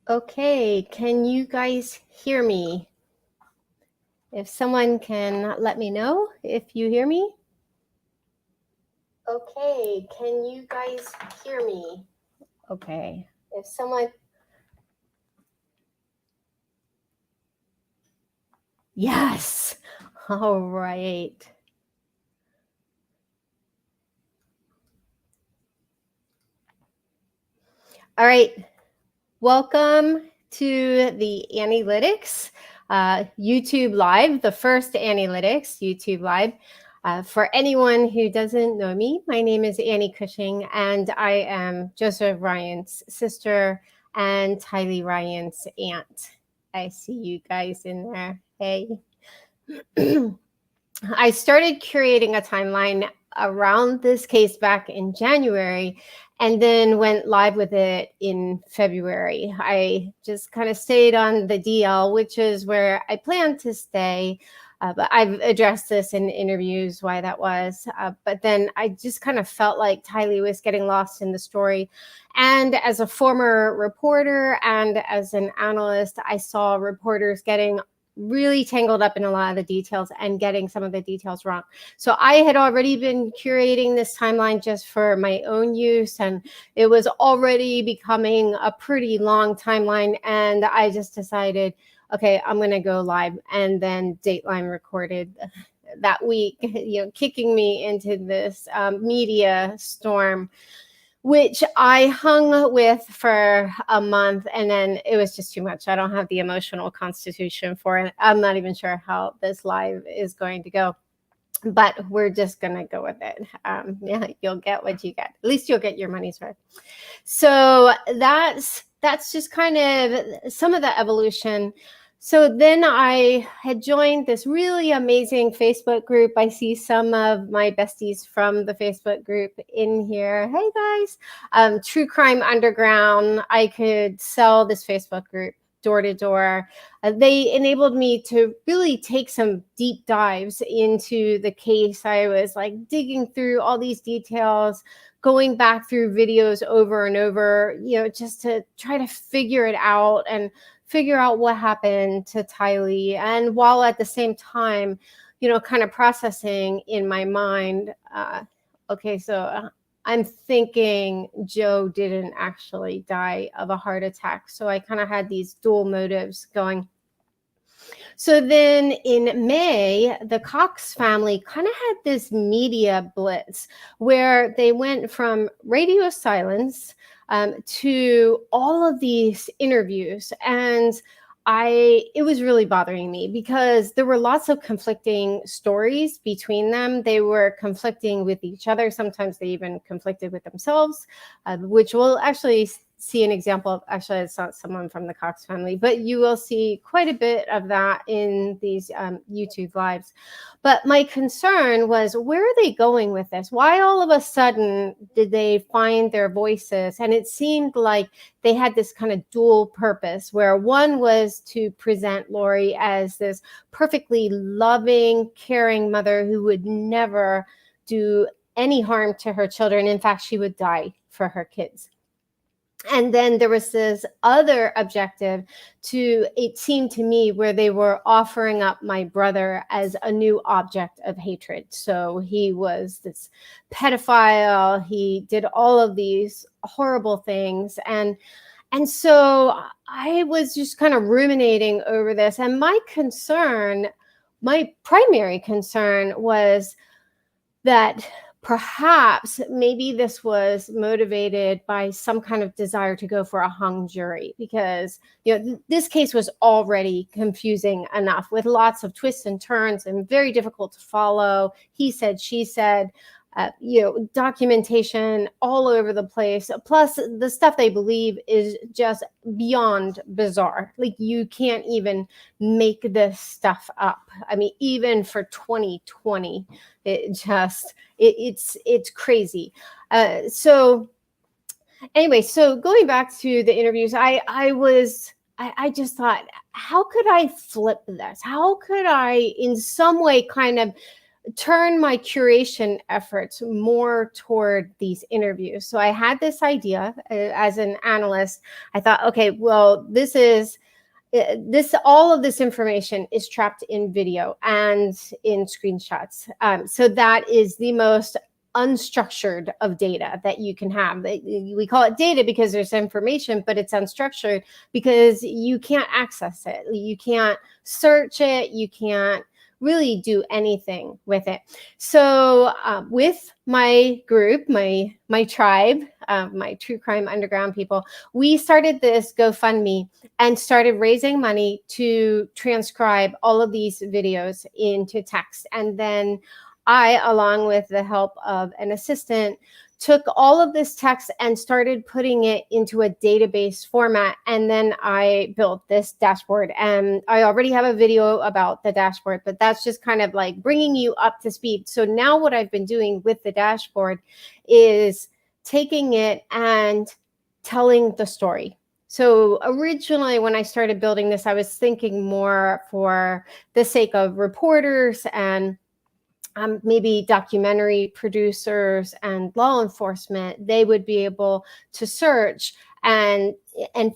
Okay, can you guys hear me? If someone can let me know if you hear me. Okay, can you guys hear me? Okay, if someone... Yes, all right. All right, welcome to the Analytics YouTube Live, the first Analytics YouTube Live. For anyone who doesn't know me, my name is Annie Cushing, and I am Joseph Ryan's sister and Tylee Ryan's aunt. I see you guys in there. Hey. I started curating a timeline around this case back in January and then went live with it in February. I just kind of stayed on the DL, which is where I plan to stay. But I've addressed this in interviews, why that was. But then I just kind of felt like Tylee was getting lost in the story. And as a former reporter and as an analyst, I saw reporters getting really tangled up in a lot of the details and getting some of the details wrong. So I had already been curating this timeline just for my own use, and it was already becoming a pretty long timeline. And I just decided, okay, I'm going to go live. And then Dateline recorded that week, kicking me into this media storm, which I hung with for a month, and then it was just too much. I don't have the emotional constitution for it. I'm not even sure how this live is going to go, but we're just going to go with it. Yeah, you'll get what you get. At least you'll get your money's worth. So that's just kind of some of the evolution. So then I had joined this really amazing Facebook group. I see some of my besties from the Facebook group in here. Hey guys, True Crime Underground. I could sell this Facebook group door to door. They enabled me to really take some deep dives into the case. I was like digging through all these details, going back through videos over and over, just to try to figure it out and figure out what happened to Tylee. And while at the same time, kind of processing in my mind, okay, so I'm thinking Joe didn't actually die of a heart attack. So I kind of had these dual motives going. So then in May, the Cox family kind of had this media blitz where they went from radio silence to all of these interviews. And it was really bothering me because there were lots of conflicting stories between them. They were conflicting with each other. Sometimes they even conflicted with themselves, which we'll actually see an example of. Actually, it's not someone from the Cox family, but you will see quite a bit of that in these YouTube lives. But my concern was, where are they going with this? Why all of a sudden did they find their voices? And it seemed like they had this kind of dual purpose, where one was to present Lori as this perfectly loving, caring mother who would never do any harm to her children. In fact, she would die for her kids. And then there was this other objective it seemed to me, where they were offering up my brother as a new object of hatred. So he was this pedophile. He did all of these horrible things. And so I was just kind of ruminating over this. And my primary concern was that perhaps maybe this was motivated by some kind of desire to go for a hung jury, because this case was already confusing enough, with lots of twists and turns and very difficult to follow. He said, she said, documentation all over the place. Plus, the stuff they believe is just beyond bizarre. Like, you can't even make this stuff up. I mean, even for 2020, it's crazy. So anyway, so going back to the interviews, I just thought, how could I flip this? How could I in some way kind of turn my curation efforts more toward these interviews. So I had this idea as an analyst. I thought, okay, well, all of this information is trapped in video and in screenshots. So that is the most unstructured of data that you can have. We call it data because there's information, but it's unstructured because you can't access it. You can't search it. You can't really do anything with it. So with my group, my tribe, my true crime underground people, we started this GoFundMe and started raising money to transcribe all of these videos into text. And then I, along with the help of an assistant, took all of this text and started putting it into a database format. And then I built this dashboard. And I already have a video about the dashboard, but that's just kind of like bringing you up to speed. So now what I've been doing with the dashboard is taking it and telling the story. So originally when I started building this, I was thinking more for the sake of reporters and maybe documentary producers and law enforcement. They would be able to search and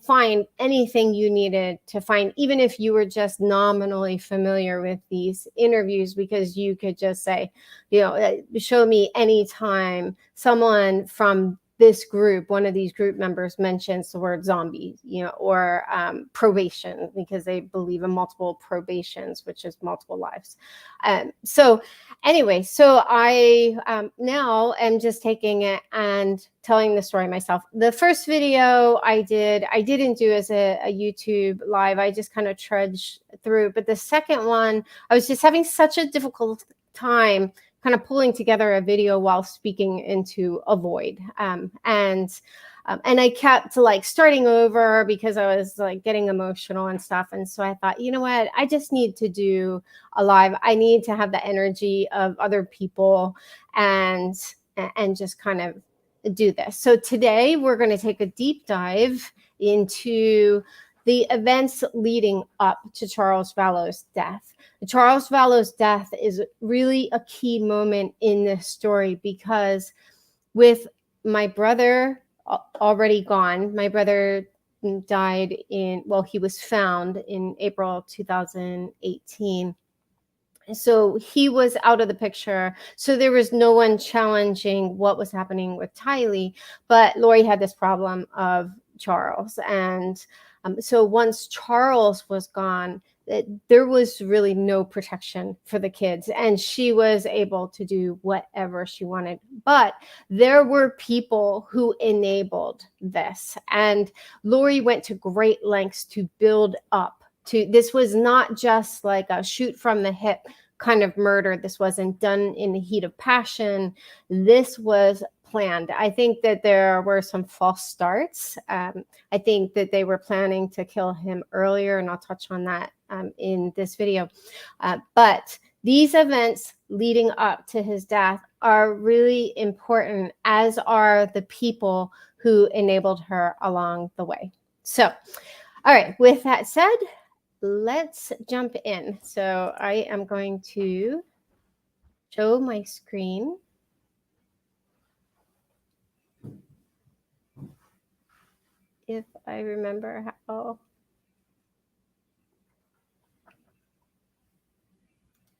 find anything you needed to find, even if you were just nominally familiar with these interviews, because you could just say, show me anytime someone from this group, one of these group members mentions the word zombie, or probation, because they believe in multiple probations, which is multiple lives. So anyway, so I now am just taking it and telling the story myself. The first video I didn't do as a YouTube live. I just kind of trudged through. But the second one, I was just having such a difficult time kind of pulling together a video while speaking into a void. And I kept like starting over because I was like getting emotional and stuff. And so I thought, you know what, I just need to do a live. I need to have the energy of other people and just kind of do this. So today we're going to take a deep dive into the events leading up to Charles Vallows' death. Charles Vallows' death is really a key moment in this story because with my brother already gone, my brother died he was found in April 2018. So he was out of the picture. So there was no one challenging what was happening with Tylee, but Lori had this problem of Charles. And so once Charles was gone, there was really no protection for the kids, and she was able to do whatever she wanted. But there were people who enabled this, and Lori went to great lengths to build up to this. Was not just like a shoot from the hip kind of murder. This wasn't done in the heat of passion. This was planned. I think that there were some false starts. I think that they were planning to kill him earlier, and I'll touch on that in this video. But these events leading up to his death are really important, as are the people who enabled her along the way. So, all right, with that said, let's jump in. So I am going to show my screen. If I remember how.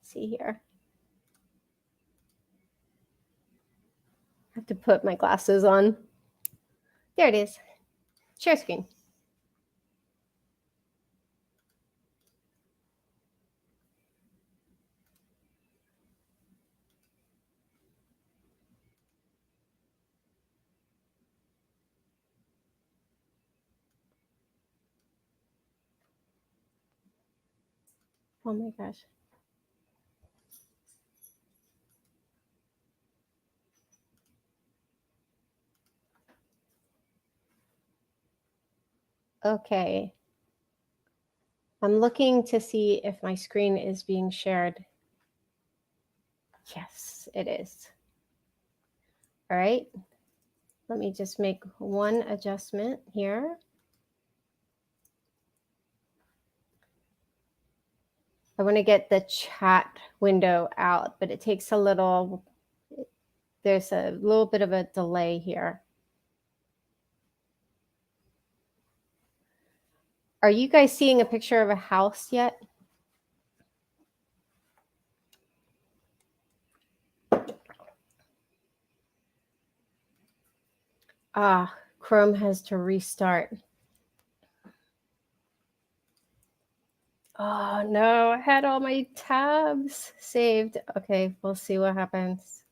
See here. I have to put my glasses on. There it is. Share screen. Oh my gosh. Okay. I'm looking to see if my screen is being shared. Yes, it is. All right. Let me just make one adjustment here. I want to get the chat window out, but it takes a little, there's a little bit of a delay here. Are you guys seeing a picture of a house yet? Ah, Chrome has to restart. Oh no, I had all my tabs saved. Okay, we'll see what happens.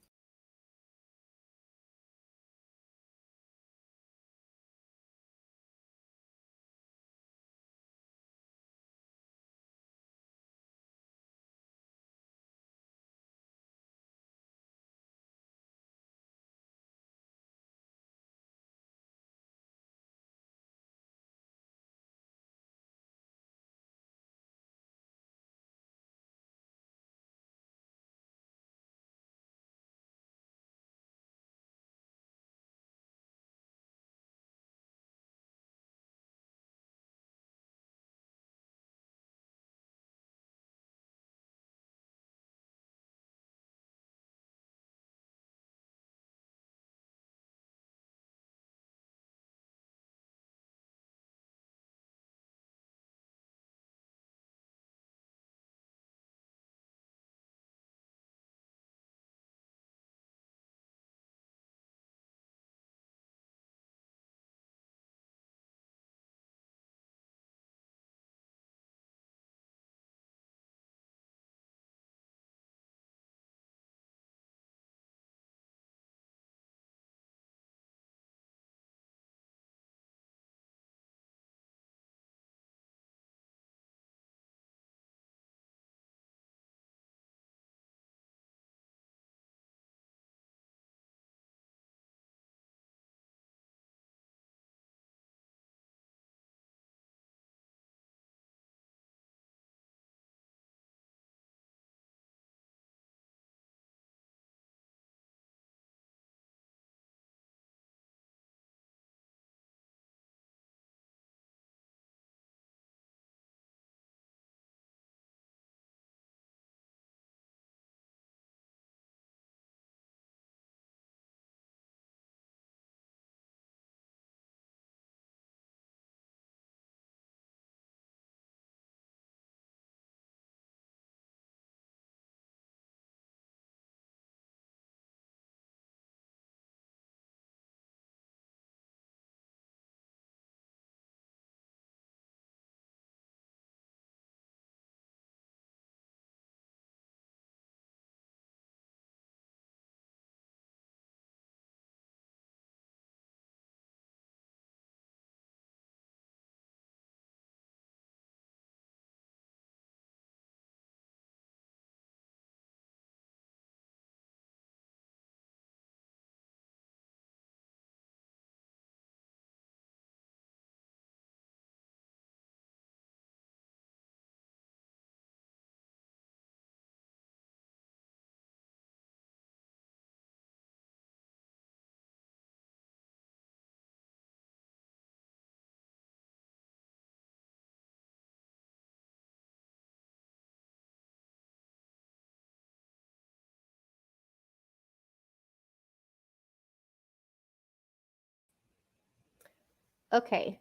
Okay.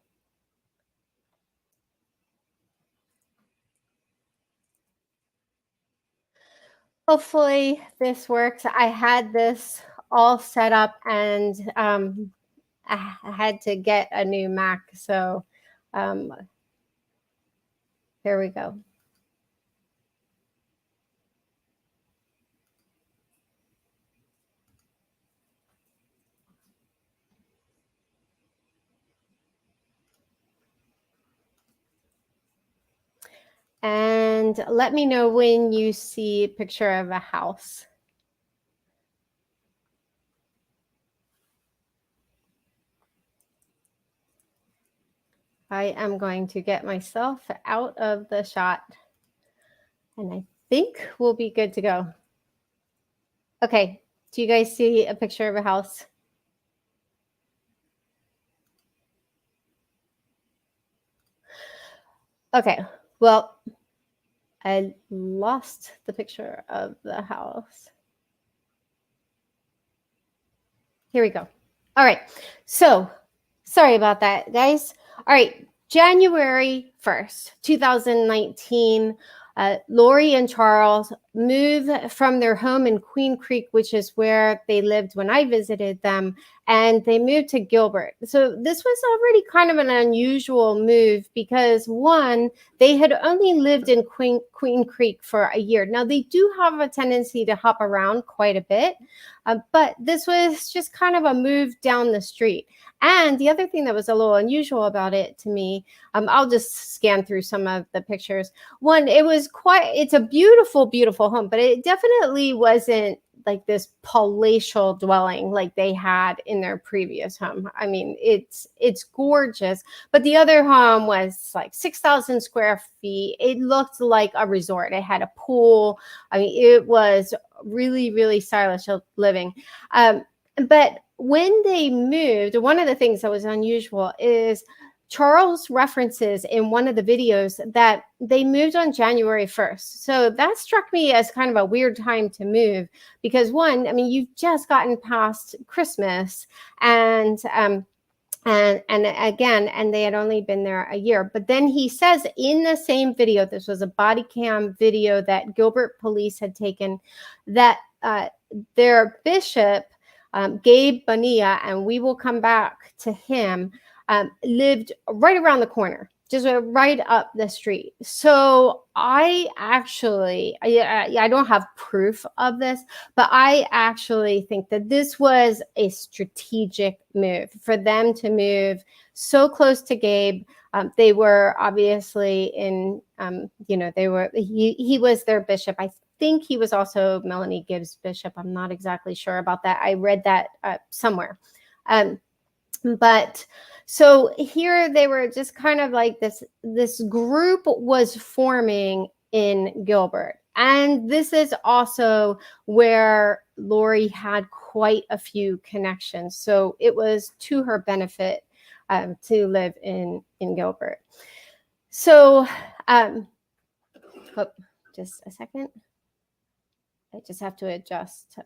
Hopefully this works. I had this all set up and I had to get a new Mac. So here we go. And let me know when you see a picture of a house. I am going to get myself out of the shot and I think we'll be good to go. Okay, do you guys see a picture of a house? Okay, well, I lost the picture of the house. Here we go. All right. So sorry about that, guys. All right. January 1st, 2019, Lori and Charles move from their home in Queen Creek, which is where they lived when I visited them, and they moved to Gilbert. So this was already kind of an unusual move because, one, they had only lived in Queen Creek for a year. Now, they do have a tendency to hop around quite a bit, but this was just kind of a move down the street. And the other thing that was a little unusual about it to me, I'll just scan through some of the pictures. One, it's a beautiful, beautiful home, but it definitely wasn't like this palatial dwelling like they had in their previous home. I mean, it's gorgeous, but the other home was like 6,000 square feet. It looked like a resort. It had a pool. I mean, it was really, really stylish living. But when they moved, one of the things that was unusual is Charles references in one of the videos that they moved on January 1st. So that struck me as kind of a weird time to move because, one, I mean, you've just gotten past Christmas and they had only been there a year. But then he says in the same video, this was a body cam video that Gilbert police had taken, that their bishop, Gabe Bonilla, and we will come back to him, lived right around the corner, just right up the street. So I don't have proof of this, but I actually think that this was a strategic move for them to move so close to Gabe. They were obviously in, he was their bishop. I think he was also Melanie Gibb's bishop. I'm not exactly sure about that. I read that somewhere. But so here they were just kind of like this group was forming in Gilbert. And this is also where Lori had quite a few connections. So it was to her benefit to live in Gilbert. So just a second. I just have to adjust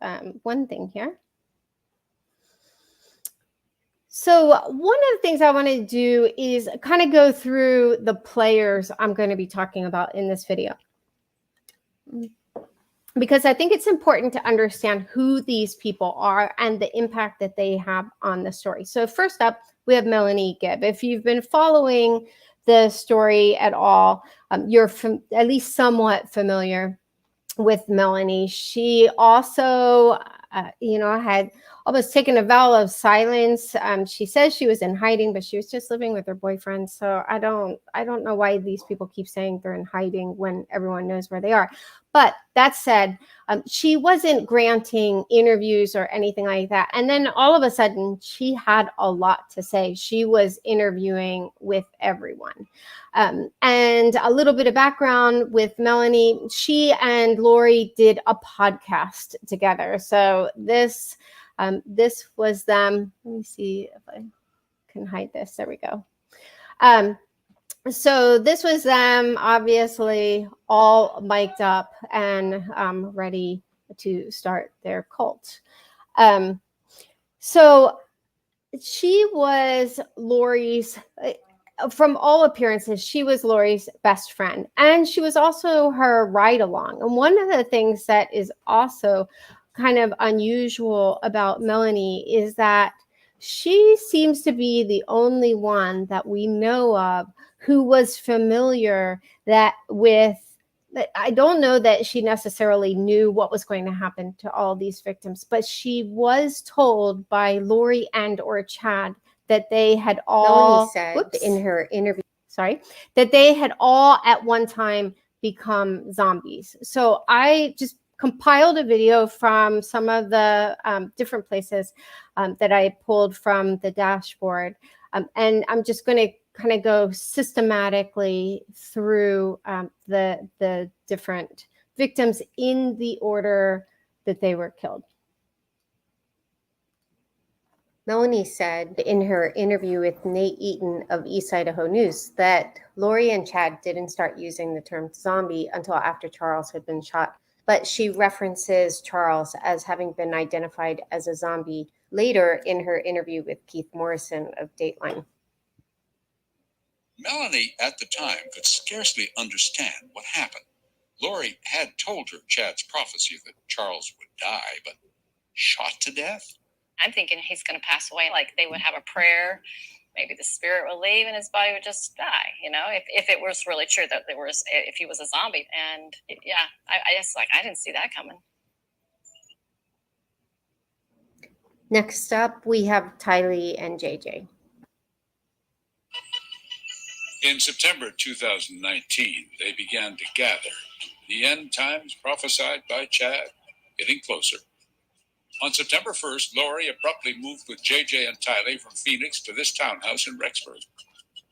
one thing here. So one of the things I want to do is kind of go through the players I'm going to be talking about in this video, because I think it's important to understand who these people are and the impact that they have on the story. So first up, we have Melanie Gibb. If you've been following the story at all, you're at least somewhat familiar with Melanie. She also, had almost taken a vow of silence. She says she was in hiding, but she was just living with her boyfriend. So I don't know why these people keep saying they're in hiding when everyone knows where they are. But that said, she wasn't granting interviews or anything like that. And then all of a sudden, she had a lot to say. She was interviewing with everyone. And a little bit of background with Melanie, she and Lori did a podcast together. So this was them. Let me see if I can hide this. There we go. So this was them, obviously all mic'd up and ready to start their cult. So she was Lori's, from all appearances, she was Lori's best friend, and she was also her ride along. And one of the things that is also kind of unusual about Melanie is that she seems to be the only one that we know of who was familiar I don't know that she necessarily knew what was going to happen to all these victims, but she was told by Lori and or Chad that they had all, Melanie said in her interview, that they had all at one time become zombies. So I just compiled a video from some of the different places that I pulled from the dashboard. And I'm just going to kind of go systematically through the different victims in the order that they were killed. Melanie said in her interview with Nate Eaton of East Idaho News that Lori and Chad didn't start using the term zombie until after Charles had been shot, but she references Charles as having been identified as a zombie later in her interview with Keith Morrison of Dateline. Melanie, at the time, could scarcely understand what happened. Lori had told her Chad's prophecy that Charles would die, but shot to death? I'm thinking he's going to pass away. Like they would have a prayer, maybe the spirit would leave and his body would just die. You know, if it was really true that there was, if he was a zombie. And yeah, I just I didn't see that coming. Next up, we have Tylee and JJ. In September 2019, they began to gather. The end times prophesied by Chad getting closer. On September 1st, Lori abruptly moved with JJ and Tylee from Phoenix to this townhouse in Rexburg.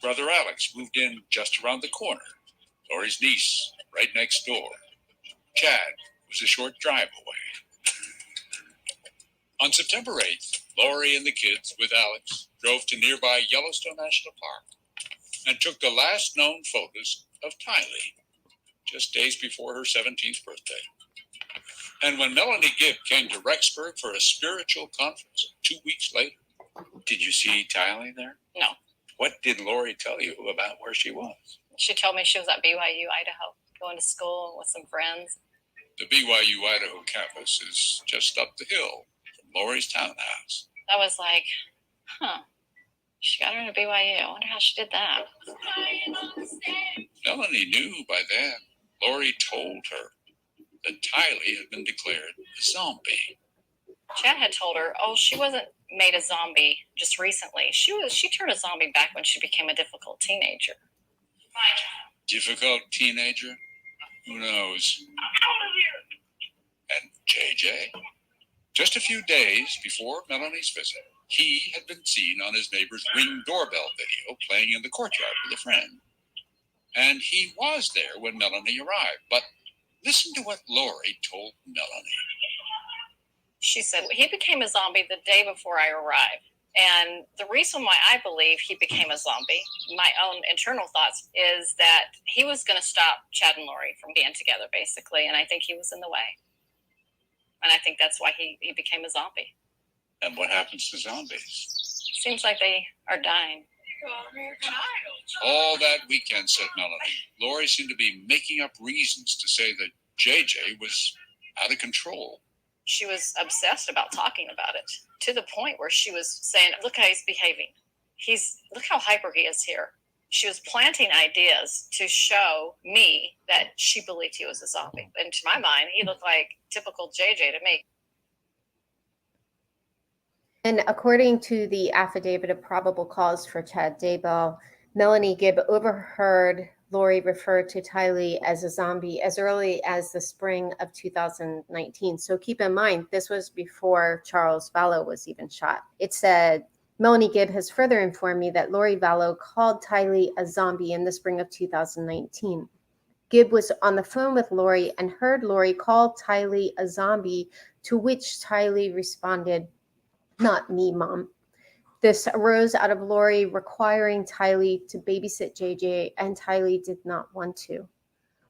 Brother Alex moved in just around the corner. Lori's niece right next door. Chad was a short drive away. On September 8th, Lori and the kids with Alex drove to nearby Yellowstone National Park and took the last known photos of Tylee, just days before her 17th birthday. And when Melanie Gibb came to Rexburg for a spiritual conference 2 weeks later, did you see Tylee there? No. What did Lori tell you about where she was? She told me she was at BYU, Idaho, going to school with some friends. The BYU Idaho campus is just up the hill from Lori's townhouse. I was like, she got her into BYU. I wonder how she did that. Melanie knew by then. Lori told her that Tylee had been declared a zombie. Chad had told her, she wasn't made a zombie just recently. She turned a zombie back when she became a difficult teenager. Difficult teenager? Who knows? And JJ? Just a few days before Melanie's visit, he had been seen on his neighbor's Ring doorbell video playing in the courtyard with a friend. And he was there when Melanie arrived, but listen to what Lori told Melanie. She said, he became a zombie the day before I arrived. And the reason why I believe he became a zombie, my own internal thoughts, is that he was going to stop Chad and Lori from being together, basically. And I think he was in the way. And I think that's why he became a zombie. And what happens to zombies? Seems like they are dying. All that weekend, said Melanie, Lori seemed to be making up reasons to say that JJ was out of control. She was obsessed about talking about it, to the point where she was saying, look how he's behaving. Look how hyper he is here. She was planting ideas to show me that she believed he was a zombie. And to my mind, he looked like typical JJ to me. And according to the affidavit of probable cause for Chad Daybell, Melanie Gibb overheard Lori refer to Tylee as a zombie as early as the spring of 2019. So keep in mind, this was before Charles Vallow was even shot. It said, Melanie Gibb has further informed me that Lori Vallow called Tylee a zombie in the spring of 2019. Gibb was on the phone with Lori and heard Lori call Tylee a zombie, to which Tylee responded, "Not me, Mom." This arose out of Lori requiring Tylee to babysit JJ, and Tylee did not want to.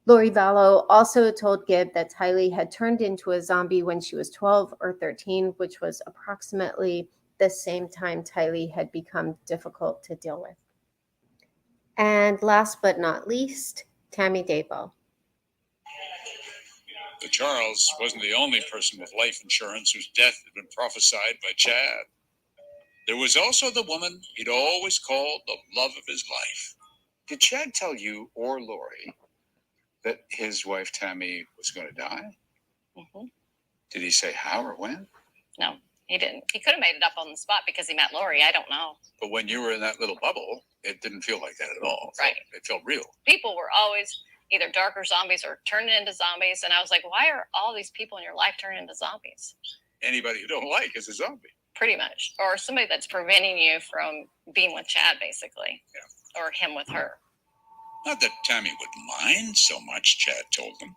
Lori Vallow also told Gibb that Tylee had turned into a zombie when she was 12 or 13, which was approximately the same time Tylee had become difficult to deal with. And last but not least, Tammy Daybell. But Charles wasn't the only person with life insurance whose death had been prophesied by Chad. There was also the woman he'd always called the love of his life. Did Chad tell you or Lori that his wife Tammy was going to die? Mm-hmm. Did he say how or when? No, he didn't. He could have made it up on the spot because he met Lori. I don't know. But when you were in that little bubble, it didn't feel like that at all. Right. It felt real. People were always either darker zombies or turning into zombies. And I was like, why are all these people in your life turning into zombies? Anybody you don't like is a zombie. Pretty much. Or somebody that's preventing you from being with Chad, basically. Yeah. Or him with her. Not that Tammy wouldn't mind so much, Chad told them.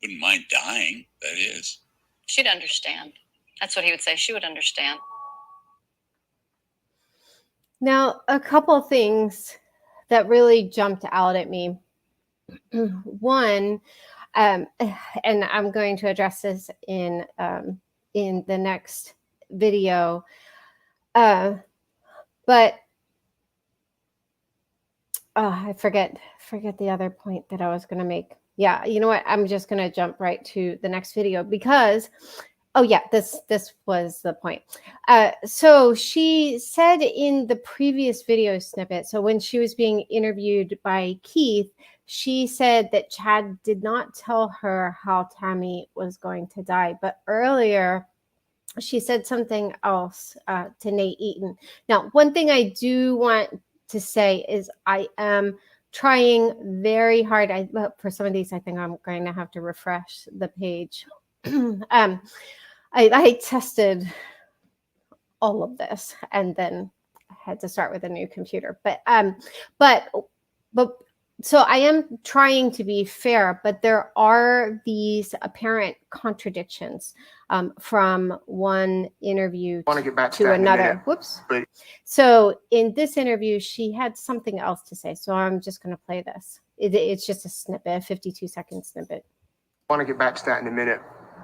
Wouldn't mind dying, that is. She'd understand. That's what he would say. She would understand. Now, a couple things that really jumped out at me. One, and I'm going to address this in the next video, but I forget the other point that I was going to make. Yeah, you know what? I'm just going to jump right to the next video because, oh yeah, this was the point. So she said in the previous video snippet, so when she was being interviewed by Keith, she said that Chad did not tell her how Tammy was going to die. But earlier, she said something else to Nate Eaton. Now, one thing I do want to say is I am trying very hard. For some of these, I think I'm going to have to refresh the page. I tested all of this and then had to start with a new computer. But so I am trying to be fair, but there are these apparent contradictions from one interview to another. Whoops. So in this interview, she had something else to say. So I'm just going to play this. It's just a snippet, a 52-second snippet. I want to get back to that in a minute.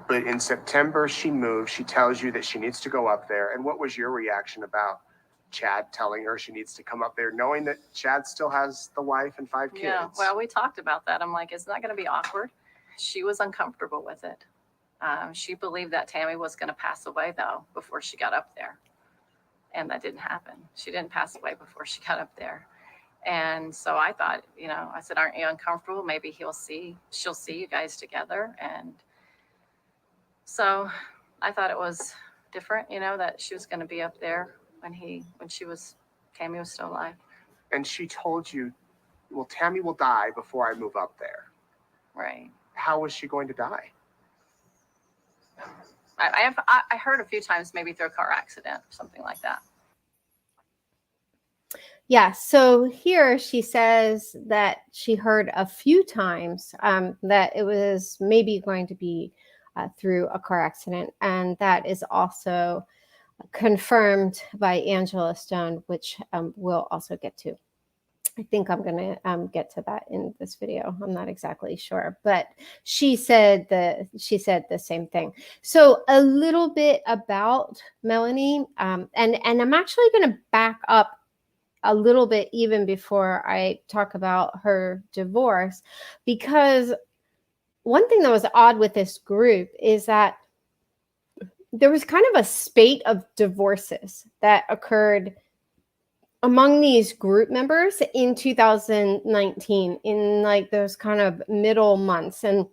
But in September, she moved. She tells you that she needs to go up there. And what was your reaction about Chad telling her she needs to come up there, knowing that Chad still has the wife and 5 kids? Yeah, well, we talked about that. I'm like, isn't that going to be awkward? She was uncomfortable with it. She believed that Tammy was going to pass away, though, before she got up there. And that didn't happen. She didn't pass away before she got up there. And so I thought, I said, aren't you uncomfortable? Maybe she'll see you guys together. And so I thought it was different, that she was going to be up there when Tammy was still alive. And she told you, well, Tammy will die before I move up there. Right. How was she going to die? I heard a few times maybe through a car accident or something like that. Yeah, so here she says that she heard a few times that it was maybe going to be through a car accident. And that is also confirmed by Angela Stone, which we'll also get to. I think I'm going to get to that in this video. I'm not exactly sure, but she said the same thing. So a little bit about Melanie, and I'm actually going to back up a little bit even before I talk about her divorce, because one thing that was odd with this group is that there was kind of a spate of divorces that occurred among these group members in 2019 in like those kind of middle months. And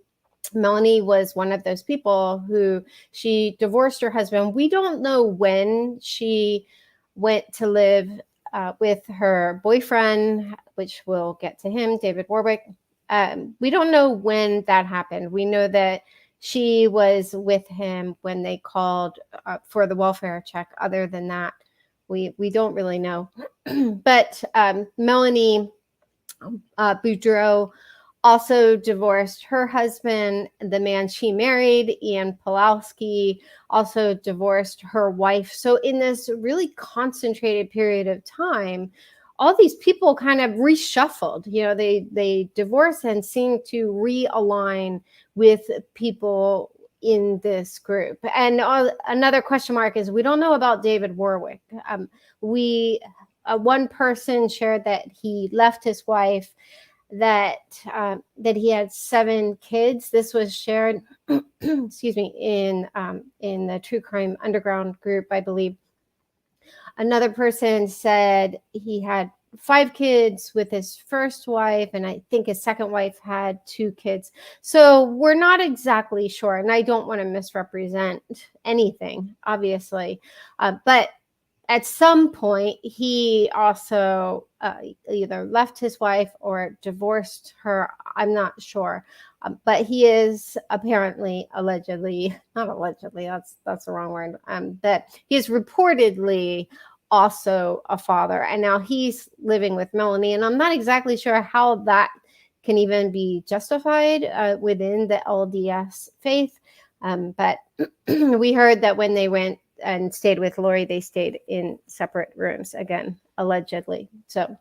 Melanie was one of those people who she divorced her husband. We don't know when she went to live with her boyfriend, which we'll get to him, David Warwick. We don't know when that happened. We know that she was with him when they called for the welfare check. Other than that, we don't really know. But Melanie Boudreau also divorced her husband, the man she married, Ian Pulowski, also divorced her wife. So in this really concentrated period of time, all these people kind of reshuffled. They divorced and seemed to realign with people in this group. And another question mark is we don't know about David Warwick. One person shared that he left his wife, that he had 7 kids. This was shared, excuse me, in the True Crime Underground group, I believe. Another person said he had 5 kids with his first wife, and I think his second wife had 2 kids. So we're not exactly sure, and I don't want to misrepresent anything, obviously. But at some point, he also either left his wife or divorced her. I'm not sure. But he is apparently, allegedly, not allegedly, that's the wrong word, that he is reportedly also a father. And now he's living with Melanie. And I'm not exactly sure how that can even be justified within the LDS faith. But we heard that when they went and stayed with Lori, they stayed in separate rooms, again, allegedly. So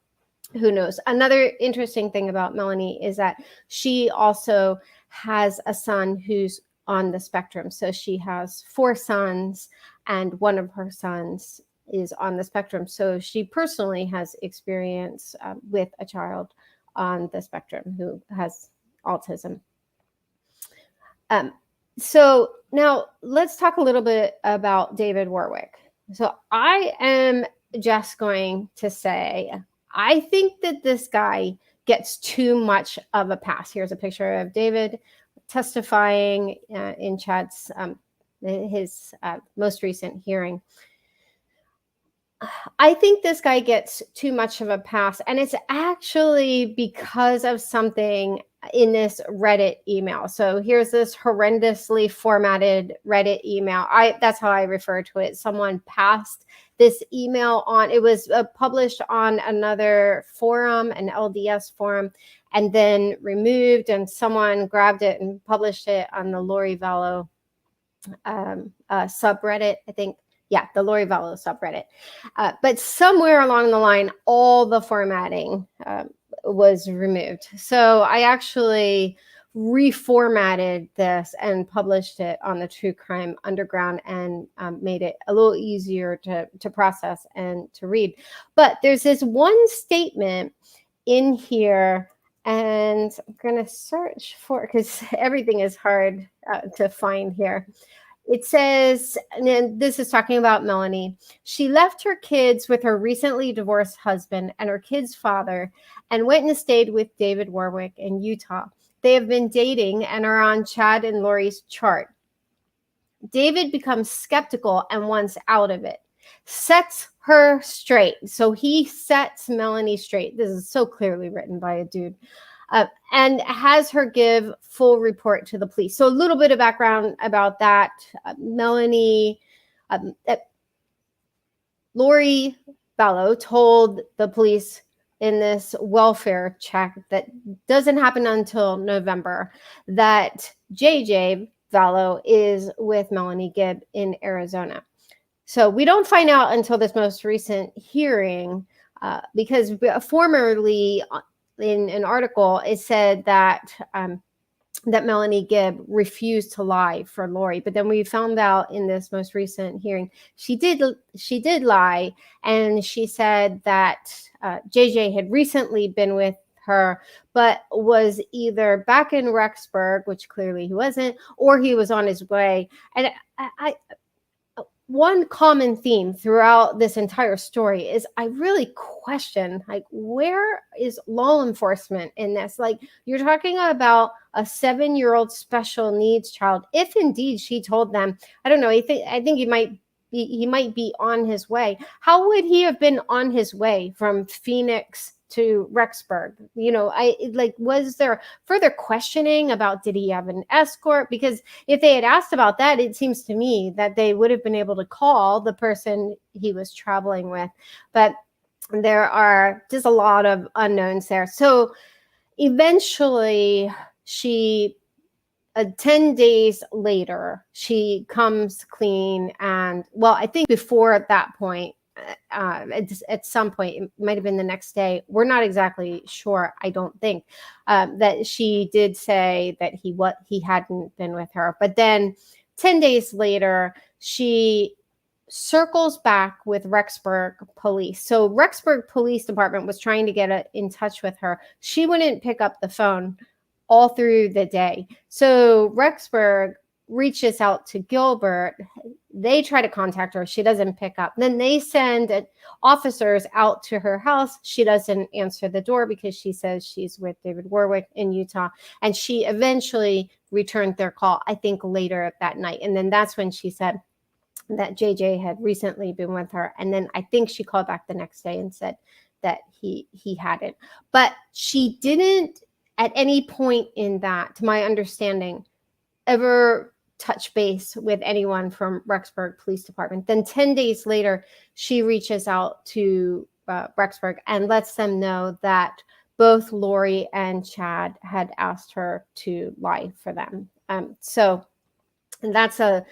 who knows? Another interesting thing about Melanie is that she also has a son who's on the spectrum. So she has 4 sons, and one of her sons is on the spectrum. So she personally has experience with a child on the spectrum who has autism. So now let's talk a little bit about David Warwick. So I am just going to say, I think that this guy gets too much of a pass. Here's a picture of David testifying in Chad's his most recent hearing. I think this guy gets too much of a pass, and it's actually because of something in this Reddit email. So here's this horrendously formatted Reddit email. That's how I refer to it. Someone passed this email on. It was published on another forum, an LDS forum, and then removed, and someone grabbed it and published it on the Lori Vallow subreddit, I think. Yeah, the Lori Vallow subreddit. But somewhere along the line, all the formatting was removed. So I actually reformatted this and published it on the True Crime Underground, and made it a little easier to process and to read. But there's this one statement in here, and I'm going to search for it because everything is hard to find here. It says, and then this is talking about Melanie. She left her kids with her recently divorced husband and her kids' father and went and stayed with David Warwick in Utah. They have been dating and are on Chad and Lori's chart. David becomes skeptical and wants out of it. Sets her straight. So he sets Melanie straight. This is so clearly written by a dude. And has her give full report to the police. So a little bit of background about that. Melanie, Lori Vallow told the police in this welfare check that doesn't happen until November that JJ Vallow is with Melanie Gibb in Arizona. So we don't find out until this most recent hearing because formerly in an article, it said that that Melanie Gibb refused to lie for Lori, but then we found out in this most recent hearing she did lie, and she said that JJ had recently been with her, but was either back in Rexburg, which clearly he wasn't, or he was on his way. And one common theme throughout this entire story is I really question, like, where is law enforcement in this? Like, you're talking about a 7-year-old special needs child. If indeed she told them, I don't know, I think he might be on his way. How would he have been on his way from Phoenix to Rexburg? Was there further questioning about, did he have an escort? Because if they had asked about that, it seems to me that they would have been able to call the person he was traveling with. But there are just a lot of unknowns there. So eventually 10 days later, she comes clean. And well, I think before that point, at some point, it might have been the next day, we're not exactly sure, I don't think, that she did say that he hadn't been with her. But then 10 days later, she circles back with Rexburg police. So Rexburg Police Department was trying to get in touch with her. She wouldn't pick up the phone all through the day. So Rexburg reaches out to Gilbert. They try to contact her. She doesn't pick up. Then they send officers out to her house. She doesn't answer the door because she says she's with David Warwick in Utah. And she eventually returned their call, I think, later that night. And then that's when she said that JJ had recently been with her. And then I think she called back the next day and said that he hadn't. But she didn't at any point in that, to my understanding, ever touch base with anyone from Rexburg Police Department. Then 10 days later, she reaches out to Rexburg and lets them know that both Lori and Chad had asked her to lie for them. So that's a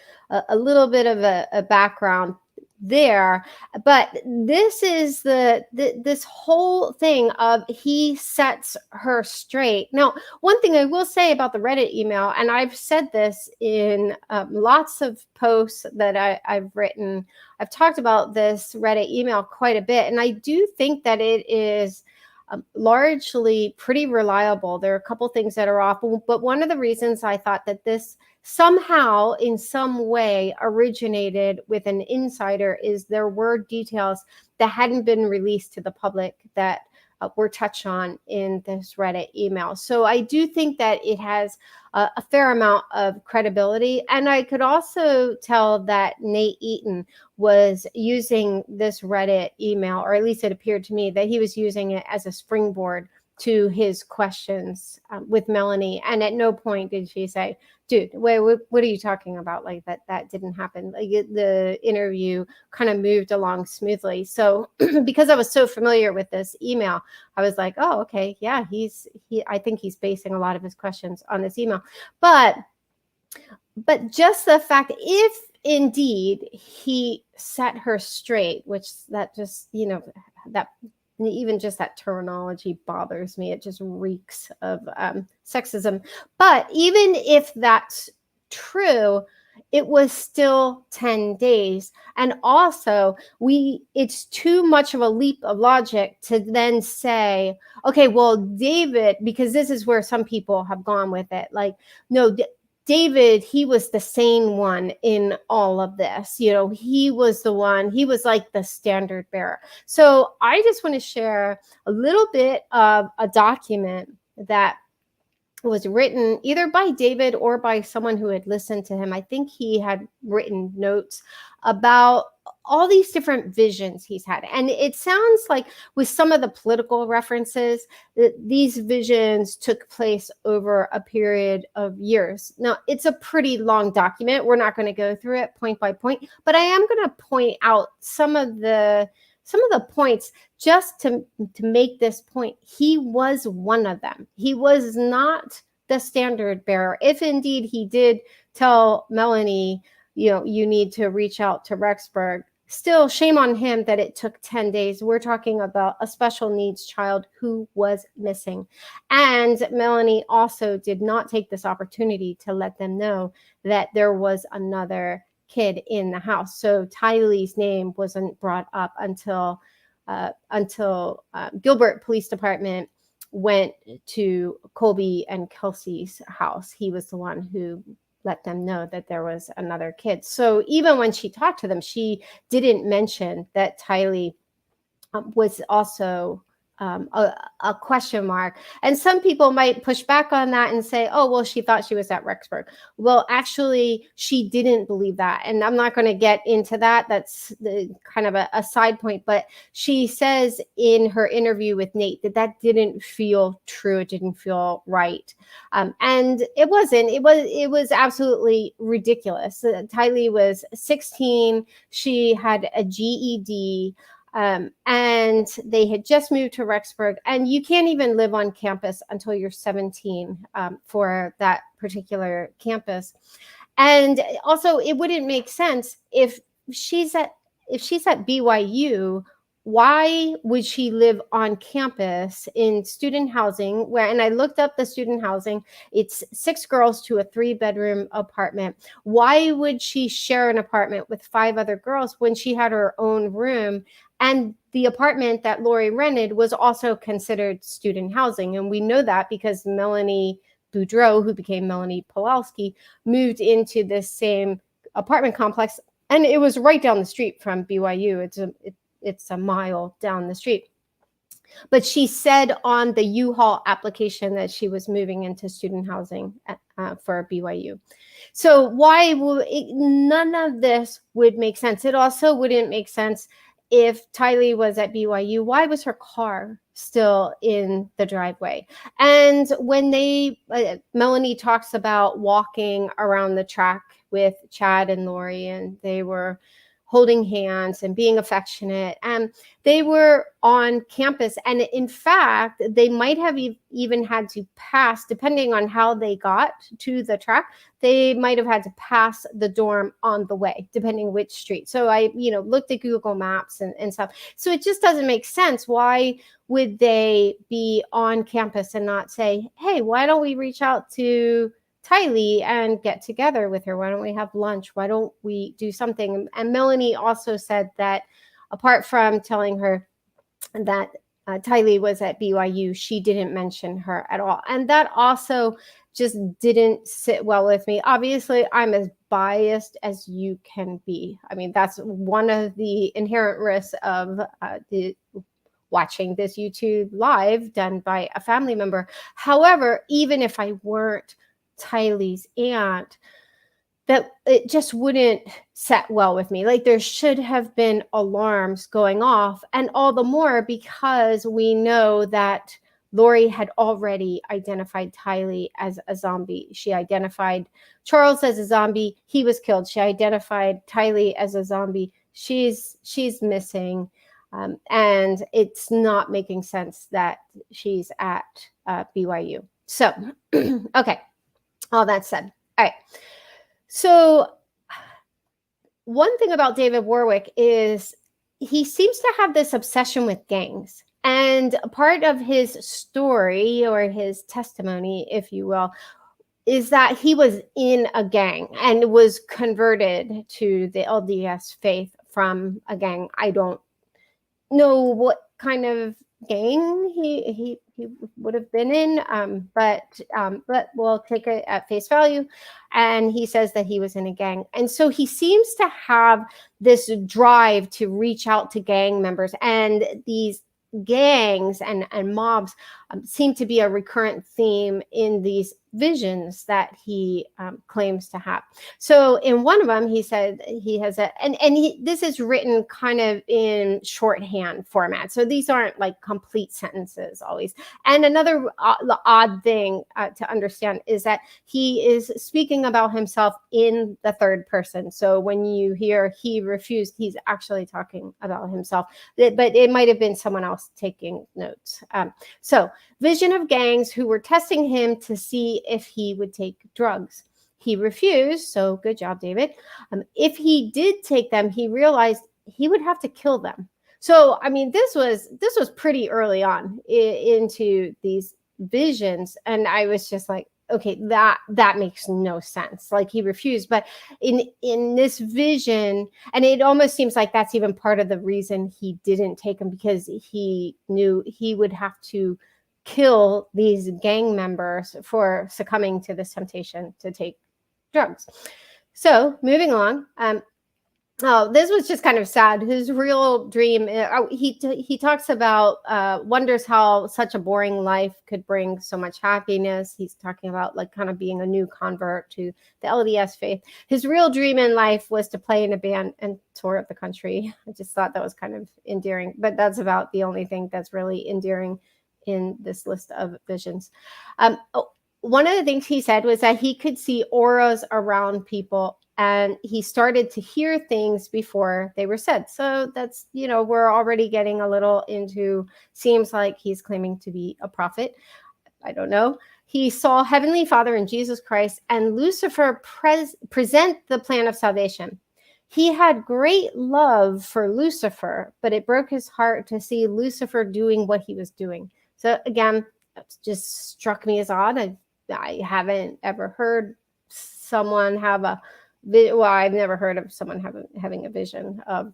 little bit of a background. there. But this is this whole thing of he sets her straight. Now, one thing I will say about the Reddit email, and I've said this in lots of posts that I've written, I've talked about this Reddit email quite a bit, and I do think that it is largely pretty reliable. There are a couple things that are off, but one of the reasons I thought that this somehow in some way originated with an insider is there were details that hadn't been released to the public that were touched on in this Reddit email. So I do think that it has a fair amount of credibility. And I could also tell that Nate Eaton was using this Reddit email, or at least it appeared to me that he was using it as a springboard to his questions with Melanie. And at no point did she say, dude, wait, what are you talking about? Like that didn't happen. Like the interview kind of moved along smoothly. So because I was so familiar with this email, I was like, oh, okay, yeah, I think he's basing a lot of his questions on this email. But just the fact, if indeed he set her straight, which that just, that even just that terminology bothers me. It just reeks of sexism. But even if that's true, it was still 10 days. And also, it's too much of a leap of logic to then say, okay, well, David, because this is where some people have gone with it. Like, no, David, he was the sane one in all of this. He was the one, he was like the standard bearer. So I just want to share a little bit of a document that was written either by David or by someone who had listened to him. I think he had written notes about all these different visions he's had. And it sounds like with some of the political references, that these visions took place over a period of years. Now, it's a pretty long document. We're not going to go through it point by point, but I am going to point out some of the points just to make this point. He was one of them. He was not the standard bearer. If indeed he did tell Melanie, you need to reach out to Rexburg, still shame on him that it took 10 days. We're talking about a special needs child who was missing. And Melanie also did not take this opportunity to let them know that there was another kid in the house. So Tylee's name wasn't brought up until Gilbert Police Department went to Colby and Kelsey's house. He was the one who let them know that there was another kid. So even when she talked to them, she didn't mention that Tylee was also a question mark. And some people might push back on that and say, oh, well, she thought she was at Rexburg. Well, actually, she didn't believe that. And I'm not going to get into that. That's kind of a side point. But she says in her interview with Nate that didn't feel true. It didn't feel right. And it wasn't. It was absolutely ridiculous. Tylee was 16. She had a GED. And they had just moved to Rexburg, and you can't even live on campus until you're 17 for that particular campus. And also, it wouldn't make sense if she's at BYU. Why would she live on campus in student housing and I looked up the student housing, it's 6 girls to a 3-bedroom apartment. Why would she share an apartment with 5 other girls when she had her own room? And the apartment that Lori rented was also considered student housing. And we know that because Melanie Boudreau, who became Melanie Pawlowski, moved into this same apartment complex. And it was right down the street from BYU. It's a mile down the street. But she said on the U-Haul application that she was moving into student housing for BYU. So none of this would make sense. It also wouldn't make sense if Tylee was at BYU. Why was her car still in the driveway? And when Melanie talks about walking around the track with Chad and Lori, and they were holding hands and being affectionate. And they were on campus. And in fact, they might have even had to pass, depending on how they got to the track, they might have had to pass the dorm on the way, depending which street. So I, looked at Google Maps and stuff. So it just doesn't make sense. Why would they be on campus and not say, hey, why don't we reach out to Tylee and get together with her? Why don't we have lunch? Why don't we do something? And Melanie also said that apart from telling her that Tylee was at BYU, she didn't mention her at all. And that also just didn't sit well with me. Obviously, I'm as biased as you can be. I mean, that's one of the inherent risks of watching this YouTube live done by a family member. However, even if I weren't Tylee's aunt, that it just wouldn't set well with me. Like, there should have been alarms going off, and all the more because we know that Lori had already identified Tylee as a zombie. She identified Charles as a zombie. He was killed. She identified Tylee as a zombie. She's missing. And it's not making sense that she's at BYU. So, okay, all that said. All right. So one thing about David Warwick is he seems to have this obsession with gangs. And a part of his story, or his testimony, if you will, is that he was in a gang and was converted to the LDS faith from a gang. I don't know what kind of gang he would have been in, but we'll take it at face value. And he says that he was in a gang. And so he seems to have this drive to reach out to gang members, and these gangs and mobs seem to be a recurrent theme in these visions that he claims to have. So in one of them, he said he has this is written kind of in shorthand format. So these aren't like complete sentences always. And another odd thing to understand is that he is speaking about himself in the third person. So when you hear he refused, he's actually talking about himself, but it might have been someone else taking notes. So vision of gangs who were testing him to see if he would take drugs. He refused, so good job, David. If he did take them, he realized he would have to kill them. So, I mean, this was pretty early on into these visions, and I was just like, okay, that makes no sense. Like, he refused, but in this vision, and it almost seems like that's even part of the reason he didn't take them, because he knew he would have to kill these gang members for succumbing to this temptation to take drugs. So moving along, this was just kind of sad. His real dream, he talks about, wonders how such a boring life could bring so much happiness. He's talking about like kind of being a new convert to the LDS faith. His real dream in life was to play in a band and tour the country. I just thought that was kind of endearing, but that's about the only thing that's really endearing in this list of visions. One of the things he said was that he could see auras around people, and he started to hear things before they were said. So that's, we're already getting a little into, seems like he's claiming to be a prophet. I don't know. He saw Heavenly Father and Jesus Christ and Lucifer present the plan of salvation. He had great love for Lucifer, but it broke his heart to see Lucifer doing what he was doing. So again, it just struck me as odd. I haven't ever heard someone have I've never heard of someone having a vision of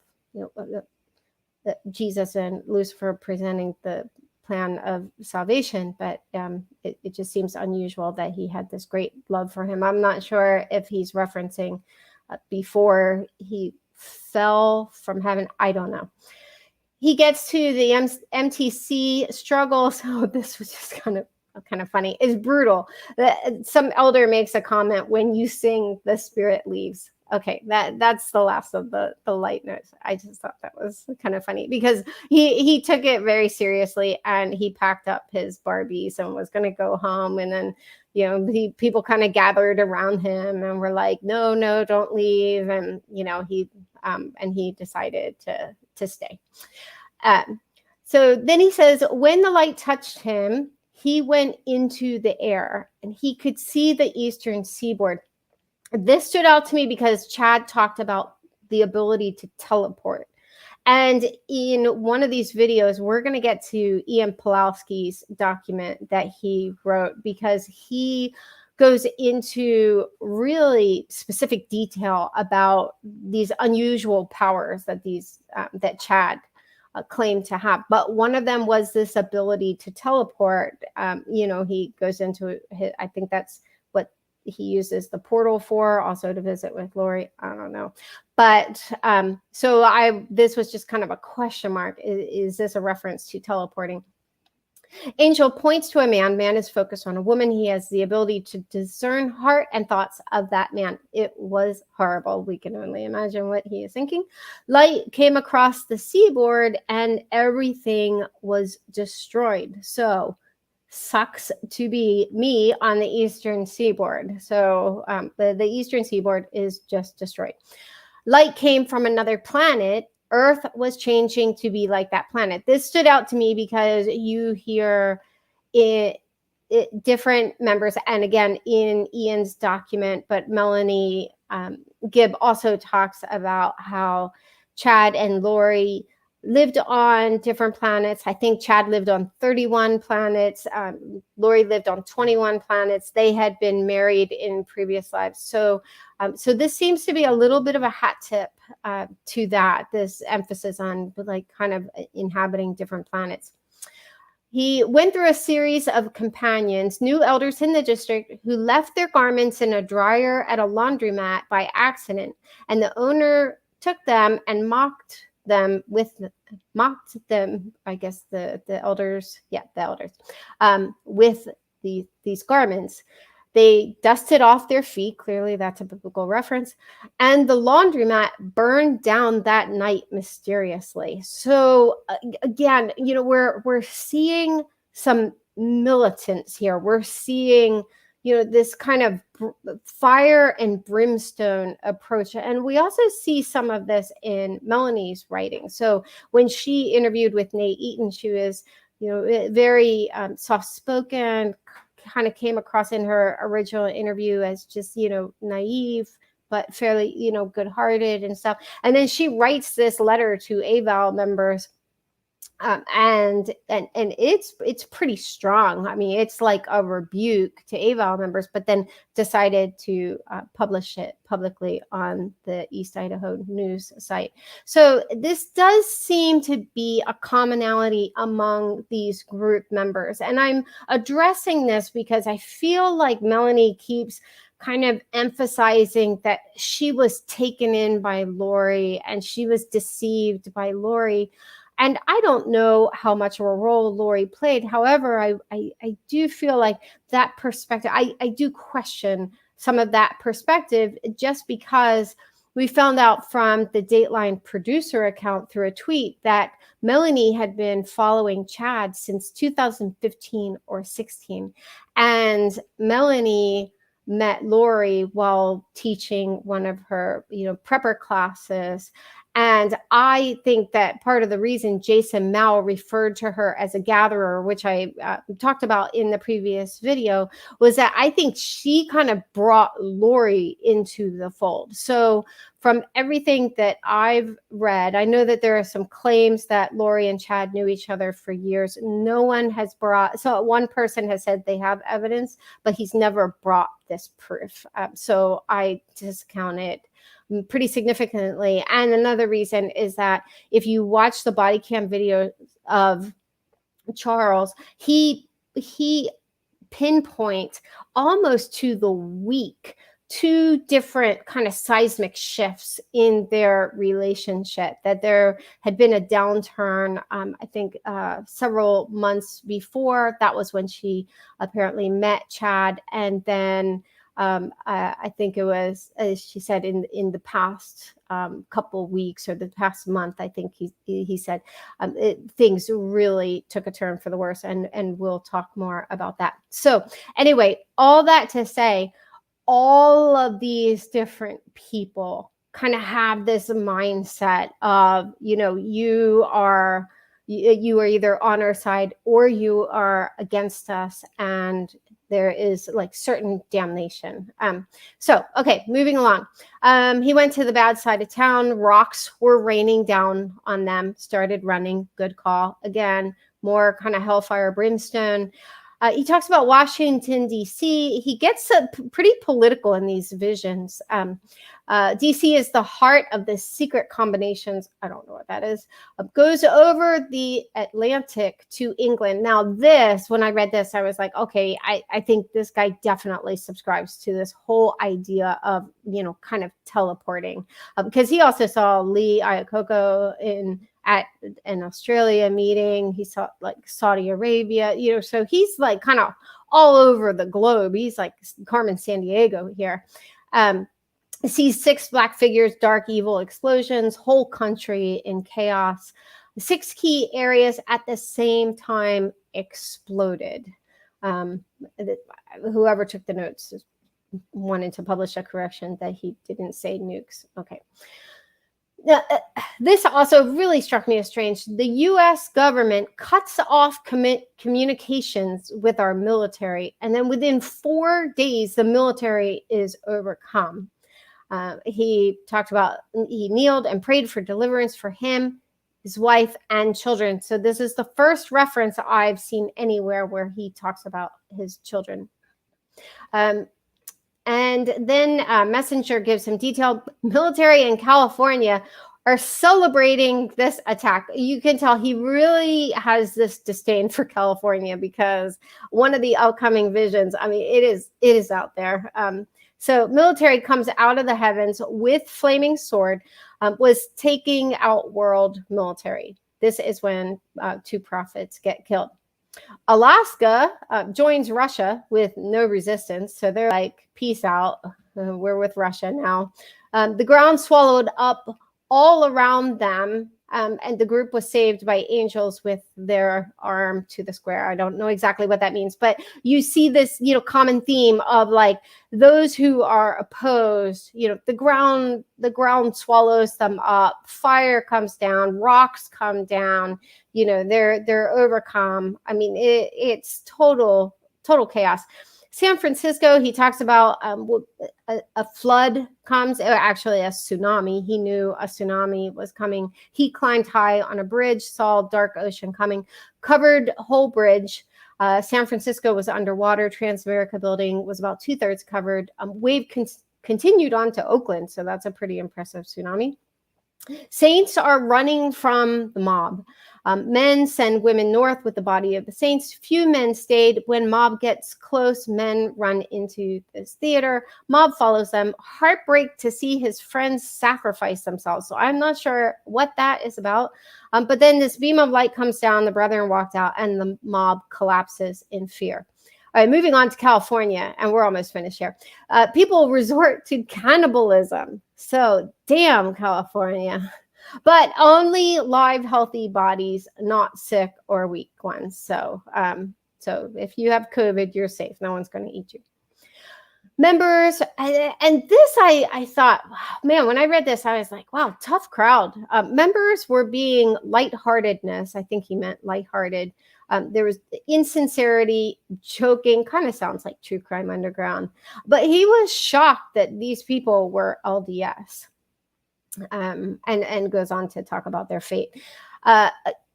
Jesus and Lucifer presenting the plan of salvation, but it just seems unusual that he had this great love for him. I'm not sure if he's referencing before he fell from heaven. I don't know. He gets to the MTC struggle. So this was just kind of funny. It's brutal. Some elder makes a comment, when you sing, the spirit leaves. Okay, that's the last of the light notes. I just thought that was kind of funny, because he took it very seriously, and he packed up his Barbies and was going to go home, and then people kind of gathered around him and were like, no, don't leave. And, he decided to stay. So then he says, when the light touched him, he went into the air and he could see the eastern seaboard. This stood out to me because Chad talked about the ability to teleport. And in one of these videos, we're going to get to Ian Pulowski's document that he wrote, because he goes into really specific detail about these unusual powers that Chad claimed to have. But one of them was this ability to teleport. He goes into it. I think that's what he uses the portal for, also to visit with Lori. I don't know. But this was just kind of a question mark. Is this a reference to teleporting? Angel points to a man. Man is focused on a woman. He has the ability to discern heart and thoughts of that man. It was horrible. We can only imagine what he is thinking. Light came across the seaboard and everything was destroyed. So sucks to be me on the eastern seaboard. So the eastern seaboard is just destroyed. Light came from another planet. Earth was changing to be like that planet. This stood out to me because you hear different members, and again, in Ian's document, but Melanie Gibb also talks about how Chad and Lori lived on different planets. I think Chad lived on 31 planets. Lori lived on 21 planets. They had been married in previous lives. So this seems to be a little bit of a hat tip to that, this emphasis on like kind of inhabiting different planets. He went through a series of companions, new elders in the district, who left their garments in a dryer at a laundromat by accident, and the owner took them and mocked them, I guess the elders, with these garments. They dusted off their feet. Clearly, that's a biblical reference. And the laundromat burned down that night mysteriously. So again, we're seeing some militants here. We're seeing, this kind of fire and brimstone approach. And we also see some of this in Melanie's writing. So when she interviewed with Nate Eaton, she was, very soft-spoken, kind of came across in her original interview as just, naive, but fairly, good-hearted and stuff. And then she writes this letter to eval members, and it's pretty strong. I mean, it's like a rebuke to eval members, but then decided to publish it publicly on the East Idaho News site. So this does seem to be a commonality among these group members. And I'm addressing this because I feel like Melanie keeps kind of emphasizing that she was taken in by Lori and she was deceived by Lori. And I don't know how much of a role Lori played. However, I do feel like that perspective, I do question some of that perspective, just because we found out from the Dateline producer account through a tweet that Melanie had been following Chad since 2015 or 16. And Melanie met Lori while teaching one of her, prepper classes. And I think that part of the reason Jason Mow referred to her as a gatherer, which I talked about in the previous video, was that I think she kind of brought Lori into the fold. So from everything that I've read, I know that there are some claims that Lori and Chad knew each other for years. No one has so one person has said they have evidence, but he's never brought this proof. So I discount it pretty significantly. And another reason is that if you watch the body cam video of Charles, he pinpoints almost to the week 2 different kind of seismic shifts in their relationship, that there had been a downturn, I think several months before. That was when she apparently met Chad. And then I think it was, as she said, in the past couple weeks or the past month, I think he said things really took a turn for the worse, and we'll talk more about that. So anyway, all that to say, all of these different people kind of have this mindset of, you are either on our side or you are against us, and there is like certain damnation. So, okay, moving along. He went to the bad side of town. Rocks were raining down on them, started running. Good call. Again, more kind of hellfire brimstone. He talks about Washington, D.C. He gets pretty political in these visions. D.C. is the heart of the secret combinations. I don't know what that is. Goes over the Atlantic to England. Now this, when I read this, I was like, okay, I think this guy definitely subscribes to this whole idea of, kind of teleporting. Because he also saw Lee Iacocca at an Australia meeting. He saw like Saudi Arabia, so he's like kind of all over the globe. He's like Carmen Sandiego here. Sees 6 black figures, dark, evil explosions, whole country in chaos. 6 key areas at the same time exploded. Whoever took the notes wanted to publish a correction that he didn't say nukes. Okay. Now, this also really struck me as strange. The U.S. government cuts off communications with our military, and then within 4 days, the military is overcome. He talked about, he kneeled and prayed for deliverance for him, his wife, and children. So this is the first reference I've seen anywhere where he talks about his children. And then Messenger gives him detail. Military in California are celebrating this attack. You can tell he really has this disdain for California, because one of the upcoming visions, I mean, it is out there. So military comes out of the heavens with flaming sword, was taking out world military. This is when 2 prophets get killed. Alaska joins Russia with no resistance. So they're like, peace out. We're with Russia now. The ground swallowed up all around them. And the group was saved by angels with their arm to the square. I don't know exactly what that means, but you see this, common theme of like those who are opposed, the ground swallows them up, fire comes down, rocks come down, they're overcome. I mean, it's total chaos. San Francisco, he talks about a flood comes, actually a tsunami. He knew a tsunami was coming. He climbed high on a bridge, saw dark ocean coming, covered whole bridge. San Francisco was underwater. Transamerica building was about 2/3 covered. Wave continued on to Oakland, so that's a pretty impressive tsunami. Saints are running from the mob. Men send women north with the body of the saints. Few men stayed. When mob gets close, men run into this theater. Mob follows them. Heartbreak to see his friends sacrifice themselves. So I'm not sure what that is about. But then this beam of light comes down. The brethren walked out, and the mob collapses in fear. All right, moving on to California, and we're almost finished here. People resort to cannibalism. So damn California. But only live, healthy bodies, not sick or weak ones. So if you have COVID, you're safe. No one's going to eat you. Members, and this I thought, man, when I read this, I was like, wow, tough crowd. Members were being lightheartedness. I think he meant lighthearted. There was insincerity, joking, kind of sounds like True Crime Underground. But he was shocked that these people were LDS. And goes on to talk about their fate.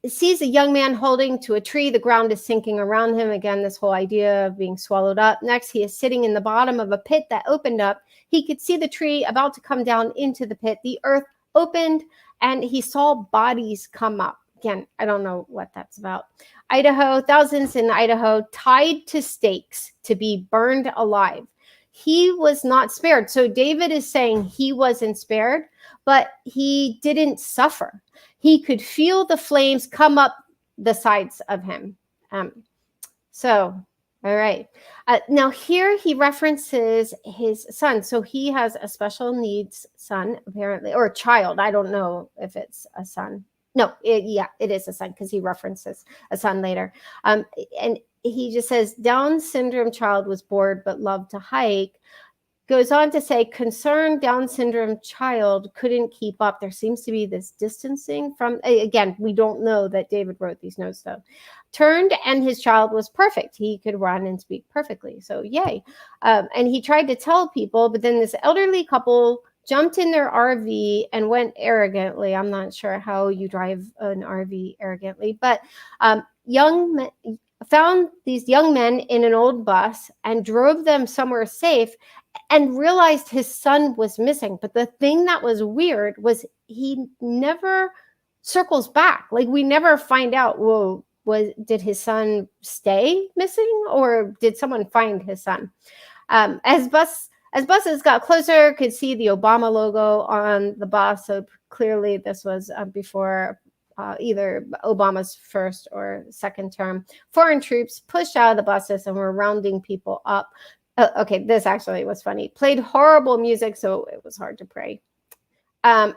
Sees a young man holding to a tree. The ground is sinking around him. Again, this whole idea of being swallowed up. Next, he is sitting in the bottom of a pit that opened up. He could see the tree about to come down into the pit. The earth opened, and he saw bodies come up. Again, I don't know what that's about. Idaho, thousands in Idaho tied to stakes to be burned alive. He was not spared. So David is saying he wasn't spared, but he didn't suffer. He could feel the flames come up the sides of him. So All right. Now here he references his son. So he has a special needs son, apparently, or a child. I don't know if it's a son. No, it is a son because he references a son later. And he just says, Down syndrome child was bored but loved to hike. Goes on to say, concerned Down syndrome child couldn't keep up. There seems to be this distancing from, again, we don't know that David wrote these notes though. Turned and his child was perfect. He could run and speak perfectly. So yay. And he tried to tell people, but then this elderly couple jumped in their RV and went arrogantly. I'm not sure how you drive an RV arrogantly, but young men found these young men in an old bus and drove them somewhere safe and realized his son was missing. But the thing that was weird was he never circles back. Like we never find out, whoa, did his son stay missing or did someone find his son? As buses got closer, could see the Obama logo on the bus. So clearly this was before either Obama's first or second term. Foreign troops pushed out of the buses and were rounding people up. Okay, this actually was funny. Played horrible music, so it was hard to pray. And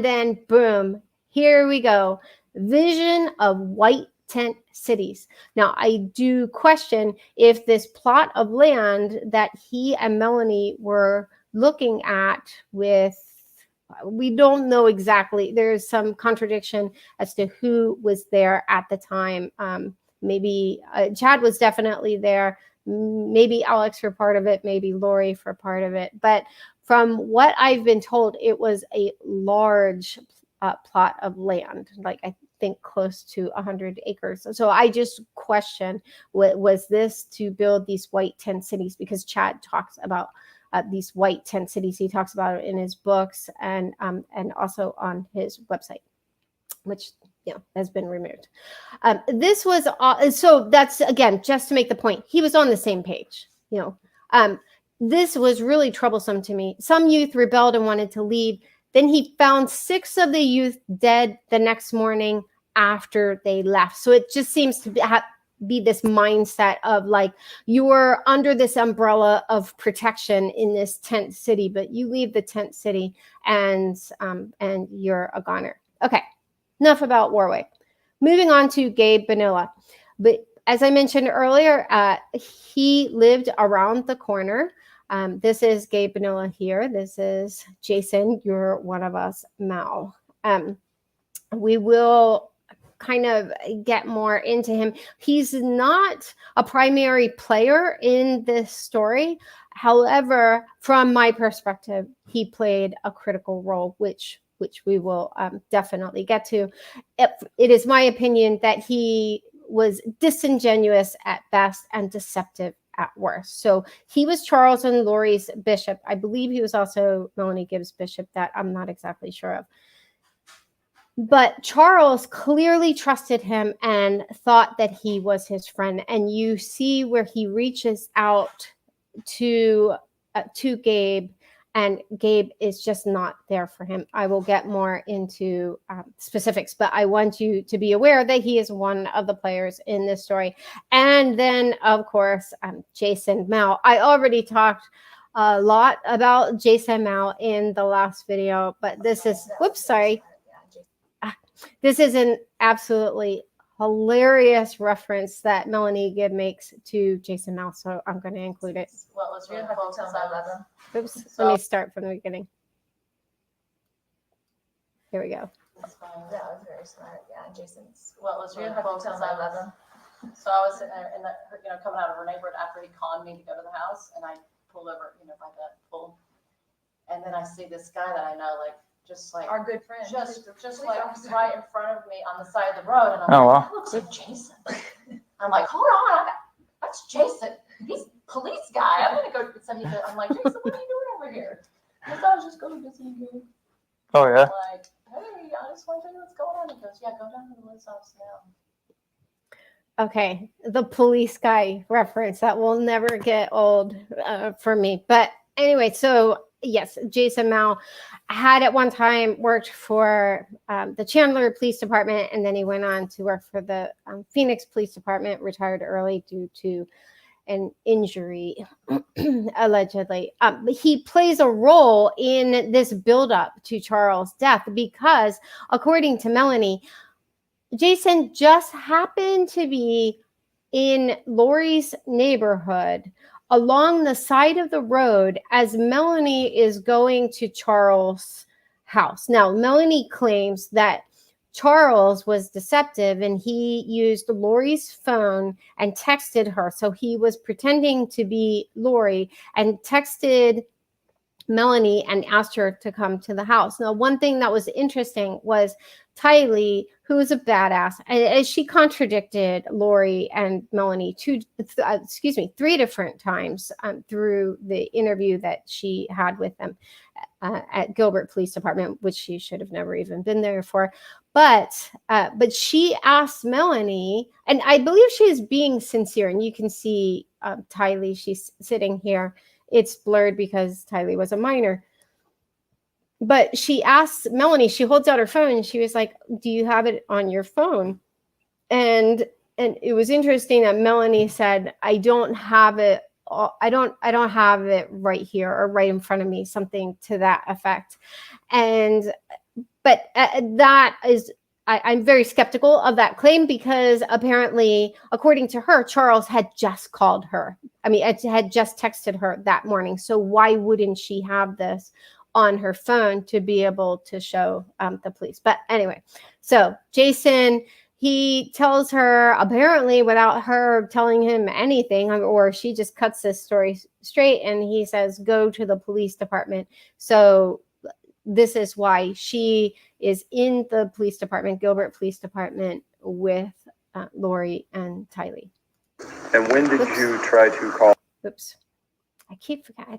then boom, here we go. Vision of white tent cities. Now, I do question if this plot of land that he and Melanie were looking at we don't know exactly. There's some contradiction as to who was there at the time. Maybe Chad was definitely there. Maybe Alex for part of it, maybe Lori for part of it. But from what I've been told, it was a large plot of land, like I think close to 100 acres. So I just question, was this to build these white tent cities? Because Chad talks about these white tent cities. He talks about it in his books and also on his website, which has been removed. This was so that's again just to make the point. He was on the same page. This was really troublesome to me. Some youth rebelled and wanted to leave. Then he found 6 of the youth dead the next morning after they left. So it just seems to be this mindset of like, you are under this umbrella of protection in this tent city, but you leave the tent city and you're a goner. Okay, enough about Warwick. Moving on to Gabe Bonilla. But as I mentioned earlier, he lived around the corner. This is Gabe Bonilla here. This is Jason, you're one of us, Mow. We will kind of get more into him. He's not a primary player in this story. However, from my perspective, he played a critical role, which we will definitely get to. It is my opinion that he was disingenuous at best and deceptive at worst. So he was Charles and Lori's bishop. I believe he was also Melanie Gibb's bishop. That I'm not exactly sure of. But Charles clearly trusted him and thought that he was his friend. And you see where he reaches out to Gabe, and Gabe is just not there for him. I will get more into specifics, but I want you to be aware that he is one of the players in this story. And then, of course, Jason Mow. I already talked a lot about Jason Mow in the last video, but this is, whoops, sorry. This is an absolutely hilarious reference that Melanie Gibb makes to Jason Mow, so I'm going to include it. Well, let's really focus on 11. Oops, let me start from the beginning. Here we go. That was very smart. Yeah, Jason's. Well, let's really focus on 11. So I was sitting there in the, coming out of her neighborhood after he called me to go to the house, and I pulled over, by the pool, and then I see this guy that I know, just like Our good friend. just like right in front of me on the side of the road, and I'm like, that looks like Jason. I'm like, hold on, that's Jason. He's police guy. I'm gonna go. So I'm like, Jason, what are you doing over here? He goes, I was just going to visit you. Oh yeah. I'm like, hey, I just want to tell you what's going on. He goes, yeah, go down to the police office now. Okay, the police guy reference that will never get old for me. But anyway, so yes, Jason Mow had at one time worked for the Chandler Police Department, and then he went on to work for the Phoenix Police Department, retired early due to an injury, allegedly. He plays a role in this buildup to Charles' death because, according to Melanie, Jason just happened to be in Lori's neighborhood along the side of the road as Melanie is going to Charles' house. Now, Melanie claims that Charles was deceptive and he used Lori's phone and texted her. So he was pretending to be Lori and texted Melanie and asked her to come to the house. Now, one thing that was interesting was Tylee, who was a badass, and she contradicted Lori and Melanie three different times through the interview that she had with them at Gilbert Police Department, which she should have never even been there for. But she asked Melanie, and I believe she is being sincere, and you can see Tylee, she's sitting here. It's blurred because Tylee was a minor. But she asks Melanie, she holds out her phone and she was like, do you have it on your phone? And it was interesting that Melanie said, I don't have it. I don't have it right here or right in front of me, something to that effect. But that is, I'm very skeptical of that claim because apparently, according to her, Charles had just called her. I mean, it had just texted her that morning. So why wouldn't she have this on her phone to be able to show the police? But anyway, so Jason, he tells her, apparently without her telling him anything, or she just cuts this story straight, and he says, go to the police department. So this is why she is in the police department, Gilbert Police Department, with Lori and Tylee. And when did you try to call? Oops. I keep forgetting. I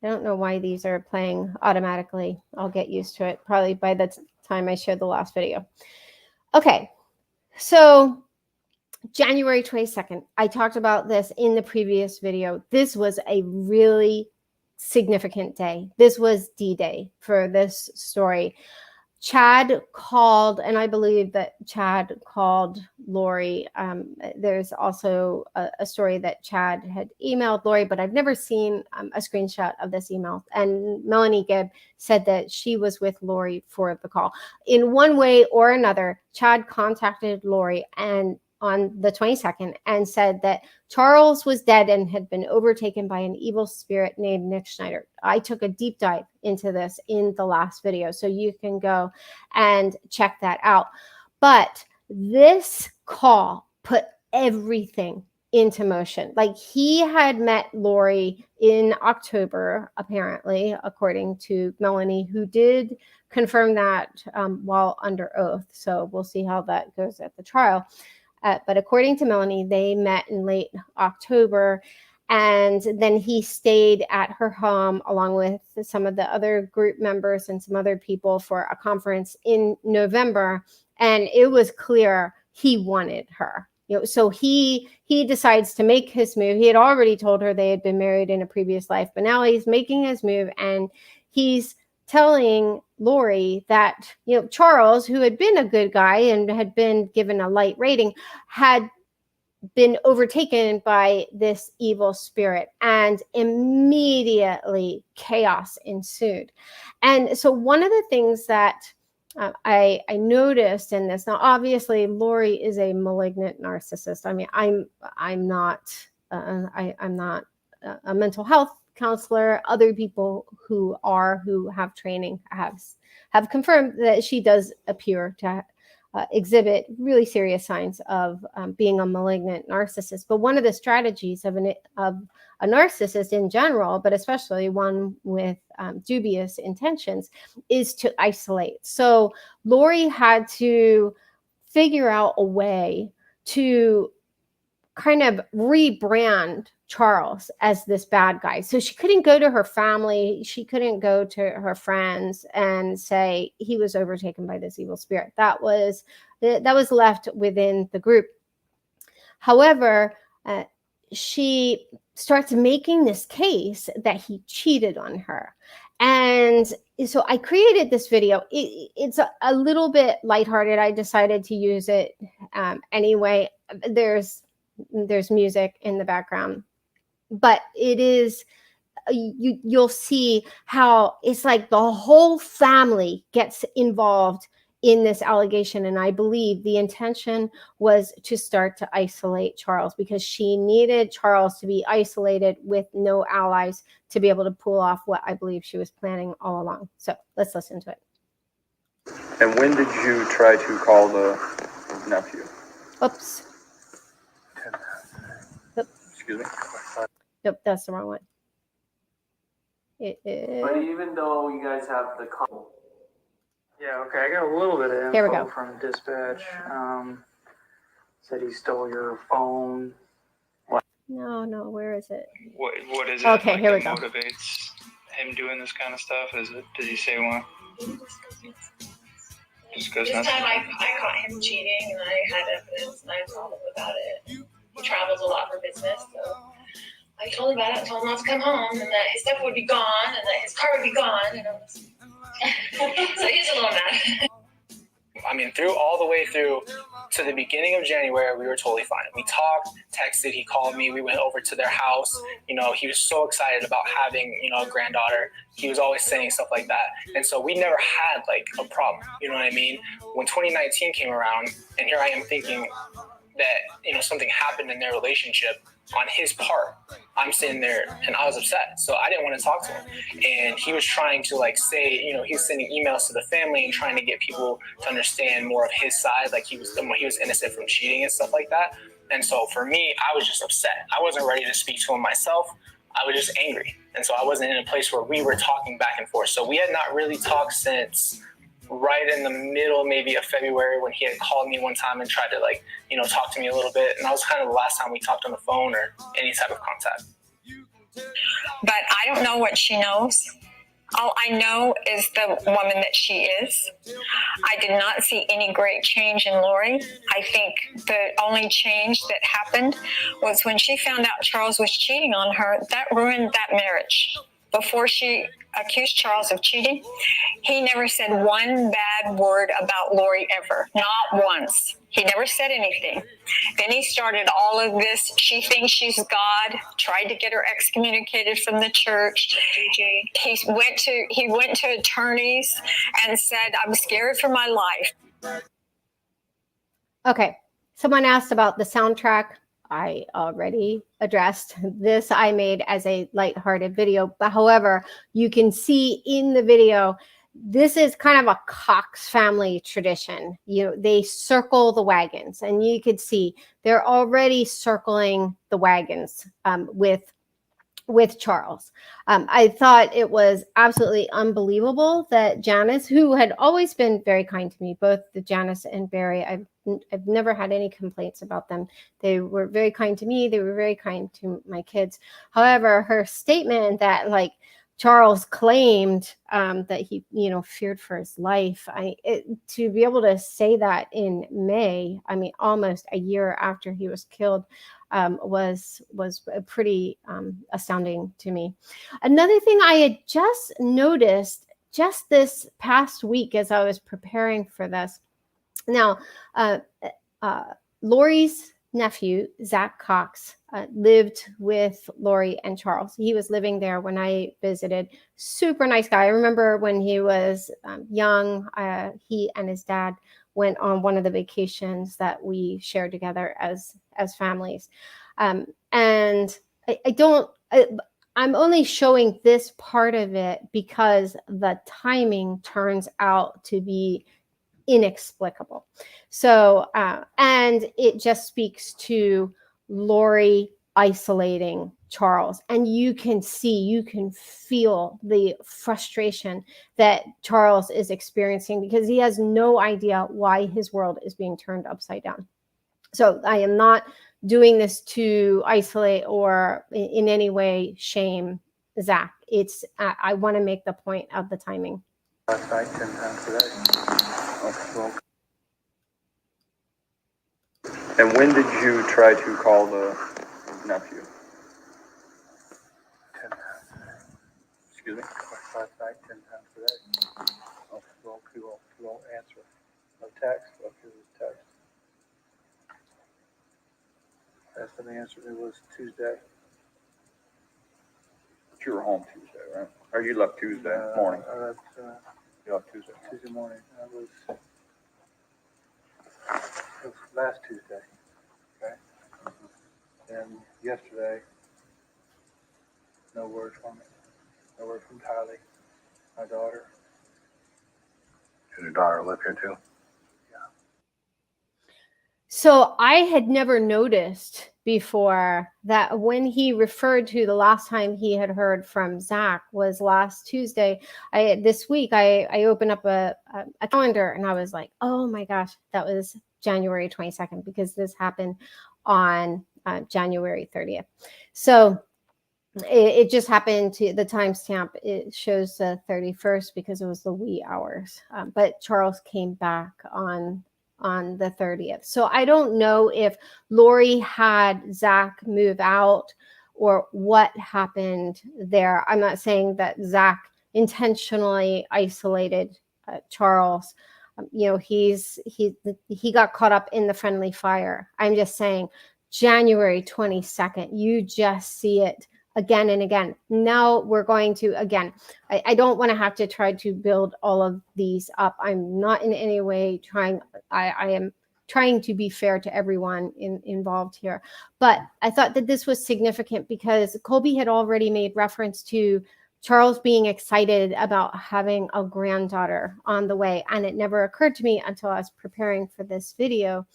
don't know why these are playing automatically. I'll get used to it probably by the time I share the last video. Okay. So January 22nd, I talked about this in the previous video. This was a really significant day. This was D-Day for this story. Chad called, and I believe that Chad called Lori. There's also a story that Chad had emailed Lori, but I've never seen a screenshot of this email. And Melanie Gibb said that she was with Lori for the call. In one way or another, Chad contacted Lori and on the 22nd and said that Charles was dead and had been overtaken by an evil spirit named Nick Schneider. I took a deep dive into this in the last video, so you can go and check that out. But this call put everything into motion. Like, he had met Lori in October, apparently, according to Melanie, who did confirm that while under oath. So we'll see how that goes at the trial. But according to Melanie, they met in late October, and then he stayed at her home along with some of the other group members and some other people for a conference in November. And it was clear he wanted her. So he decides to make his move. He had already told her they had been married in a previous life, but now he's making his move, and he's telling Lori that, Charles, who had been a good guy and had been given a light rating, had been overtaken by this evil spirit, and immediately chaos ensued. And so one of the things that I noticed in this, now obviously Lori is a malignant narcissist. I mean, I'm not a mental health counselor. Other people who have training have confirmed that she does appear to exhibit really serious signs of being a malignant narcissist. But one of the strategies of a narcissist in general, but especially one with dubious intentions, is to isolate. So Lori had to figure out a way to kind of rebrand Charles as this bad guy. So she couldn't go to her family. She couldn't go to her friends and say he was overtaken by this evil spirit. That was left within the group. However, she starts making this case that he cheated on her. And so I created this video. It's a little bit lighthearted. I decided to use it anyway. There's there's music in the background, but it is, you'll see how it's like the whole family gets involved in this allegation. And I believe the intention was to start to isolate Charles, because she needed Charles to be isolated with no allies to be able to pull off what I believe she was planning all along. So let's listen to it. And when did you try to call the nephew? Oops. Excuse me? Nope, that's the wrong one. It is. But even though you guys have the call. Yeah, okay, I got a little bit of Here we info go. from dispatch. Said he stole your phone. No, where is it? What is it? Okay, like here we that go. motivates him doing this kind of stuff? Does he say why? Just goes This nuts. time I caught him cheating and I had evidence and I told him about it. He travels a lot for business, so I told him about it and told him not to come home and that his stuff would be gone and that his car would be gone. And so he's a little mad. I mean, all the way through to the beginning of January, we were totally fine. We talked, texted, he called me, we went over to their house. You know, he was so excited about having, you know, a granddaughter. He was always saying stuff like that. And so we never had like a problem, you know what I mean? When 2019 came around, and here I am thinking that, you know, something happened in their relationship on his part, I'm sitting there and I was upset. So I didn't want to talk to him. And he was trying to like say, you know, he was sending emails to the family and trying to get people to understand more of his side. Like he was innocent from cheating and stuff like that. And so for me, I was just upset. I wasn't ready to speak to him myself. I was just angry. And so I wasn't in a place where we were talking back and forth. So we had not really talked since right in the middle maybe of February, when he had called me one time and tried to like, you know, talk to me a little bit. And that was kind of the last time we talked on the phone or any type of contact. But I don't know what she knows. All I know is the woman that she is. I did not see any great change in Lori. I think the only change that happened was when she found out Charles was cheating on her. That ruined that marriage. Before she accused Charles of cheating, he never said one bad word about Lori ever. Not once. He never said anything. Then he started all of this. She thinks she's God. Tried to get her excommunicated from the church. He went to attorneys and said, "I'm scared for my life." Okay. Someone asked about the soundtrack. I already addressed this. I made as a lighthearted video, but however, you can see in the video, this is kind of a Cox family tradition. You know, they circle the wagons, and you could see they're already circling the wagons with Charles. I thought it was absolutely unbelievable that Janice, who had always been very kind to me, both the Janice and Barry, I've never had any complaints about them. They were very kind to me. They were very kind to my kids. However, her statement that like Charles claimed that he, you know, feared for his life. To be able to say that in May, I mean, almost a year after he was killed, was pretty astounding to me. Another thing I had just noticed just this past week as I was preparing for this. Now, Lori's nephew, Zach Cox, lived with Lori and Charles. He was living there when I visited. Super nice guy. I remember when he was young, he and his dad went on one of the vacations that we shared together as families. And I'm only showing this part of it because the timing turns out to be inexplicable. So, and it just speaks to Lori isolating Charles. And you can feel the frustration that Charles is experiencing because he has no idea why his world is being turned upside down. So I am not doing this to isolate or in any way shame Zach. I want to make the point of the timing. Last night, 10 times today. Okay, well. And when did you try to call the nephew? 10 times today. Excuse me? Last night, 10 times today. Okay, well, he won't answer. No text. Okay, text. Last time they answered me was Tuesday. But you were home Tuesday, right? Or you left Tuesday morning? I left You left Tuesday. Tuesday morning. It was last Tuesday. Okay. And yesterday, no word from me. No word from Tylee, my daughter. And your daughter live here too? So I had never noticed before that when he referred to the last time he had heard from Zach was last Tuesday. This week I opened up a calendar and I was like, oh my gosh, that was January 22nd, because this happened on January 30th. So it just happened to the timestamp. It shows the 31st because it was the wee hours. But Charles came back on the 30th. So I don't know if Lori had Zach move out or what happened there. I'm not saying that Zach intentionally isolated Charles. He got caught up in the friendly fire. I'm just saying January 22nd, you just see it again and again. Now we're going to, again, I don't want to have to try to build all of these up. I'm not in any way trying, I am trying to be fair to everyone involved here. But I thought that this was significant because Colby had already made reference to Charles being excited about having a granddaughter on the way. And it never occurred to me until I was preparing for this video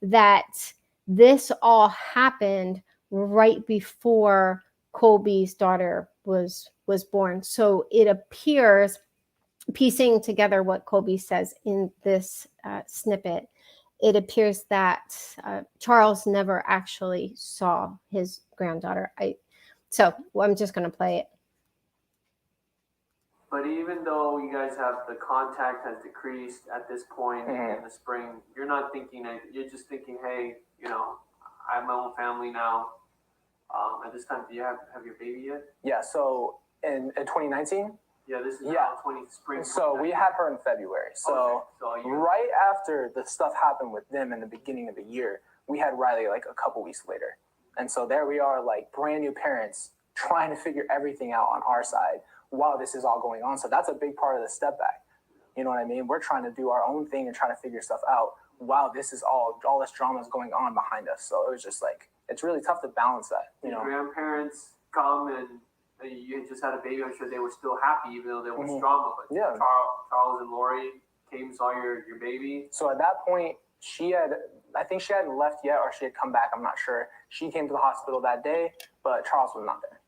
that this all happened right before Colby's daughter was born. So it appears, piecing together what Colby says in this snippet, it appears that Charles never actually saw his granddaughter. So I'm just going to play it. But even though you guys have the contact has decreased at this point in the spring, you're not thinking that, you're just thinking, hey, I have my own family now. At this time, do you have your baby yet? Yeah, so in 2019? Yeah, this is now spring. So we had her in February. So, right after the stuff happened with them in the beginning of the year, we had Riley like a couple weeks later. And so there we are, like brand new parents trying to figure everything out on our side while this is all going on. So that's a big part of the step back. You know what I mean? We're trying to do our own thing and trying to figure stuff out while this is all this drama is going on behind us. So it was just like, it's really tough to balance that. Your grandparents come and you just had a baby. I'm sure they were still happy, even though there was drama. But yeah, Charles and Lori came, saw your baby. So at that point, I think she hadn't left yet, or she had come back. I'm not sure. She came to the hospital that day, but Charles was not there.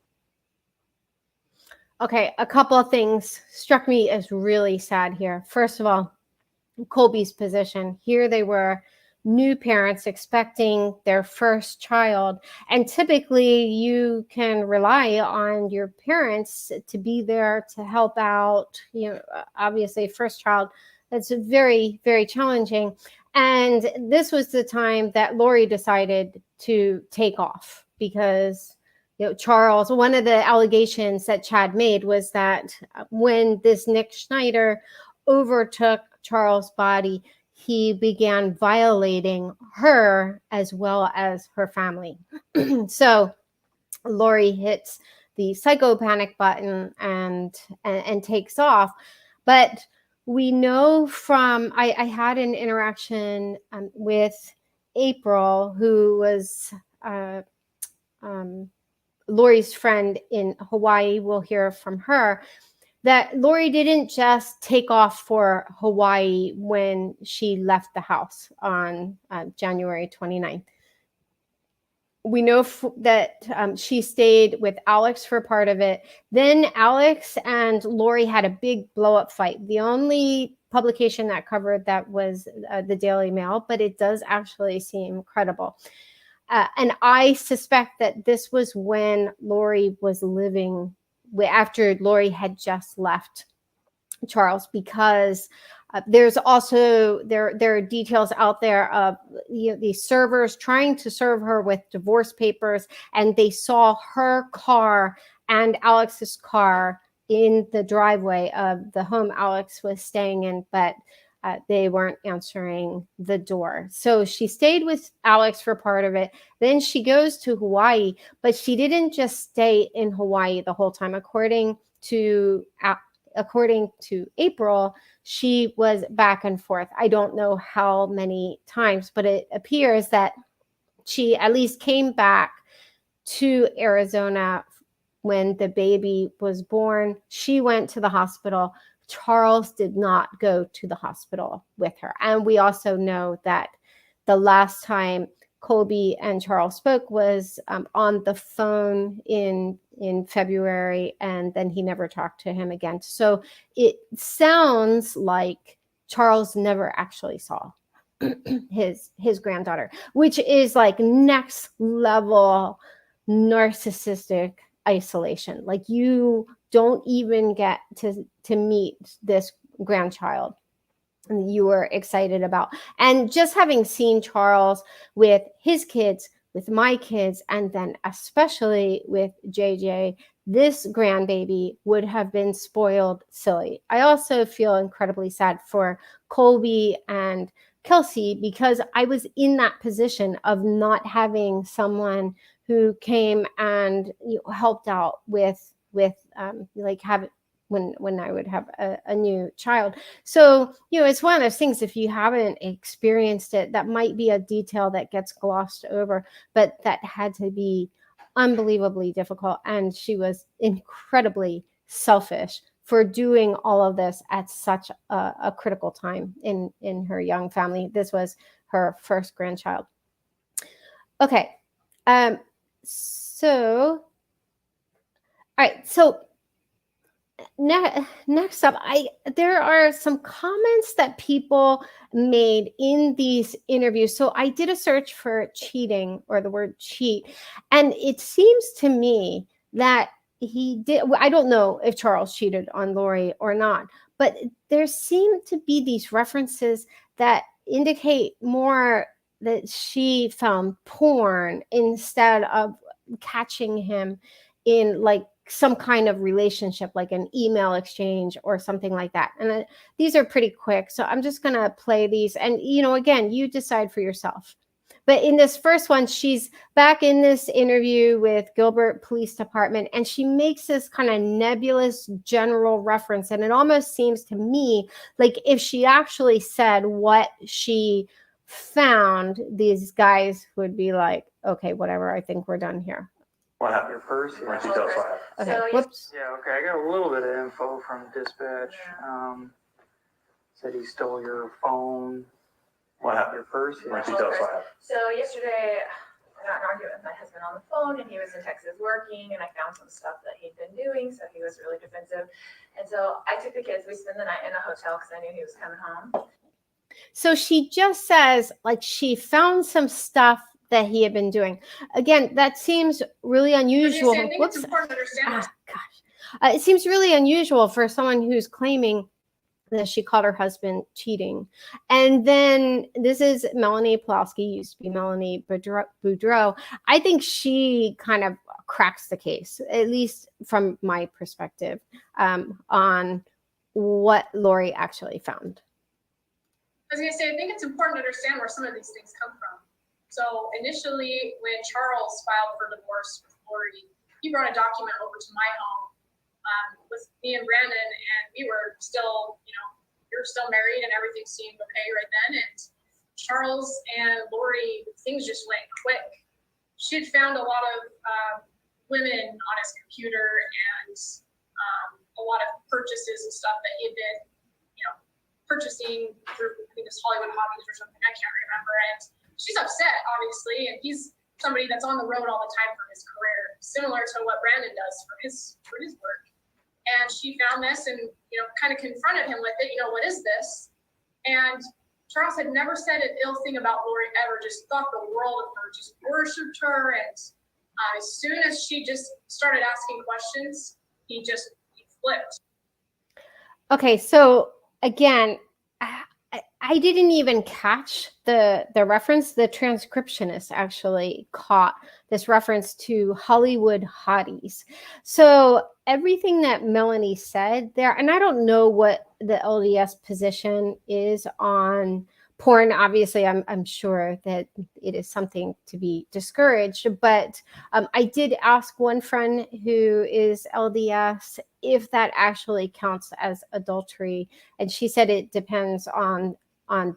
Okay, a couple of things struck me as really sad here. First of all, Colby's position. Here they were, new parents expecting their first child. And typically you can rely on your parents to be there to help out. Obviously first child, that's very, very challenging. And this was the time that Lori decided to take off because Charles, one of the allegations that Chad made was that when this Nick Schneider overtook Charles' body, he began violating her as well as her family. So Lori hits the psycho panic button and takes off. But we know from, I had an interaction with April, who was Lori's friend in Hawaii. We'll hear from her that Lori didn't just take off for Hawaii when she left the house on January 29th. We know that she stayed with Alex for part of it. Then Alex and Lori had a big blow-up fight. The only publication that covered that was the Daily Mail, but it does actually seem credible. And I suspect that this was when Lori was living, after Lori had just left Charles, because there's also, there are details out there of these servers trying to serve her with divorce papers, and they saw her car and Alex's car in the driveway of the home Alex was staying in. But they weren't answering the door. So she stayed with Alex for part of it. Then she goes to Hawaii, but she didn't just stay in Hawaii the whole time. According to April, she was back and forth. I don't know how many times, but it appears that she at least came back to Arizona when the baby was born. She went to the hospital. Charles did not go to the hospital with her. And we also know that the last time Colby and Charles spoke was on the phone in February, and then he never talked to him again. So it sounds like Charles never actually saw his granddaughter, which is like next level narcissistic isolation. Like you don't even get to meet this grandchild you were excited about. And just having seen Charles with his kids, with my kids, and then especially with JJ, this grandbaby would have been spoiled silly. I also feel incredibly sad for Colby and Kelsey, because I was in that position of not having someone who came and helped out with like having when I would have a new child. So, it's one of those things, if you haven't experienced it, that might be a detail that gets glossed over, but that had to be unbelievably difficult. And she was incredibly selfish for doing all of this at such a critical time in her young family. This was her first grandchild. Okay. So, all right. So, next up, there are some comments that people made in these interviews. So I did a search for cheating, or the word cheat, and it seems to me that he did. I don't know if Charles cheated on Lori or not, but there seem to be these references that indicate more that she found porn instead of catching him in like some kind of relationship, like an email exchange or something like that. And these are pretty quick, so I'm just gonna play these, and again, you decide for yourself. But in this first one, she's back in this interview with Gilbert Police Department, and she makes this kind of nebulous general reference, and it almost seems to me like if she actually said what she found, these guys would be like, okay, whatever, I think we're done here. What happened? Your purse? Yeah. She does what happened. Okay, So, whoops. Yeah, okay. I got a little bit of info from dispatch. Said he stole your phone. What happened? Your purse? Yeah. She does what happened. So yesterday, I got in an argument with my husband on the phone, and he was in Texas working, and I found some stuff that he'd been doing, so he was really defensive. And so I took the kids. We spent the night in a hotel because I knew he was coming home. So she just says, like, she found some stuff that he had been doing. Again, that seems really unusual. Whoops. Gosh. It seems really unusual for someone who's claiming that she caught her husband cheating. And then this is Melanie Pulaski, used to be Melanie Boudreau. I think she kind of cracks the case, at least from my perspective, on what Lori actually found. I was going to say, I think it's important to understand where some of these things come from. So initially, when Charles filed for divorce with Lori, he brought a document over to my home with me and Brandon, and we were still, we were still married, and everything seemed okay right then. And Charles and Lori, things just went quick. She had found a lot of women on his computer, and a lot of purchases and stuff that he had been, purchasing through, I think it's Hollywood Hobbies or something, I can't remember. And she's upset, obviously, and he's somebody that's on the road all the time for his career, similar to what Brandon does for his work. And she found this and, kind of confronted him with it, what is this? And Charles had never said an ill thing about Lori ever, just thought the world of her, just worshipped her. And as soon as she just started asking questions, he flipped. Okay, so again, I I didn't even catch the reference. The transcriptionist actually caught this reference to Hollywood hotties. So everything that Melanie said there, and I don't know what the LDS position is on porn. Obviously, I'm sure that it is something to be discouraged, but I did ask one friend who is LDS if that actually counts as adultery, and she said it depends on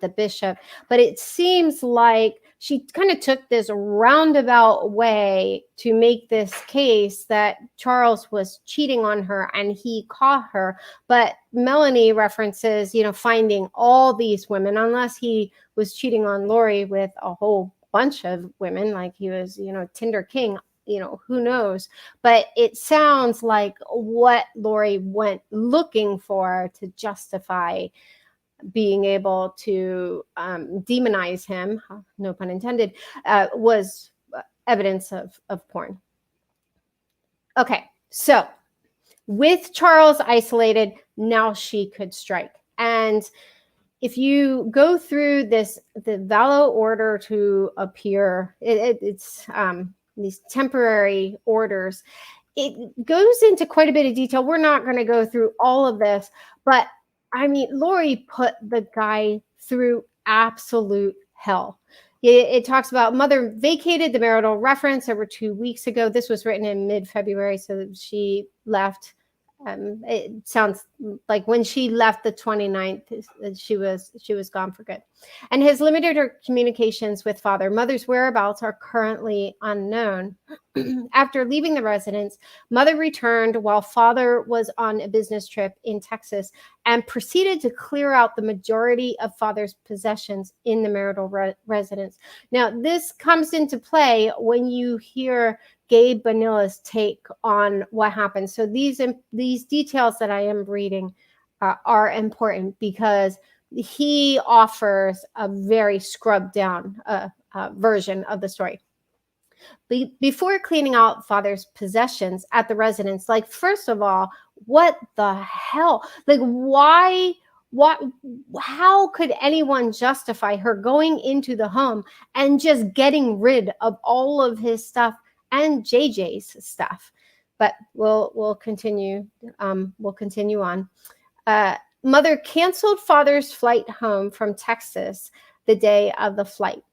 the bishop. But it seems like she kind of took this roundabout way to make this case that Charles was cheating on her and he caught her. But Melanie references, finding all these women, unless he was cheating on Lori with a whole bunch of women, like he was, Tinder king, who knows? But it sounds like what Lori went looking for to justify being able to demonize him, no pun intended, was evidence of porn. Okay, so with Charles isolated, now she could strike. And if you go through the Vallow order to appear, it's these temporary orders, it goes into quite a bit of detail. We're not going to go through all of this, but I mean, Lori put the guy through absolute hell. It talks about mother vacated the marital reference over 2 weeks ago. This was written in mid-February, so she left. It sounds like when she left the 29th, she was gone for good, and has limited her communications with father. Mother's whereabouts are currently unknown. After leaving the residence, mother returned while father was on a business trip in Texas and proceeded to clear out the majority of father's possessions in the marital residence. Now, this comes into play when you hear Gabe Bonilla's take on what happened. So these details that I am reading are important because he offers a very scrubbed down version of the story. Before cleaning out father's possessions at the residence, like, first of all, what the hell? Like, why? How could anyone justify her going into the home and just getting rid of all of his stuff and JJ's stuff? But we'll continue. We'll continue on. Mother canceled father's flight home from Texas the day of the flight.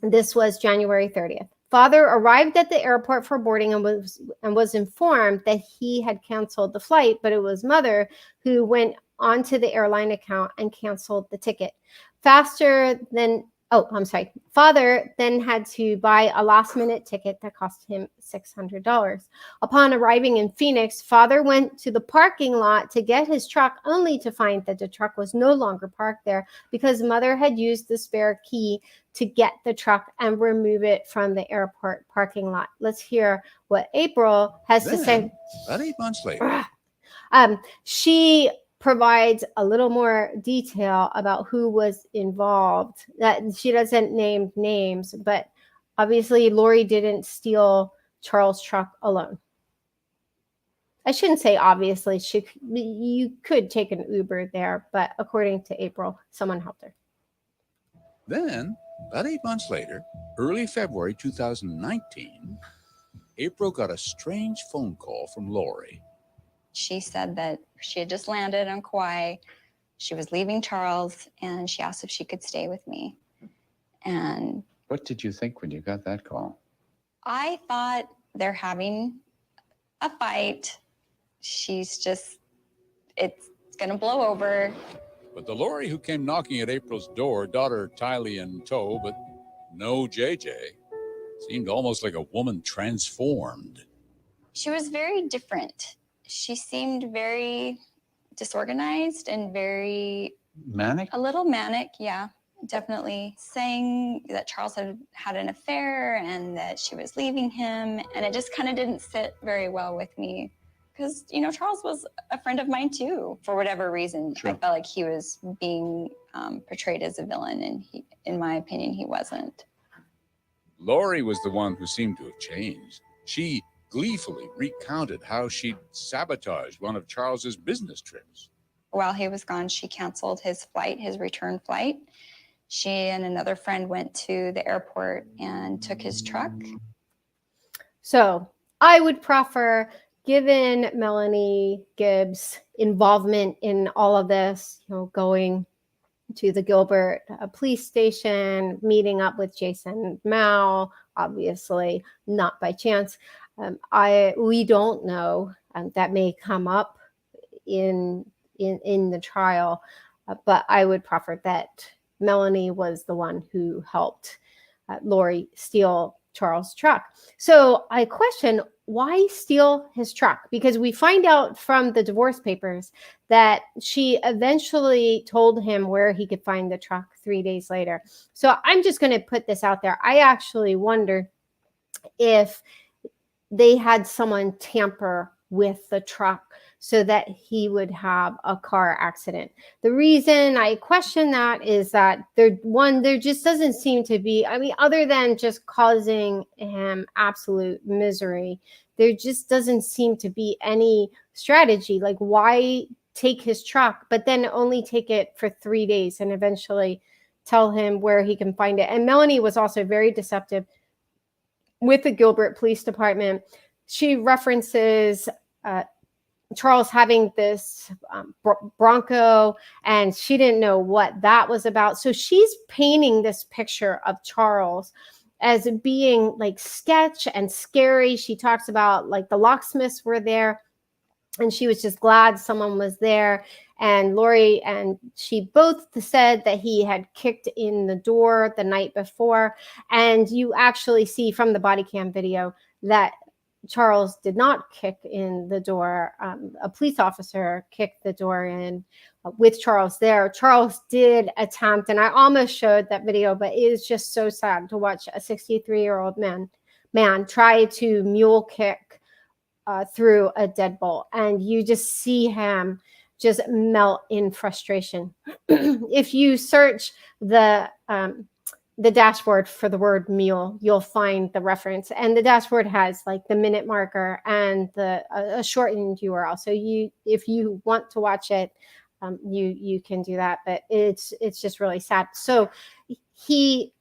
This was January 30th. Father arrived at the airport for boarding and was informed that he had canceled the flight, but it was mother who went onto the airline account and canceled the ticket. Father then had to buy a last-minute ticket that cost him $600. Upon arriving in Phoenix, father went to the parking lot to get his truck, only to find that the truck was no longer parked there because mother had used the spare key to get the truck and remove it from the airport parking lot. Let's hear what April has to say. About 8 months later. She provides a little more detail about who was involved. That she doesn't name names, but obviously Lori didn't steal Charles' truck alone. I shouldn't say obviously. You could take an Uber there, but according to April, someone helped her. Then, about 8 months later, early February 2019, April got a strange phone call from Lori. She said that she had just landed on Kauai. She was leaving Charles, and she asked if she could stay with me. And what did you think when you got that call? I thought they're having a fight. It's going to blow over. But the Lori who came knocking at April's door, daughter Tylee in tow, but no JJ, seemed almost like a woman transformed. She was very different. She seemed very disorganized and very... Manic? A little manic, yeah, definitely. Saying that Charles had an affair and that she was leaving him. And it just kind of didn't sit very well with me. Because, Charles was a friend of mine too. For whatever reason, sure. I felt like he was being portrayed as a villain. And in my opinion, he wasn't. Lori was the one who seemed to have changed. She gleefully recounted how she'd sabotaged one of Charles's business trips. while he was gone, she canceled his flight, his return flight. She and another friend went to the airport and took his truck. So I would proffer, given Melanie Gibb's involvement in all of this, going to the Gilbert police station, meeting up with Jason Mow, obviously not by chance. We don't know. That may come up in the trial, but I would proffer that Melanie was the one who helped Lori steal Charles' truck. So I question, why steal his truck? Because we find out from the divorce papers that she eventually told him where he could find the truck 3 days later. So I'm just going to put this out there. I actually wonder if they had someone tamper with the truck so that he would have a car accident. The reason I question that is that there just doesn't seem to be, other than just causing him absolute misery, there just doesn't seem to be any strategy. Like, why take his truck, but then only take it for 3 days and eventually tell him where he can find it? And Melanie was also very deceptive with the Gilbert Police Department. She references Charles having this Bronco, and she didn't know what that was about. So she's painting this picture of Charles as being like sketch and scary. She talks about like the locksmiths were there, and she was just glad someone was there. And Lori and she both said that he had kicked in the door the night before. And you actually see from the body cam video that Charles did not kick in the door. A police officer kicked the door in with Charles there. Charles did attempt, and I almost showed that video, but it is just so sad to watch a 63-year-old man try to mule kick through a deadbolt, and you just see him just melt in frustration. If you search the dashboard for the word mule, you'll find the reference, and the dashboard has like the minute marker and a shortened URL. So if you want to watch it, you can do that, but it's just really sad. So he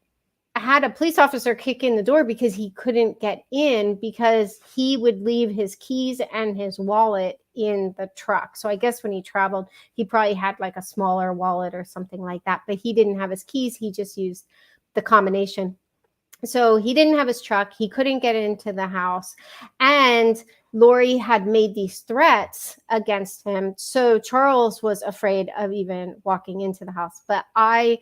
had a police officer kick in the door because he couldn't get in, because he would leave his keys and his wallet in the truck. So I guess when he traveled, he probably had like a smaller wallet or something like that, but he didn't have his keys. He just used the combination. So he didn't have his truck. He couldn't get into the house. And Lori had made these threats against him. So Charles was afraid of even walking into the house. But I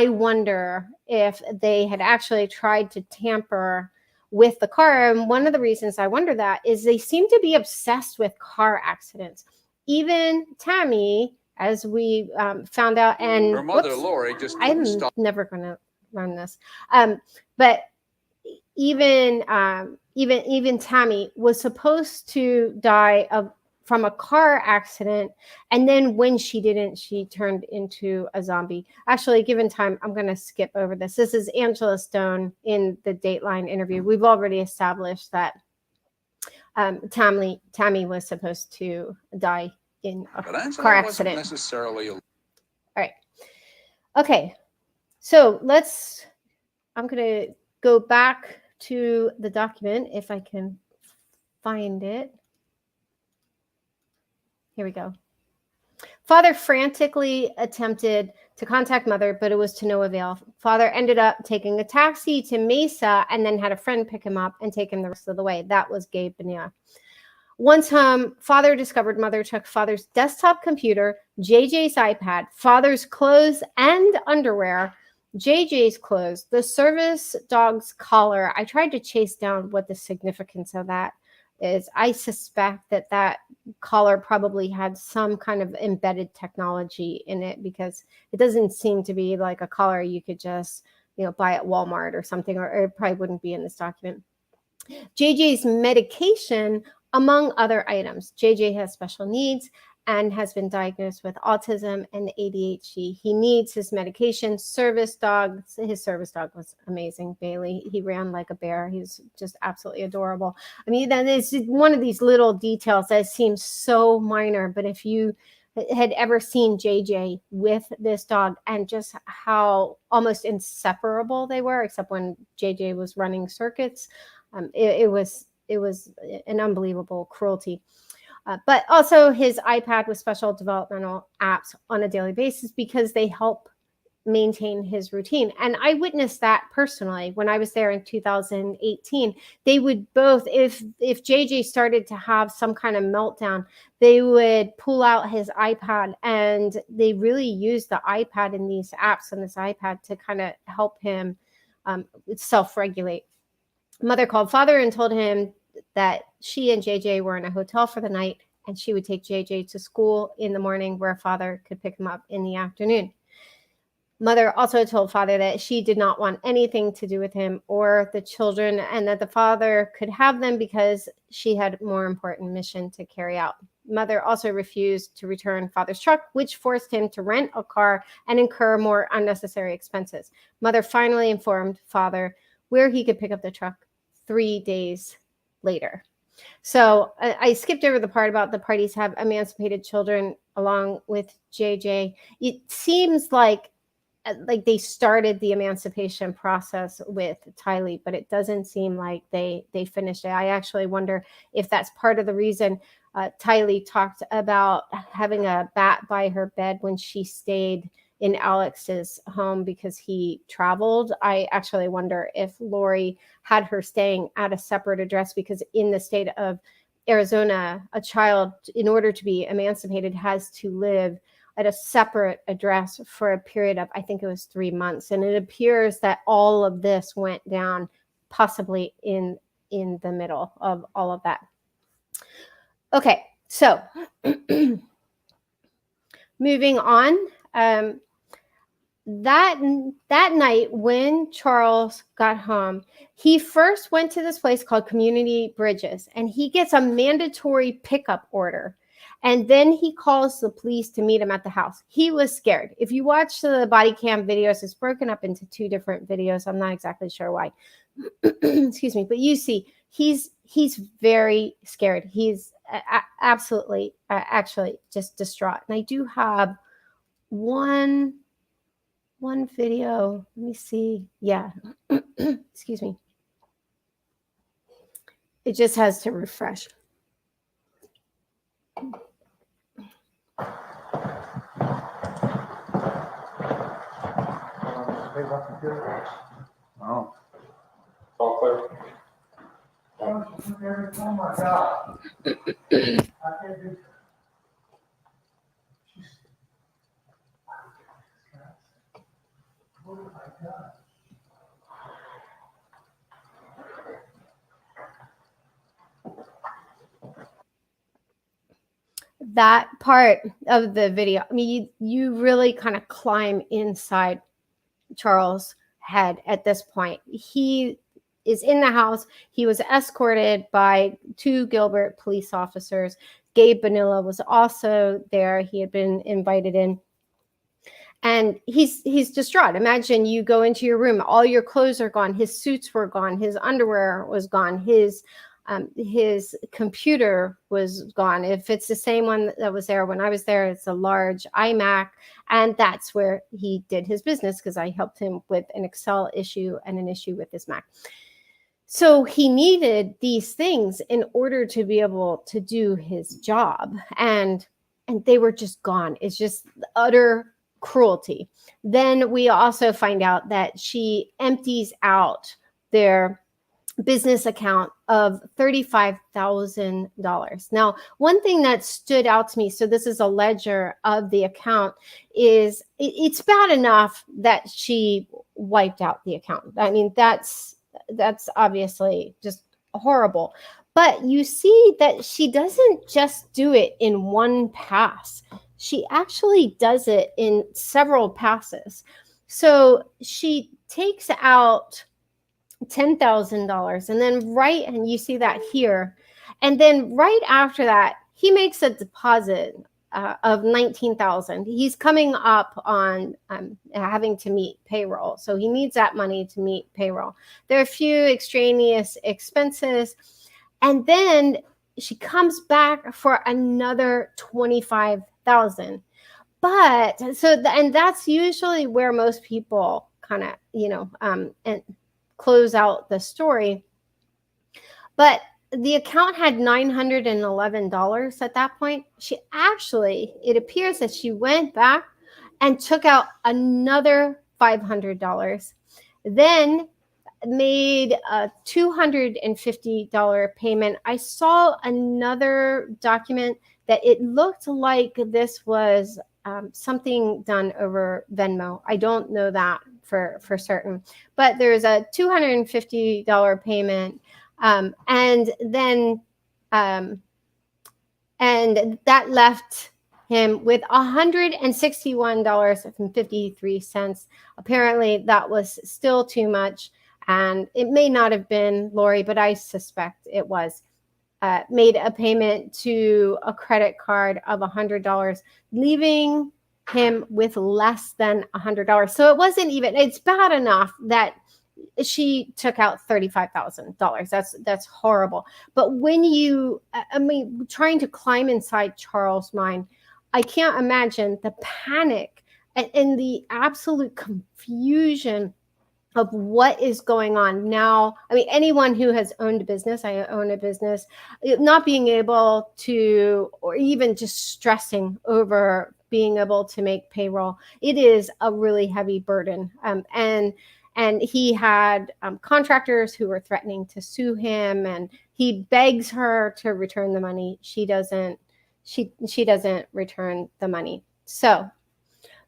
wonder if they had actually tried to tamper with the car. And one of the reasons I wonder that is they seem to be obsessed with car accidents. Even Tammy, as we found out, and her mother, Lori, just I'm never going to run this. But even Tammy was supposed to die from a car accident, and then when she didn't, she turned into a zombie. Actually, given time, I'm going to skip over this. This is Angela Stone in the Dateline interview. We've already established that Tammy was supposed to die in a car accident. Necessarily. All right. Okay. So I'm going to go back to the document if I can find it. Here we go. Father frantically attempted to contact mother, but it was to no avail. Father ended up taking a taxi to Mesa and then had a friend pick him up and take him the rest of the way. That was Gabe Bonilla. Once home, father discovered mother took father's desktop computer, JJ's iPad, father's clothes and underwear, JJ's clothes, the service dog's collar. I tried to chase down what the significance of that is. I suspect that collar probably had some kind of embedded technology in it, because it doesn't seem to be like a collar you could just, buy at Walmart or something, or it probably wouldn't be in this document. JJ's medication, among other items. JJ has special needs and has been diagnosed with autism and ADHD. He needs his medication. His service dog was amazing, Bailey. He ran like a bear. He's just absolutely adorable. I mean, that is one of these little details that seems so minor, but if you had ever seen JJ with this dog and just how almost inseparable they were, except when JJ was running circuits. It was an unbelievable cruelty. But also his iPad with special developmental apps on a daily basis because they help maintain his routine. And I witnessed that personally when I was there in 2018. They would both, if JJ started to have some kind of meltdown, they would pull out his iPad, and they really used the iPad and these apps on this iPad to kind of help him self-regulate. Mother called father and told him that she and JJ were in a hotel for the night, and she would take JJ to school in the morning where father could pick him up in the afternoon. Mother also told father that she did not want anything to do with him or the children, and that the father could have them because she had more important mission to carry out. Mother also refused to return father's truck, which forced him to rent a car and incur more unnecessary expenses. Mother finally informed father where he could pick up the truck 3 days later. So I skipped over the part about the parties have emancipated children along with JJ. It seems like they started the emancipation process with Tylee, but it doesn't seem like they finished it. I actually wonder if that's part of the reason Tylee talked about having a bat by her bed when she stayed in Alex's home because he traveled. I actually wonder if Lori had her staying at a separate address because in the state of Arizona, a child, in order to be emancipated, has to live at a separate address for a period of, I think it was 3 months. And it appears that all of this went down possibly in the middle of all of that. Okay, so moving on. That night when Charles got home, he first went to this place called Community Bridges, and he gets a mandatory pickup order. And then he calls the police to meet him at the house. He was scared. If you watch the body cam videos, it's broken up into 2 different videos. I'm not exactly sure why. Excuse me. But you see, he's very scared. He's absolutely, actually just distraught. And I do have one video. Let me see. Yeah. Excuse me. It just has to refresh. Oh. All clear. Oh my God. I can't do. Oh my God. That part of the video, I mean, you really kind of climb inside Charles' head at this point. He is in the house. He was escorted by 2 Gilbert police officers. Gabe Bonilla was also there. He had been invited in. And he's distraught. Imagine you go into your room, all your clothes are gone. His suits were gone. His underwear was gone. His computer was gone. If it's the same one that was there when I was there, it's a large iMac. And that's where he did his business because I helped him with an Excel issue and an issue with his Mac. So he needed these things in order to be able to do his job. And they were just gone. It's just utter cruelty. Then we also find out that she empties out their business account of $35,000. Now, one thing that stood out to me, so this is a ledger of the account, is it's bad enough that she wiped out the account. I mean, that's obviously just horrible. But you see that she doesn't just do it in one pass. She actually does it in several passes. So she takes out $10,000 and then and you see that here. And then right after that, he makes a deposit of $19,000. He's coming up on having to meet payroll. So he needs that money to meet payroll. There are a few extraneous expenses. And then she comes back for another $25,000. $35,000. But and that's usually where most people kind of, and close out the story. But the account had $911 at that point. She actually, it appears that she went back and took out another $500, then made a $250 payment. I saw another document that it looked like this was something done over Venmo. I don't know that for certain, but there's a $250 payment. And then and that left him with $161.53. Apparently that was still too much. And it may not have been Lori, but I suspect it was. Made a payment to a credit card of $100, leaving him with less than $100. So it wasn't even, it's bad enough that she took out $35,000. That's horrible. But when trying to climb inside Charles' mind, I can't imagine the panic and the absolute confusion of what is going on now. Anyone who has owned a business, I own a business, not being able to, or even just stressing over being able to make payroll, it is a really heavy burden. And he had contractors who were threatening to sue him, and he begs her to return the money. She doesn't return the money. So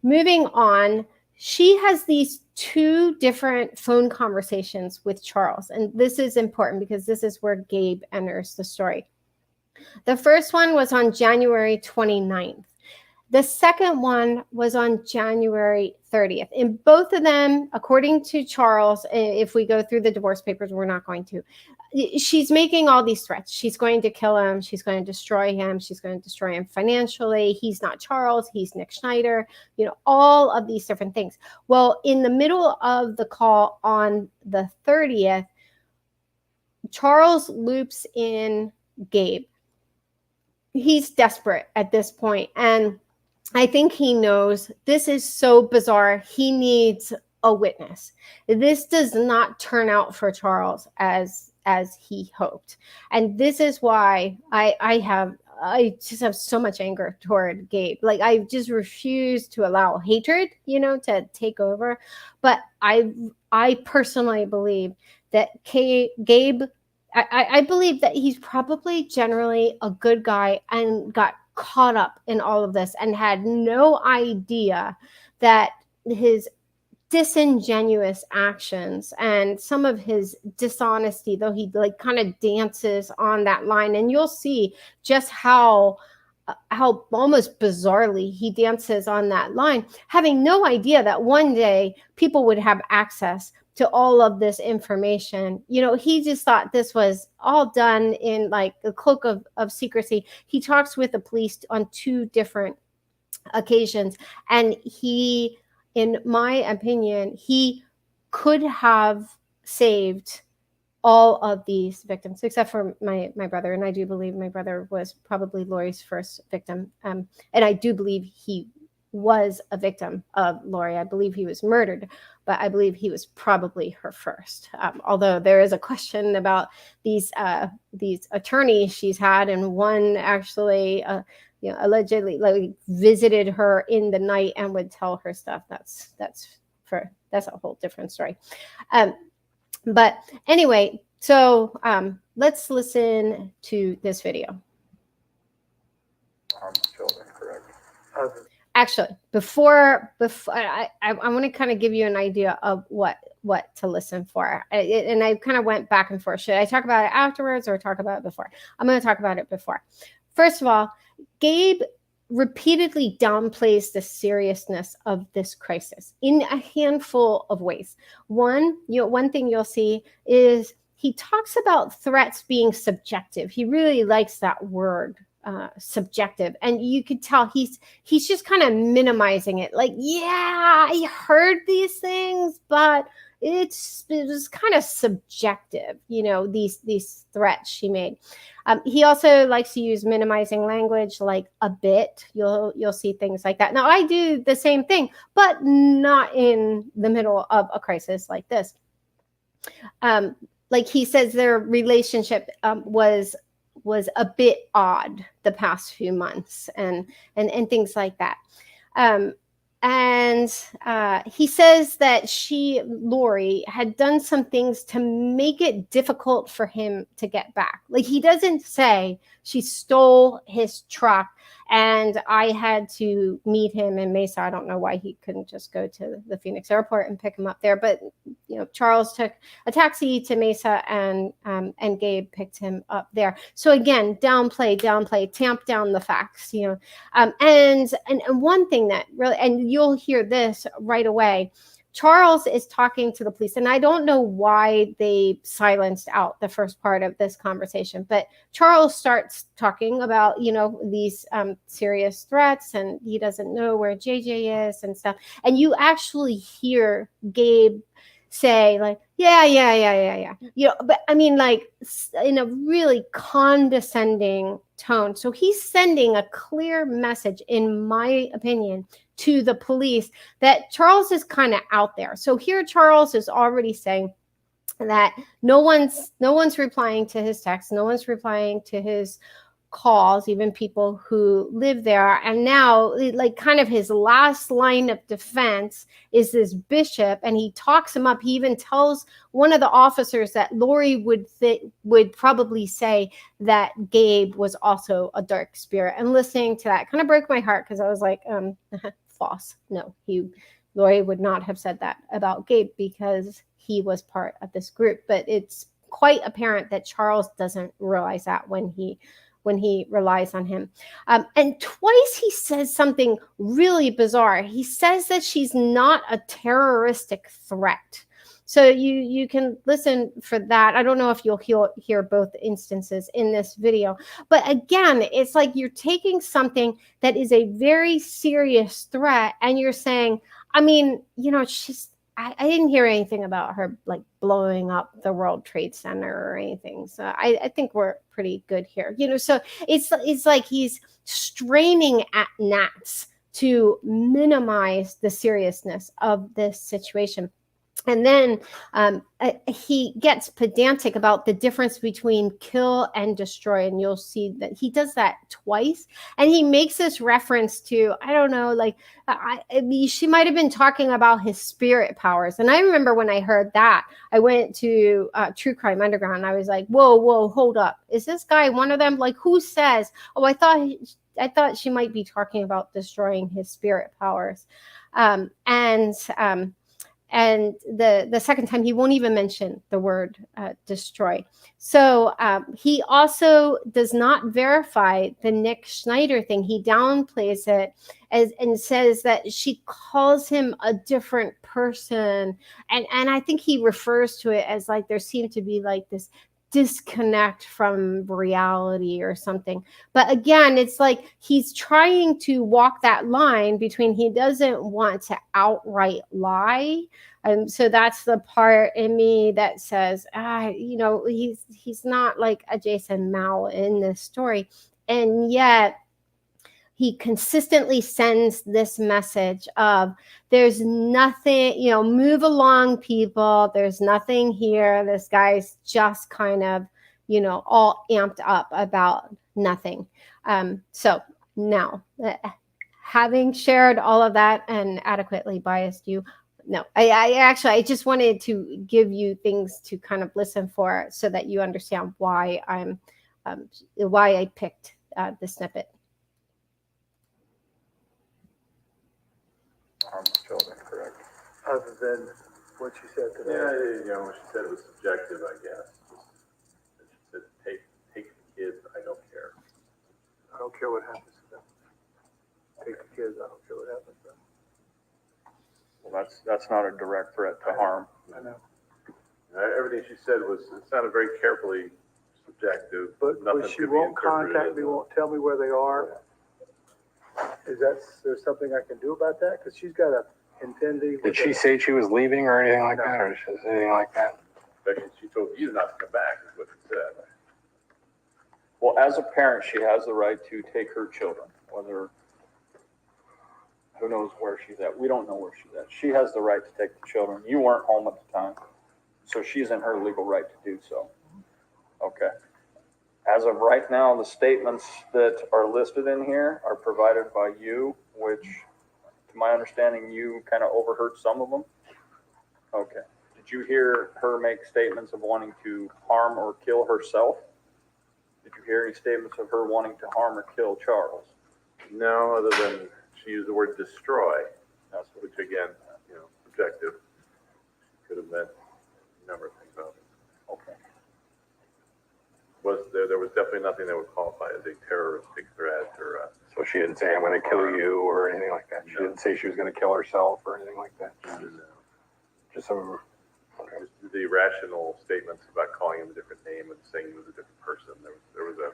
moving on, she has these two different phone conversations with Charles. And this is important because this is where Gabe enters the story. The first one was on January 29th. The second one was on January 30th. In both of them, according to Charles, if we go through the divorce papers, we're not going to, she's making all these threats. She's going to kill him. She's going to destroy him. She's going to destroy him financially. He's not Charles. He's Nick Schneider. All of these different things. Well, in the middle of the call on the 30th, Charles loops in Gabe. He's desperate at this point, and I think he knows this is so bizarre. He needs a witness. This does not turn out for Charles as he hoped. And this is why I just have so much anger toward Gabe. Like, I just refuse to allow hatred, to take over. But I personally believe that Gabe, I believe that he's probably generally a good guy and got caught up in all of this and had no idea that his disingenuous actions and some of his dishonesty, though he kind of dances on that line, and you'll see just how almost bizarrely he dances on that line, having no idea that one day people would have access to all of this information. He just thought this was all done in like a cloak of secrecy. He talks with the police on two different occasions, and he, in my opinion, he could have saved all of these victims, except for my brother. And I do believe my brother was probably Lori's first victim. And I do believe he was a victim of Lori. I believe he was murdered, but I believe he was probably her first. Although there is a question about these attorneys she's had, and one actually, allegedly visited her in the night and would tell her stuff. That's a whole different story. But anyway, so let's listen to this video. Correct. Actually, before I want to kind of give you an idea of what to listen for. And I kind of went back and forth. Should I talk about it afterwards or talk about it before? I'm going to talk about it before. First of all, Gabe repeatedly downplays the seriousness of this crisis in a handful of ways. One thing you'll see is he talks about threats being subjective. He really likes that word, subjective, and you could tell he's just kind of minimizing it. Like, yeah, I heard these things, but it was kind of subjective, these threats she made. He also likes to use minimizing language, like a bit. You'll see things like that. Now, I do the same thing, but not in the middle of a crisis like this. Like he says, their relationship was a bit odd the past few months, and things like that. And he says that Lori, had done some things to make it difficult for him to get back. Like, he doesn't say she stole his truck and I had to meet him in Mesa. I don't know why he couldn't just go to the Phoenix airport and pick him up there. But, Charles took a taxi to Mesa and Gabe picked him up there. So again, downplay, tamp down the facts, and one thing that really, and you'll hear this right away, Charles is talking to the police, and I don't know why they silenced out the first part of this conversation, but Charles starts talking about, these serious threats, and he doesn't know where JJ is and stuff. And you actually hear Gabe say, like, yeah. But I mean, like, in a really condescending tone. So he's sending a clear message, in my opinion, to the police that Charles is kind of out there. So here Charles is already saying that no one's replying to his texts, no one's replying to his calls, even people who live there. And now, like, kind of his last line of defense is this bishop, and he talks him up. He even tells one of the officers that Lori would probably say that Gabe was also a dark spirit. And listening to that kind of broke my heart, because I was like, false. No, Lori would not have said that about Gabe, because he was part of this group. But it's quite apparent that Charles doesn't realize that when he relies on him. And twice he says something really bizarre. He says that she's not a terroristic threat. So you can listen for that. I don't know if you'll hear both instances in this video. But again, it's like you're taking something that is a very serious threat and you're saying, I mean, I didn't hear anything about her, like, blowing up the World Trade Center or anything. So I think we're pretty good here. So it's like he's straining at gnats to minimize the seriousness of this situation. And then he gets pedantic about the difference between kill and destroy. And you'll see that he does that twice. And he makes this reference to, I don't know, like, she might have been talking about his spirit powers. And I remember when I heard that, I went to True Crime Underground. I was like, whoa, hold up. Is this guy one of them? Like, who says, oh, I thought she might be talking about destroying his spirit powers. And the second time, he won't even mention the word destroy. So he also does not verify the Nick Schneider thing. He downplays it and says that she calls him a different person. And I think he refers to it as like there seemed to be like this disconnect from reality or something. But again, it's like he's trying to walk that line between he doesn't want to outright lie. So that's the part in me that says, he's not like a Jason Mow in this story. And yet he consistently sends this message of there's nothing, move along, people. There's nothing here. This guy's just kind of, all amped up about nothing. So now, having shared all of that and adequately biased you, no, I just wanted to give you things to kind of listen for so that you understand why why I picked the snippet. I'm still incorrect. Other than what she said today. Yeah, when she said it was subjective, I guess. She said, take the kids, I don't care. I don't care what happens to them. Take the kids, I don't care what happens to them. Well, that's not a direct threat to harm. I know. Everything she said it sounded very carefully subjective. But she won't contact me, won't tell me where they are. Is there something I can do about that? Because she's got a intending. Did she say she was leaving or anything like that, or anything like that? She told you not to come back, is what she said. Well, as a parent, she has the right to take her children, whether, who knows where she's at. We don't know where she's at. She has the right to take the children. You weren't home at the time, so she's in her legal right to do so. Okay. As of right now, the statements that are listed in here are provided by you, which, to my understanding, you kind of overheard some of them. Okay. Did you hear her make statements of wanting to harm or kill herself? Did you hear any statements of her wanting to harm or kill Charles? No, other than she used the word destroy, which again, subjective. Could have meant a number of things out of it. Okay. There was definitely nothing that would qualify as a terroristic threat or. So she didn't say, I'm going to kill you or anything like that. She didn't say she was going to kill herself or anything like that. Just some. Okay. The irrational statements about calling him a different name and saying he was a different person. There was a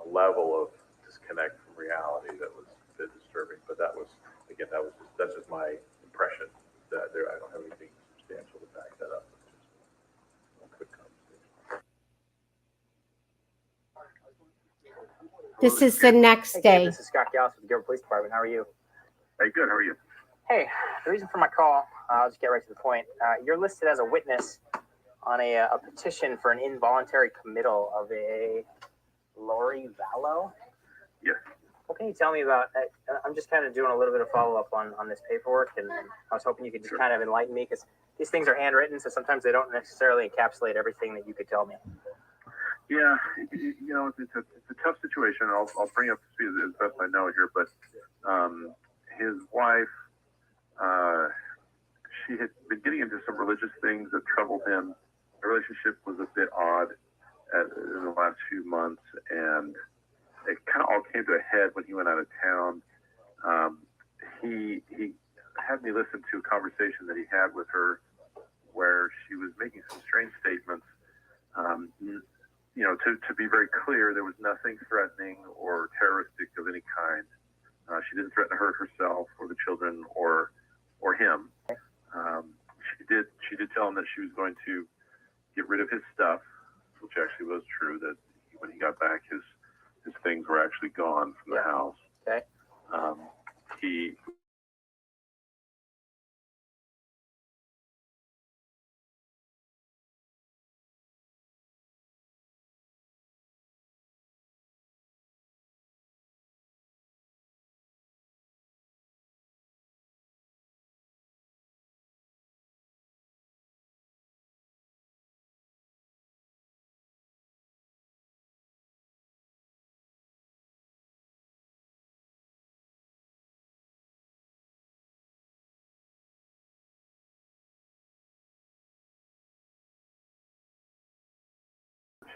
level of disconnect from reality that was a bit disturbing. But that was, again, that's just my impression. That I don't have anything substantial to back that up. This is the next day. This is Scott Gallus with the Gilbert Police Department. How are you? Hey, good. How are you? Hey, the reason for my call, I'll just get right to the point. You're listed as a witness on a petition for an involuntary committal of a Lori Vallow. Yes. What can you tell me about? I'm just kind of doing a little bit of follow-up on this paperwork, and I was hoping you could just kind of enlighten me, because these things are handwritten, so sometimes they don't necessarily encapsulate everything that you could tell me. Yeah, it's a tough situation. I'll bring up to speed as best I know here, but his wife, she had been getting into some religious things that troubled him. The relationship was a bit odd in the last few months, and it kind of all came to a head when he went out of town. He had me listen to a conversation that he had with her where she was making some strange statements. To be very clear, there was nothing threatening or terroristic of any kind. She didn't threaten to hurt herself or the children or him. She did tell him that she was going to get rid of his stuff, which actually was true, that when he got back, his things were actually gone from the house. Okay.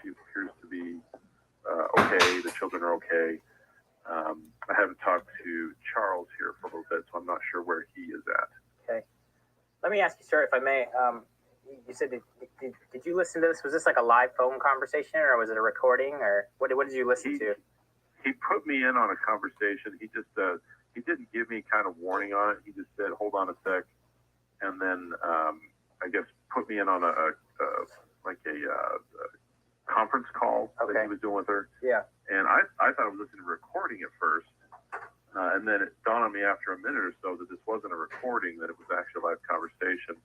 He appears to be okay. The children are okay. I haven't talked to Charles here for a little bit, so I'm not sure where he is at. Okay. Let me ask you, sir, if I may. You said, did you listen to this? Was this like a live phone conversation, or was it a recording, or what did you listen to? He put me in on a conversation. He just he didn't give me kind of warning on it. He just said, "Hold on a sec," and then I guess put me in on a conference call that he was doing with her. Yeah. And I thought I was listening to a recording at first, and then it dawned on me after a minute or so that this wasn't a recording, that it was actually a live conversation.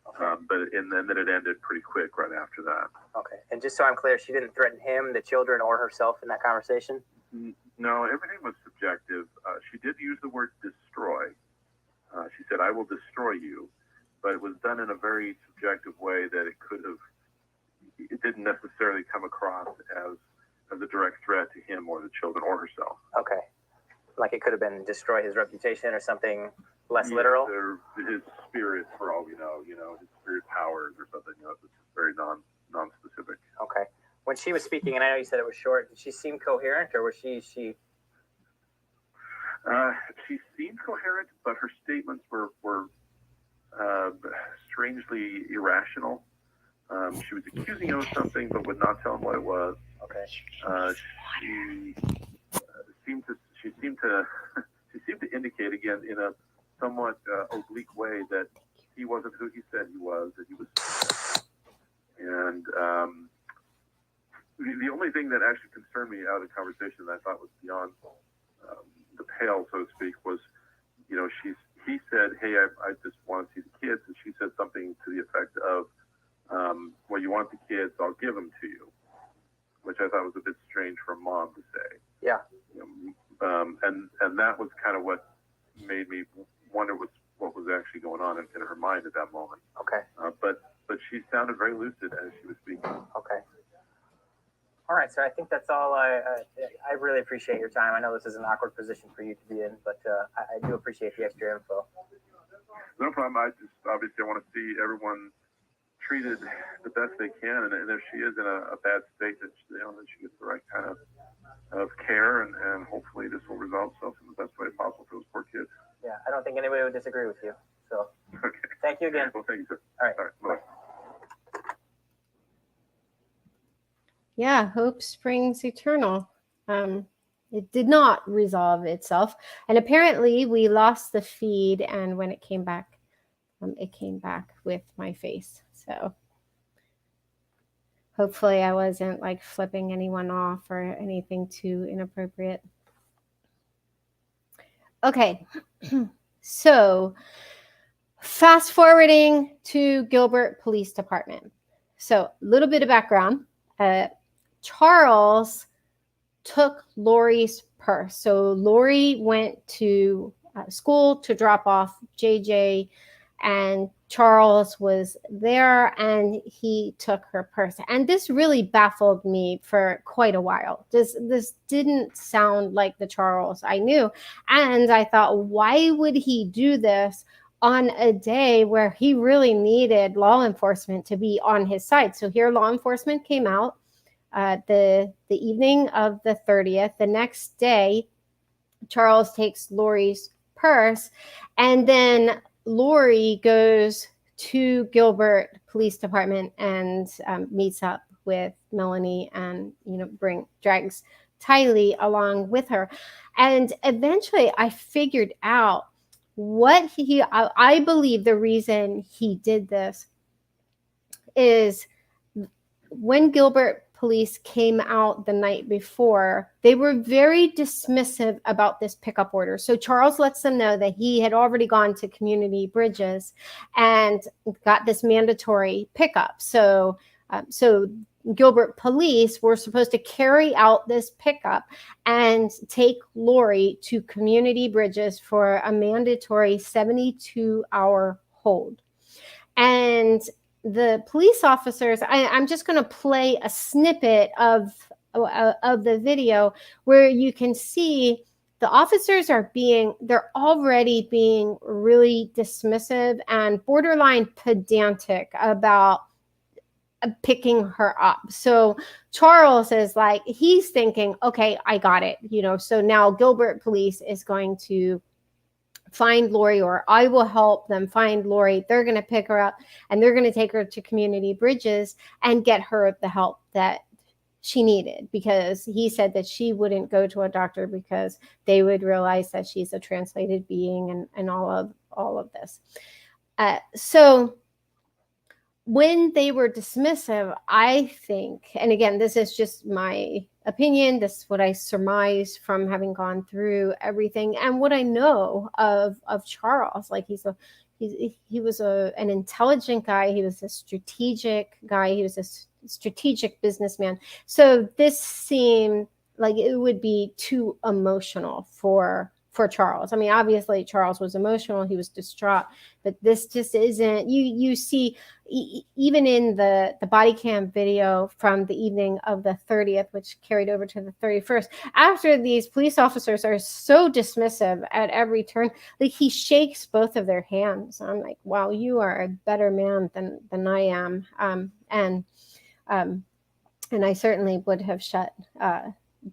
Okay. And then it ended pretty quick right after that. Okay. And just so I'm clear, she didn't threaten him, the children, or herself in that conversation? No, everything was subjective. She did use the word destroy. She said, "I will destroy you," but it was done in a very subjective way that it didn't necessarily come across as a direct threat to him or the children or herself. Okay. Like it could have been destroy his reputation or something less literal? His spirit, for all we know, his spirit powers or something. It's very non-specific. Okay. When she was speaking, and I know you said it was short, did she seem coherent, or was she? She seemed coherent, but her statements were strangely irrational. She was accusing him of something, but would not tell him what it was. Okay. She seemed to indicate, again, in a somewhat oblique way that he wasn't who he said he was, that he was. And the only thing that actually concerned me out of the conversation that I thought was beyond the pale, so to speak, was, you know, he said, hey, I just want to see the kids. And she said something to the effect of, well, you want the kids, I'll give them to you, which I thought was a bit strange for a mom to say. Yeah. You know, and that was kind of what made me wonder what was actually going on in her mind at that moment. Okay. But she sounded very lucid as she was speaking. Okay. All right, so I think that's all. I really appreciate your time. I know this is an awkward position for you to be in, but I do appreciate the extra info. No problem. I obviously want to see everyone treated the best they can, and if she is in a bad state, that she gets the right kind of care, and hopefully this will resolve itself in the best way possible for those poor kids. Yeah, I don't think anybody would disagree with you. So, okay. Thank you again. Well, thank you, sir. All right. Bye. Yeah, hope springs eternal. It did not resolve itself. And apparently we lost the feed. And when it came back with my face. So hopefully I wasn't like flipping anyone off or anything too inappropriate. Okay. So fast forwarding to Gilbert Police Department. So a little bit of background. Charles took Lori's purse. So Lori went to school to drop off JJ, and Charles was there and he took her purse. And this really baffled me for quite a while. This didn't sound like the Charles I knew. And I thought, why would he do this on a day where he really needed law enforcement to be on his side? So here law enforcement came out the evening of the 30th. The next day, Charles takes Lori's purse, and then Lori goes to Gilbert Police Department and meets up with Melanie, and drags Tylee along with her. And eventually, I figured out what I believe the reason he did this is when Gilbert Police came out the night before, they were very dismissive about this pickup order. So Charles lets them know that he had already gone to Community Bridges and got this mandatory pickup. So Gilbert Police were supposed to carry out this pickup and take Lori to Community Bridges for a mandatory 72-hour hold. And the police officers, I'm just going to play a snippet of the video where you can see the officers they're already being really dismissive and borderline pedantic about picking her up. So Charles is like, he's thinking, okay, I got it. So now Gilbert Police is going to find Lori, or I will help them find Lori. They're going to pick her up and they're going to take her to Community Bridges and get her the help that she needed, because he said that she wouldn't go to a doctor because they would realize that she's a translated being and all of this. So when they were dismissive, I think, and again, this is just my opinion, this is what I surmise from having gone through everything and what I know of Charles. Like he was an intelligent guy. He was a strategic guy. He was a strategic businessman. So this seemed like it would be too emotional for Charles. I mean, obviously Charles was emotional. He was distraught, but this just isn't, you see, even in the body cam video from the evening of the 30th, which carried over to the 31st, after these police officers are so dismissive at every turn, like he shakes both of their hands. I'm like, wow, you are a better man than I am. And I certainly would have shut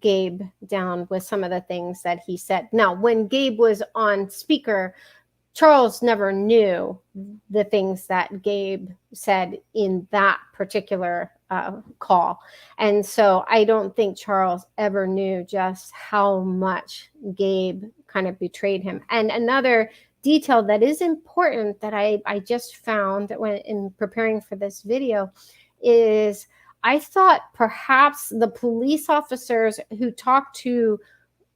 Gabe down with some of the things that he said. Now, when Gabe was on speaker, Charles never knew the things that Gabe said in that particular call. And so I don't think Charles ever knew just how much Gabe kind of betrayed him. And another detail that is important that I just found when in preparing for this video is I thought perhaps the police officers who talked to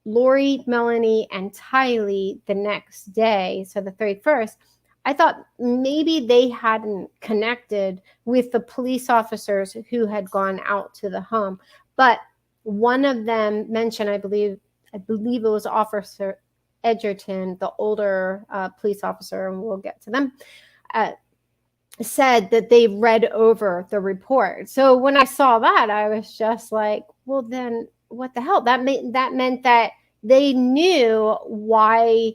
Lori, Melanie, and Tylee the next day, so the 31st, I thought maybe they hadn't connected with the police officers who had gone out to the home. But one of them mentioned, I believe it was Officer Edgerton, the older police officer, and we'll get to them, said that they read over the report. So when I saw that, I was just like, well, then what the hell? That meant that they knew why.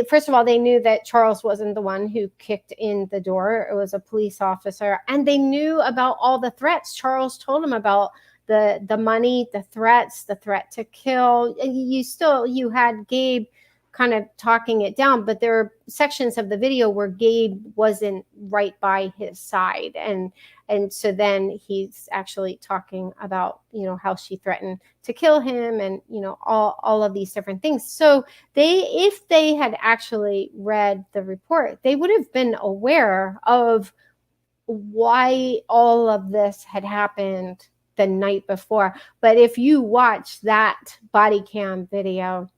First of all, they knew that Charles wasn't the one who kicked in the door. It was a police officer. And they knew about all the threats. Charles told them about the money, the threats, the threat to kill. You had Gabe kind of talking it down, but there are sections of the video where Gabe wasn't right by his side. And so then he's actually talking about, how she threatened to kill him and, all of these different things. So if they had actually read the report, they would have been aware of why all of this had happened the night before. But if you watch that body cam video,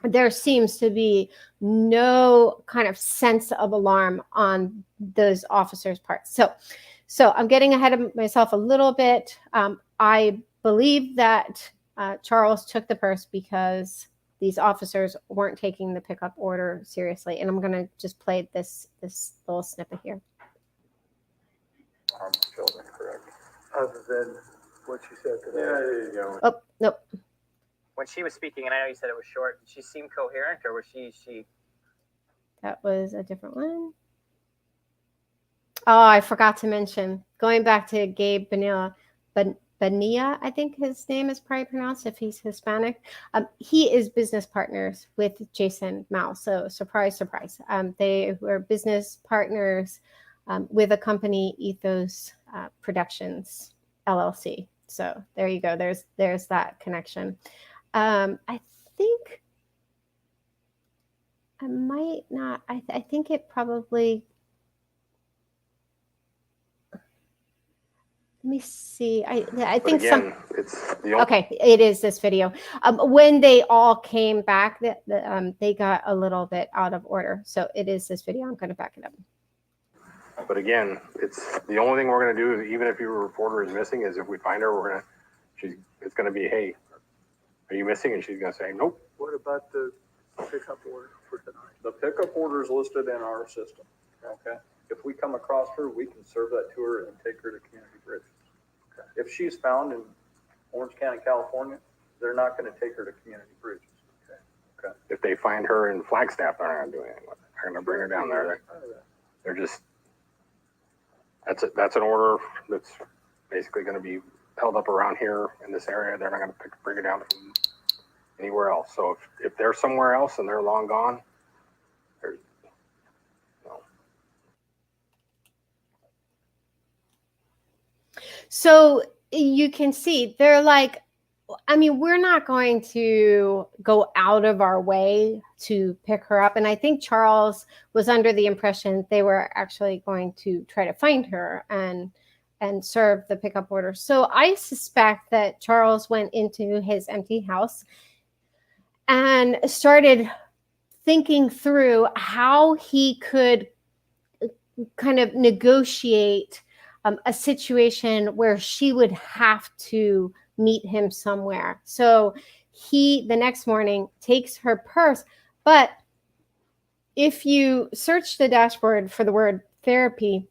there seems to be no kind of sense of alarm on those officers' parts. So I'm getting ahead of myself a little bit. I believe that Charles took the purse because these officers weren't taking the pickup order seriously. And I'm going to just play this little snippet here. I'm still incorrect. Other than what she said today. Yeah, there you go. Oh, nope. When she was speaking, and I know you said it was short, did she seem coherent, or was she? That was a different one. Oh, I forgot to mention, going back to Gabe Bonilla, Bonilla, I think his name is probably pronounced if he's Hispanic. He is business partners with Jason Mow. So surprise, surprise. They were business partners with a company, Ethos Productions, LLC. So there you go. There's that connection. I think I might not. I think it probably. Let me see. I think again, it's the only. Okay, it is this video. When they all came back, they got a little bit out of order. So it is this video. I'm going to back it up. But again, it's the only thing we're going to do, even if your reporter is missing, is if we find her, it's going to be, hey, are you missing? And she's going to say, nope. What about the pickup order for tonight? The pickup order is listed in our system. Okay. If we come across her, we can serve that to her and take her to Community Bridges. Okay. If she's found in Orange County, California, they're not going to take her to Community Bridges. Okay. Okay. If they find her in Flagstaff, they're not going to do anything with her. They're going to bring her down there. They're just, that's an order that's basically going to be held up around here in this area. They're not going to bring her down from anywhere else. So if they're somewhere else and they're long gone, there's no. So you can see they're like, I mean, we're not going to go out of our way to pick her up. And I think Charles was under the impression they were actually going to try to find her and serve the pickup order. So I suspect that Charles went into his empty house and started thinking through how he could kind of negotiate a situation where she would have to meet him somewhere. So he, the next morning, takes her purse. But if you search the dashboard for the word therapy,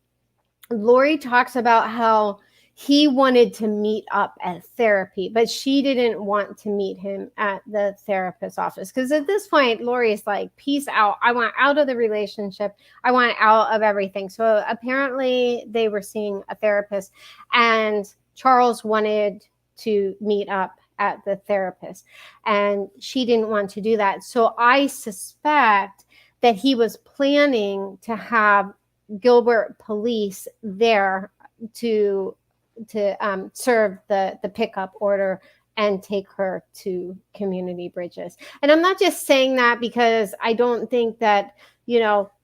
Lori talks about how he wanted to meet up at therapy, but she didn't want to meet him at the therapist's office. Because at this point, Lori is like, peace out. I want out of the relationship. I want out of everything. So apparently they were seeing a therapist, and Charles wanted to meet up at the therapist, and she didn't want to do that. So I suspect that he was planning to have Gilbert police there to serve the pickup order and take her to community bridges. And I'm not just saying that because I don't think that,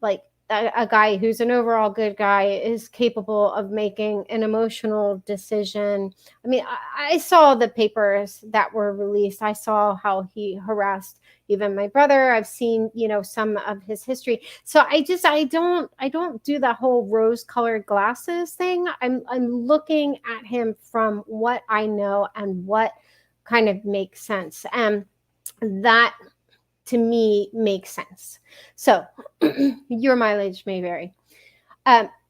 like a guy who's an overall good guy is capable of making an emotional decision. I mean, I saw the papers that were released. I saw how he harassed even my brother. I've seen, some of his history. So I don't do that whole rose-colored glasses thing. I'm looking at him from what I know and what kind of makes sense. And that to me makes sense. So your mileage may vary.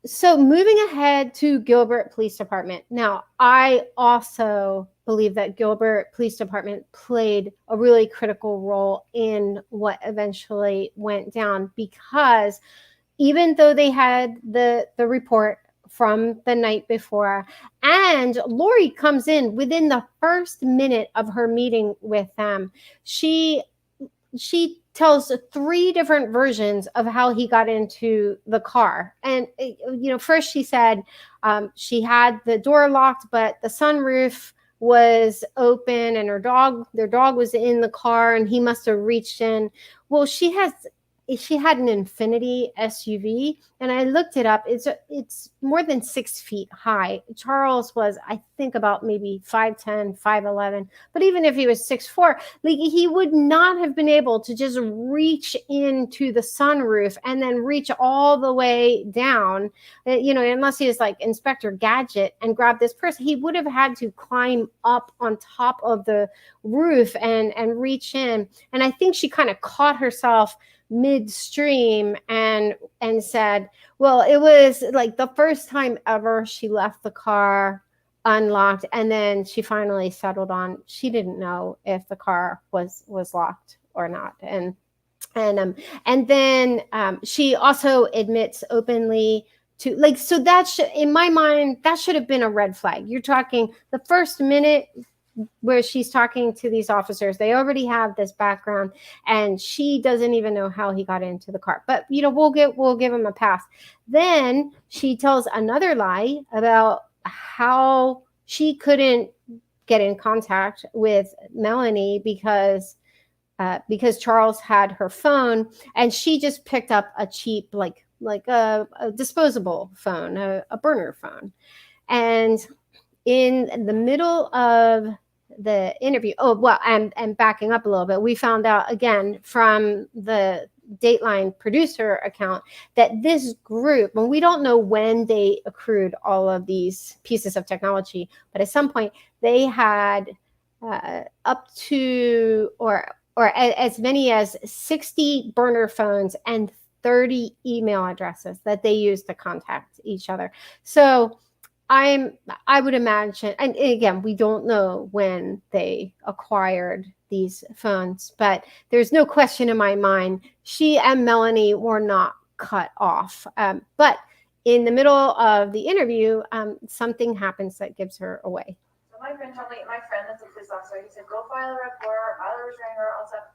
So moving ahead to Gilbert Police Department. Now, I also believe that Gilbert Police Department played a really critical role in what eventually went down, because even though they had the report from the night before, and Lori comes in within the first minute of her meeting with them, she tells 3 different versions of how he got into the car. And, first she said she had the door locked, but the sunroof was open and their dog was in the car and he must have reached in. Well, she had an Infiniti SUV, and I looked it up. It's more than 6 feet high. Charles was, I think, about maybe 5'10", 5'11". But even if he was 6'4", like, he would not have been able to just reach into the sunroof and then reach all the way down, unless he was like Inspector Gadget and grab this person. He would have had to climb up on top of the roof and reach in. And I think she kind of caught herself midstream and said, well, it was like the first time ever she left the car unlocked, and then she finally settled on she didn't know if the car was locked or not. And then she also admits openly to, like, so that in my mind, that should have been a red flag. You're talking the first minute where she's talking to these officers, they already have this background, and she doesn't even know how he got into the car. But we'll give him a pass. Then she tells another lie about how she couldn't get in contact with Melanie because Charles had her phone, and she just picked up a cheap, like a disposable phone, a burner phone. And in the middle of the interview, and backing up a little bit, we found out again from the Dateline producer account that this group, and we don't know when they accrued all of these pieces of technology, but at some point they had up to or as many as 60 burner phones and 30 email addresses that they used to contact each other. So I would imagine, and again, we don't know when they acquired these phones, but there's no question in my mind, she and Melanie were not cut off. But in the middle of the interview, something happens that gives her away. So my friend told me, my friend that's a police officer, he said, go file a report, file a restraining order, all stuff.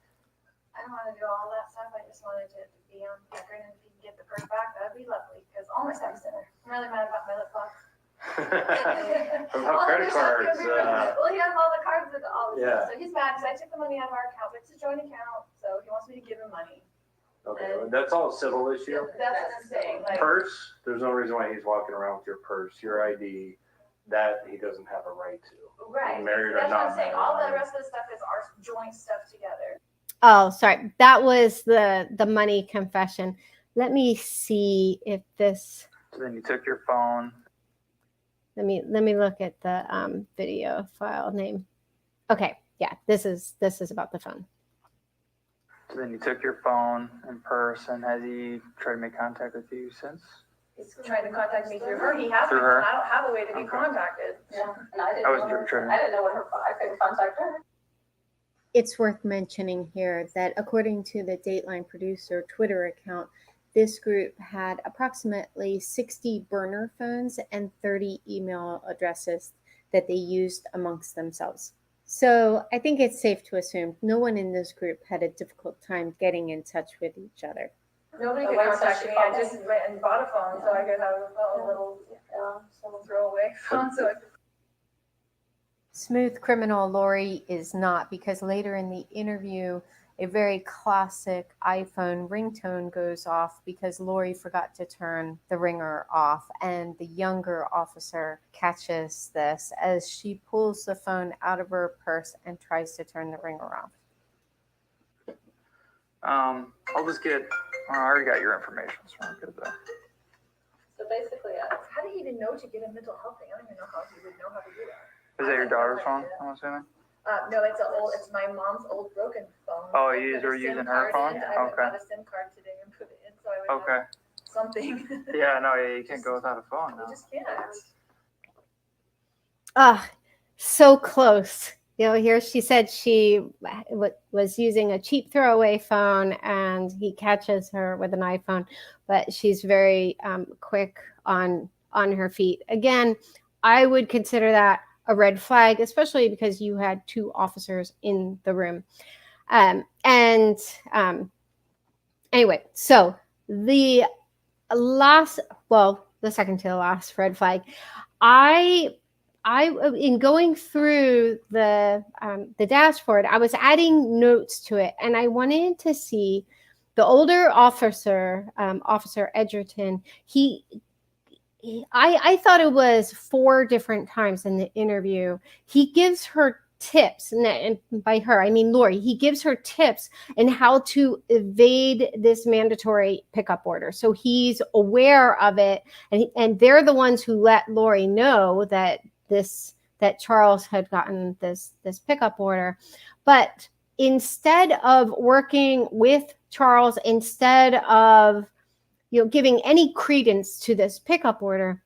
I don't want to do all that stuff. I just wanted to be on record, and if you can get the purse back, that'd be lovely, because all my stuff's in there. I'm really mad about my lip gloss. About credit cards. Well, he has all the cards and all this Yeah. stuff. So he's mad because I took the money out of our account, but it's a joint account, so he wants me to give him money. Okay, well, that's all a civil issue. That's what I'm saying. Like, Purse, there's no reason why he's walking around with your purse, your ID, that he doesn't have a right to. right. Married or That's what not I'm saying. married. All the rest of the stuff is our joint stuff together. Oh, sorry. That was the money confession. Let me see if this. So then you took your phone. Let me look at the video file name. Okay, yeah, this is about the phone. So then you took your phone and purse, and has he tried to make contact with you since? He's trying to contact me through her. He has Through me, her? and I don't have a way to be contacted. Yeah, and I I wasn't sure. didn't know I couldn't contact her. It's worth mentioning here that according to the Dateline producer Twitter account, this group had approximately 60 burner phones and 30 email addresses that they used amongst themselves. So I think it's safe to assume no one in this group had a difficult time getting in touch with each other. Nobody could contact me. I just went and bought a phone so I could have a little throwaway phone. So smooth criminal Lori is not, because later in the interview, a very classic iPhone ringtone goes off because Lori forgot to turn the ringer off, and the younger officer catches this as she pulls the phone out of her purse and tries to turn the ringer off. I'll just get, I already got your information, so I'm good there. So basically, how do you even know to get a mental health thing? I don't even know how he would know how to do that. Is that your daughter's phone, I'm assuming? No, it's my mom's old broken phone. Oh, you were using her phone? I got a SIM card today and put it in, so I would have something. Yeah, no, you can't go without a phone now. You just can't. So close. You know, here she said she was using a cheap throwaway phone and he catches her with an iPhone, but she's very quick on her feet. Again, I would consider that a red flag, especially because you had two officers in the room. Anyway, so the second to the last red flag, I in going through the dashboard, I was adding notes to it, and I wanted to see the older officer, Officer Edgerton. I thought it was 4 different times in the interview. He gives her tips, and by her, I mean Lori. He gives her tips in how to evade this mandatory pickup order. So he's aware of it, and they're the ones who let Lori know that Charles had gotten this pickup order. But instead of working with Charles, instead of giving any credence to this pickup order,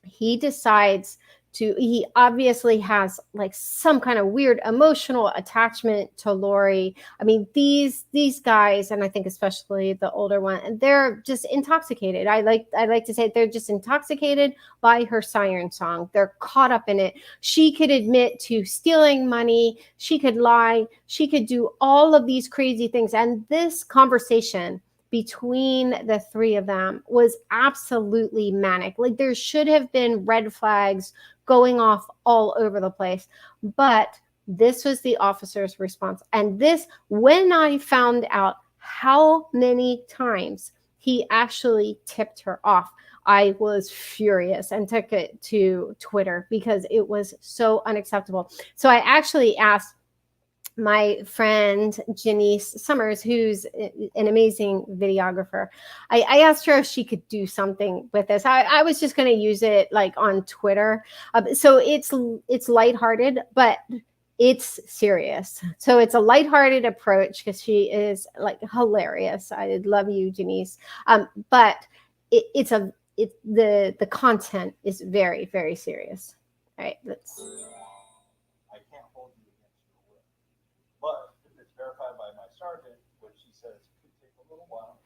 he decides he obviously has like some kind of weird emotional attachment to Lori. I mean, these guys, and I think especially the older one, they're just intoxicated. I like to say they're just intoxicated by her siren song. They're caught up in it. She could admit to stealing money. She could lie. She could do all of these crazy things. And this conversation between the 3 of them was absolutely manic. Like, there should have been red flags going off all over the place, but this was the officer's response. And this, when I found out how many times he actually tipped her off, I was furious and took it to Twitter because it was so unacceptable. So I actually asked my friend Janice Summers, who's an amazing videographer, I asked her if she could do something with this. I was just going to use it like on Twitter. So it's lighthearted, but it's serious. So it's a lighthearted approach because she is like hilarious. I love you, Janice. But the content is very, very serious. All right, let's. But if it's verified by my sergeant, which she says could take a little while,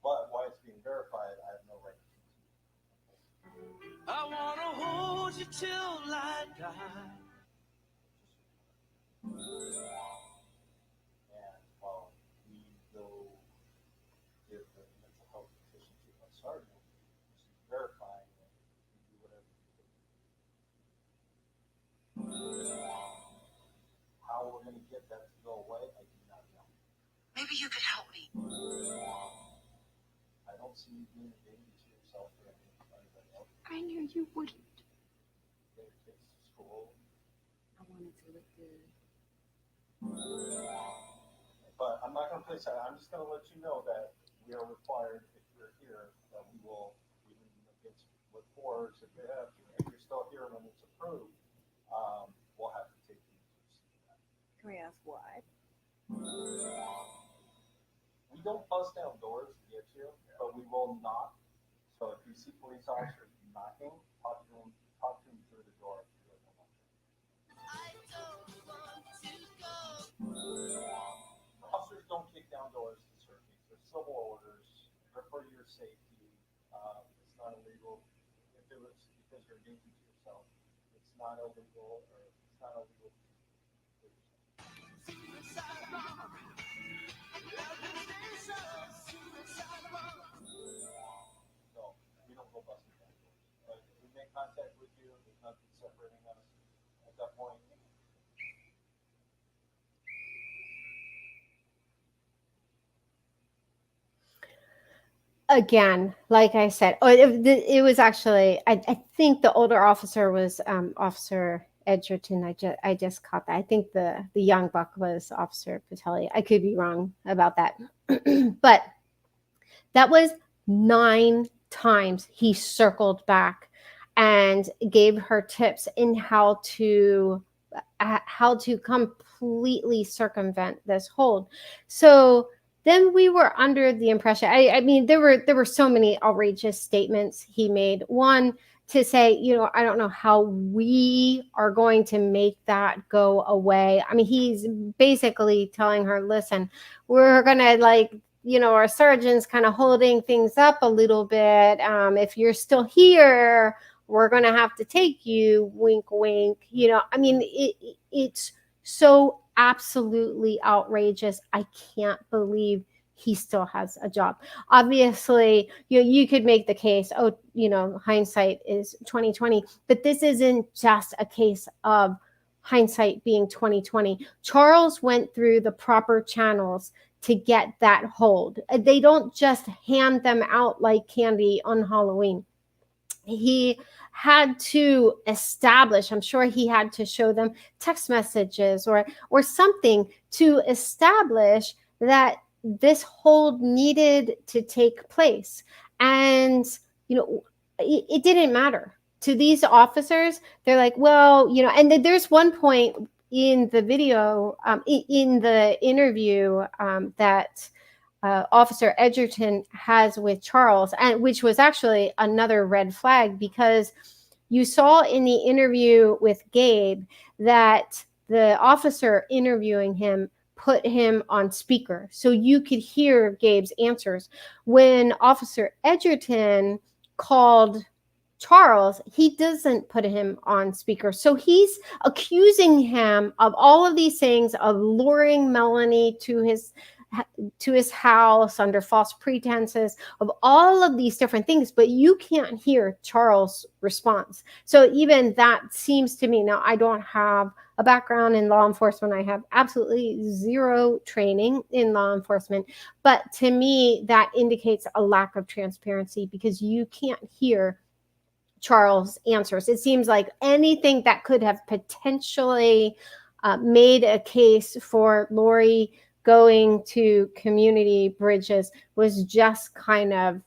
but why it's being verified, I have no right to. I want to hold you till I die. And while we go give the mental health petition to my sergeant, she's verifying it, we do whatever we do. How we're going to get that to go away, I do not know. Maybe you could help me. I don't see you being a baby to yourself or anybody else. I knew you wouldn't. Get your kids to school. I wanted to look good. But I'm not going to place that. I'm just going to let you know that we are required, if you're here, that we will, even against what force, if you're still here when it's approved, we'll have to take you to see that. Can we ask why? We don't bust down doors to get you, but we will knock. So if you see police officers knocking, talk to them through the door. Officers don't kick down doors to search you. They're civil orders. They're for your safety. It's not illegal. If it was because you're a danger to yourself, it's not illegal, or it's not illegal. So we don't go busting down doors. But if we make contact with you, there's nothing again, like I said, it was actually, I think the older officer was Officer Edgerton. I just caught that. I think the young buck was Officer Patelli. I could be wrong about that. But that was 9 times he circled back and gave her tips in how to completely circumvent this hold. So then we were under the impression, I mean, there were so many outrageous statements he made. One, to say, you know, I don't know how we are going to make that go away. I mean, he's basically telling her, listen, we're going to, like, you know, our surgeon's kind of holding things up a little bit. If you're still here, we're going to have to take you, wink, wink. You know, I mean, it's so absolutely outrageous. I can't believe he still has a job. Obviously, you could make the case, oh, you know, hindsight is 2020, but this isn't just a case of hindsight being 2020. Charles went through the proper channels to get that hold. They don't just hand them out like candy on Halloween. He had to establish, I'm sure he had to show them text messages or something to establish that this hold needed to take place. And, you know, it didn't matter to these officers. They're like, well, you know, and there's one point in the video, in the interview that Officer Edgerton has with Charles, and which was actually another red flag, because you saw in the interview with Gabe that the officer interviewing him put him on speaker so you could hear Gabe's answers. When Officer Edgerton called Charles, he doesn't put him on speaker. So he's accusing him of all of these things, of luring Melanie to his house under false pretenses, of all of these different things, but you can't hear Charles' response. So even that seems to me, now I don't have a background in law enforcement. I have absolutely zero training in law enforcement, but to me, that indicates a lack of transparency because you can't hear Charles' answers. It seems like anything that could have potentially made a case for Lori going to community bridges was just kind of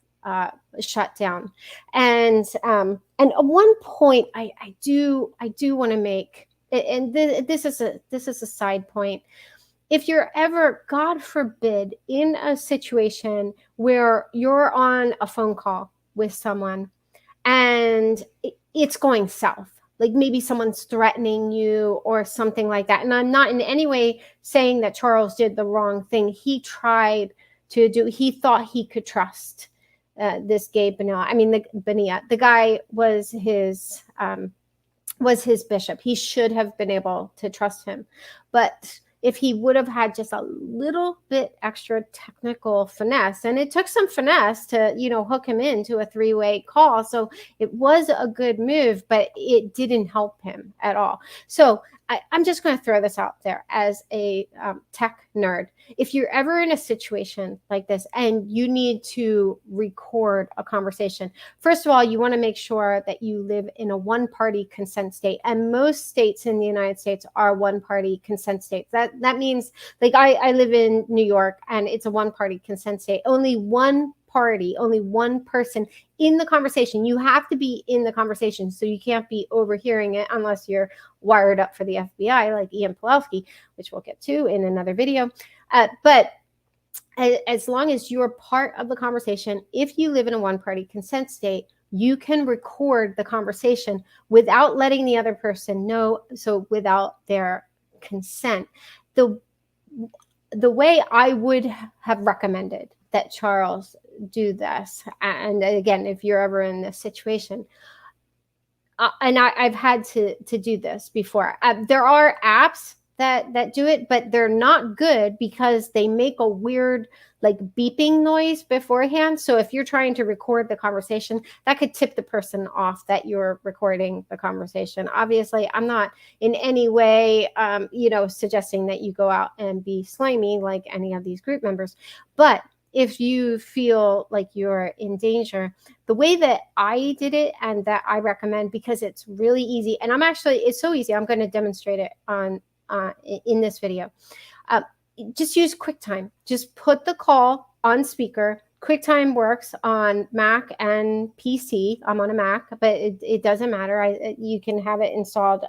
shut down. And one point I do want to make, and this is a side point. If you're ever, God forbid, in a situation where you're on a phone call with someone and it's going south, like maybe someone's threatening you or something like that. And I'm not in any way saying that Charles did the wrong thing. He tried to do, he thought he could trust this Gabe Bonilla. I mean, the guy was his bishop. He should have been able to trust him. But if he would have had just a little bit extra technical finesse, and it took some finesse to, you know, hook him into a 3-way call. So it was a good move, but it didn't help him at all. So I'm just going to throw this out there as a tech nerd. If you're ever in a situation like this and you need to record a conversation, first of all, you want to make sure that you live in a one-party consent state. And most states in the United States are one-party consent states. That means, like, I live in New York and it's a one-party consent state. Only one party, only one person in the conversation. You have to be in the conversation, so you can't be overhearing it unless you're wired up for the FBI, like Ian Pawlowski, which we'll get to in another video. But as long as you're part of the conversation, if you live in a one-party consent state, you can record the conversation without letting the other person know, so without their consent. The way I would have recommended that Charles do this, and again, if you're ever in this situation, and I've had to do this before. There are apps that do it, but they're not good because they make a weird like beeping noise beforehand. So if you're trying to record the conversation, that could tip the person off that you're recording the conversation. Obviously, I'm not in any way, suggesting that you go out and be slimy like any of these group members. But if you feel like you're in danger. The way that I did it and that I recommend, because it's really easy, and it's so easy, I'm going to demonstrate it on in this video. Just use QuickTime. Just put the call on speaker. QuickTime works on Mac and PC. I'm on a Mac, but it doesn't matter. You can have it installed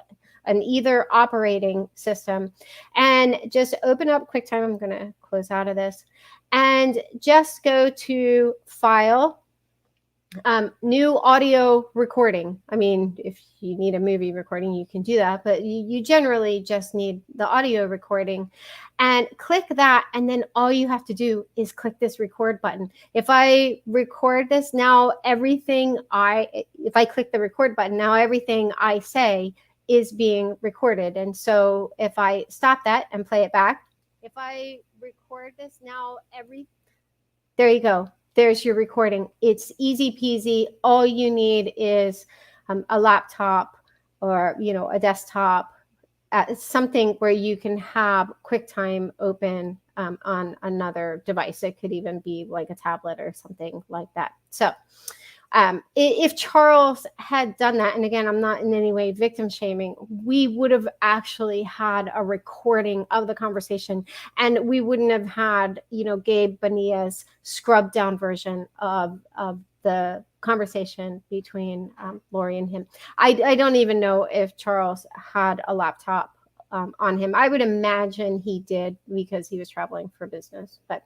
on either operating system, and just open up QuickTime. I'm going to close out of this and just go to File, new audio recording. I mean, if you need a movie recording, you can do that, but you generally just need the audio recording, and click that. And then all you have to do is click this record button. If I record this now, if I click the record button, now everything I say is being recorded. And so if I stop that and play it back, if I record this now, there you go. There's your recording. It's easy peasy. All you need is a laptop or, a desktop, something where you can have QuickTime open on another device. It could even be like a tablet or something like that. So if Charles had done that, and again, I'm not in any way victim shaming, we would have actually had a recording of the conversation, and we wouldn't have had, Gabe Bonilla's scrubbed down version of the conversation between Lori and him. I don't even know if Charles had a laptop on him. I would imagine he did, because he was traveling for business. But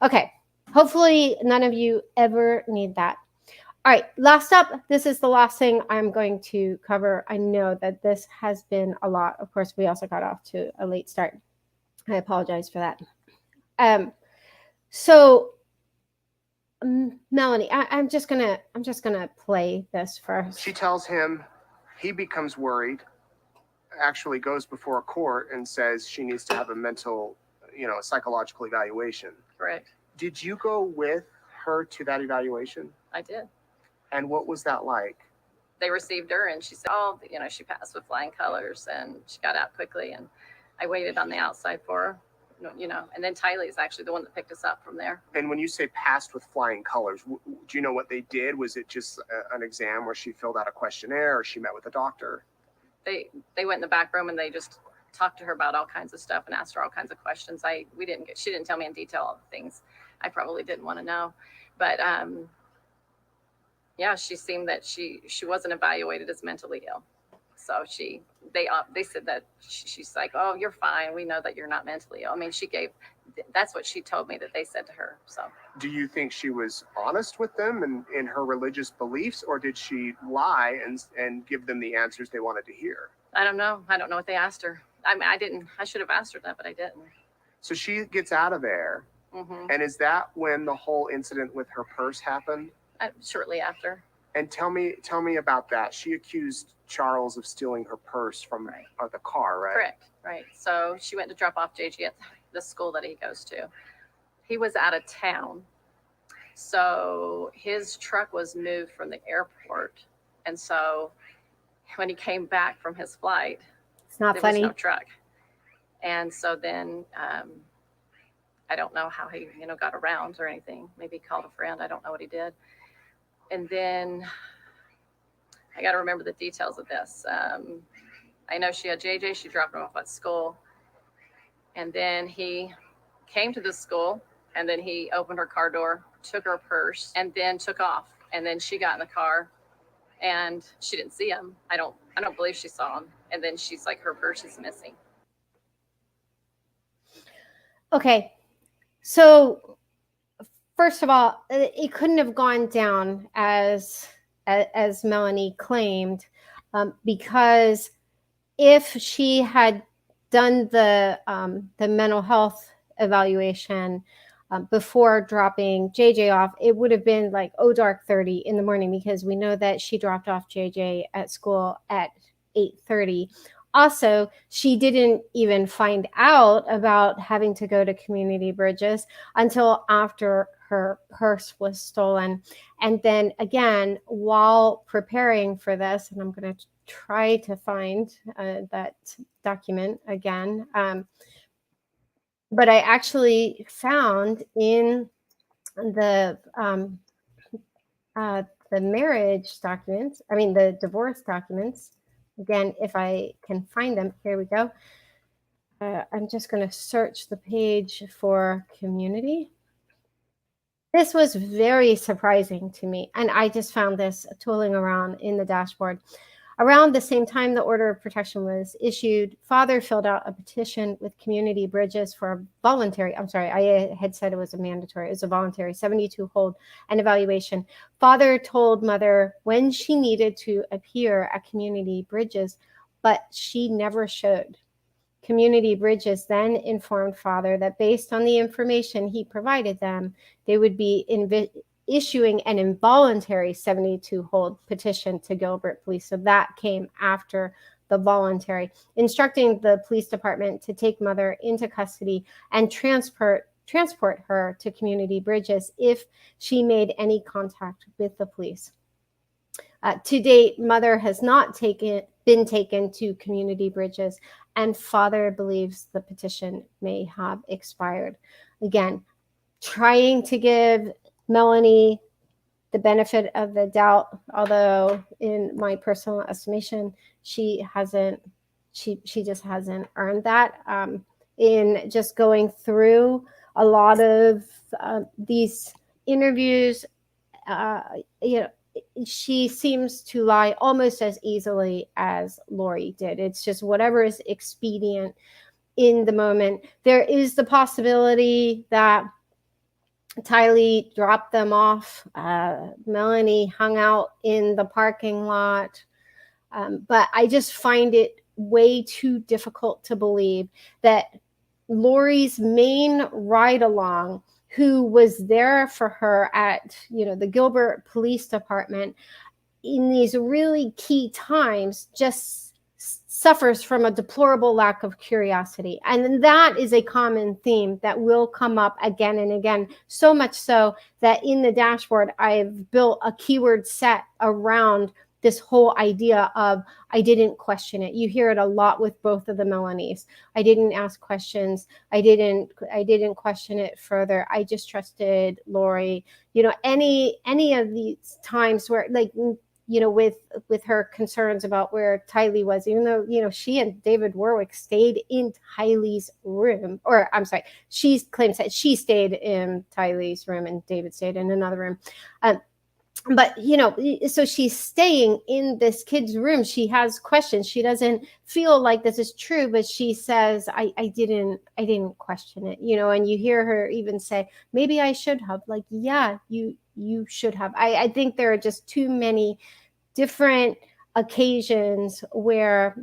okay, hopefully none of you ever need that. All right, last up, this is the last thing I'm going to cover. I know that this has been a lot. Of course, we also got off to a late start. I apologize for that. So Melanie, I'm just gonna play this first. She tells him, he becomes worried, actually goes before a court and says she needs to have a mental, a psychological evaluation. Correct. Did you go with her to that evaluation? I did. And what was that like? They received her, and she said, she passed with flying colors, and she got out quickly, and I waited on the outside for her, and then Tylee is actually the one that picked us up from there. And when you say passed with flying colors, do you know what they did? Was it just an exam where she filled out a questionnaire, or she met with a doctor? They went in the back room, and they just talked to her about all kinds of stuff and asked her all kinds of questions. She didn't tell me in detail all the things I probably didn't want to know, but yeah, she seemed that she wasn't evaluated as mentally ill. So they said that she's like, oh, you're fine. We know that you're not mentally ill. I mean, that's what she told me that they said to her. So do you think she was honest with them and in her religious beliefs, or did she lie and give them the answers they wanted to hear? I don't know. I don't know what they asked her. I mean, I didn't. I should have asked her that, but I didn't. So she gets out of there. Mm-hmm. And is that when the whole incident with her purse happened? Shortly after. And tell me about that. She accused Charles of stealing her purse from the car, right? Correct. Right. So she went to drop off JG at the school that he goes to. He was out of town, so his truck was moved from the airport, and so when he came back from his flight, there was no truck. And so then I don't know how he got around or anything. Maybe he called a friend. I don't know what he did. And then I got to remember the details of this. I know she had JJ. She dropped him off at school. And then he came to the school, and then he opened her car door, took her purse, and then took off. And then she got in the car, and she didn't see him. I don't believe she saw him. And then she's like, her purse is missing. Okay. So first of all, it couldn't have gone down as Melanie claimed, because if she had done the mental health evaluation before dropping JJ off, it would have been like dark 30 in the morning, because we know that she dropped off JJ at school at 8:30. Also, she didn't even find out about having to go to Community Bridges until after her purse was stolen. And then again, while preparing for this, and I'm going to try to find that document again, but I actually found in the marriage documents, I mean, the divorce documents. Again, if I can find them, here we go. I'm just going to search the page for community. This was very surprising to me, and I just found this tooling around in the dashboard. Around the same time the order of protection was issued, father filled out a petition with Community Bridges for a voluntary, I'm sorry, I had said it was a mandatory, it was a voluntary 72 hold and evaluation. Father told mother when she needed to appear at Community Bridges, but she never showed. Community Bridges then informed father that based on the information he provided them, they would be issuing an involuntary 72 hold petition to Gilbert police. So that came after the voluntary, instructing the police department to take mother into custody and transport her to Community Bridges if she made any contact with the police. To date, mother has not been taken to Community Bridges, and father believes the petition may have expired. Again, trying to give Melanie the benefit of the doubt, although in my personal estimation, she just hasn't earned that. In just going through a lot of these interviews, she seems to lie almost as easily as Lori did. It's just whatever is expedient in the moment. There is the possibility that Tylee dropped them off. Melanie hung out in the parking lot. But I just find it way too difficult to believe that Lori's main ride-along, who was there for her at, the Gilbert Police Department in these really key times, just suffers from a deplorable lack of curiosity. And that is a common theme that will come up again and again, so much so that in the dashboard, I've built a keyword set around this whole idea of I didn't question it. You hear it a lot with both of the Melanies. I didn't ask questions. I didn't question it further. I just trusted Lori. Any of these times where with her concerns about where Tylee was, even though, she and David Warwick stayed in Tylee's room, or I'm sorry, she claims that she stayed in Tylee's room and David stayed in another room. But, so she's staying in this kid's room. She has questions. She doesn't feel like this is true, but she says, I didn't question it, and you hear her even say, maybe I should have. Like, yeah, you should have. I think there are just too many different occasions where,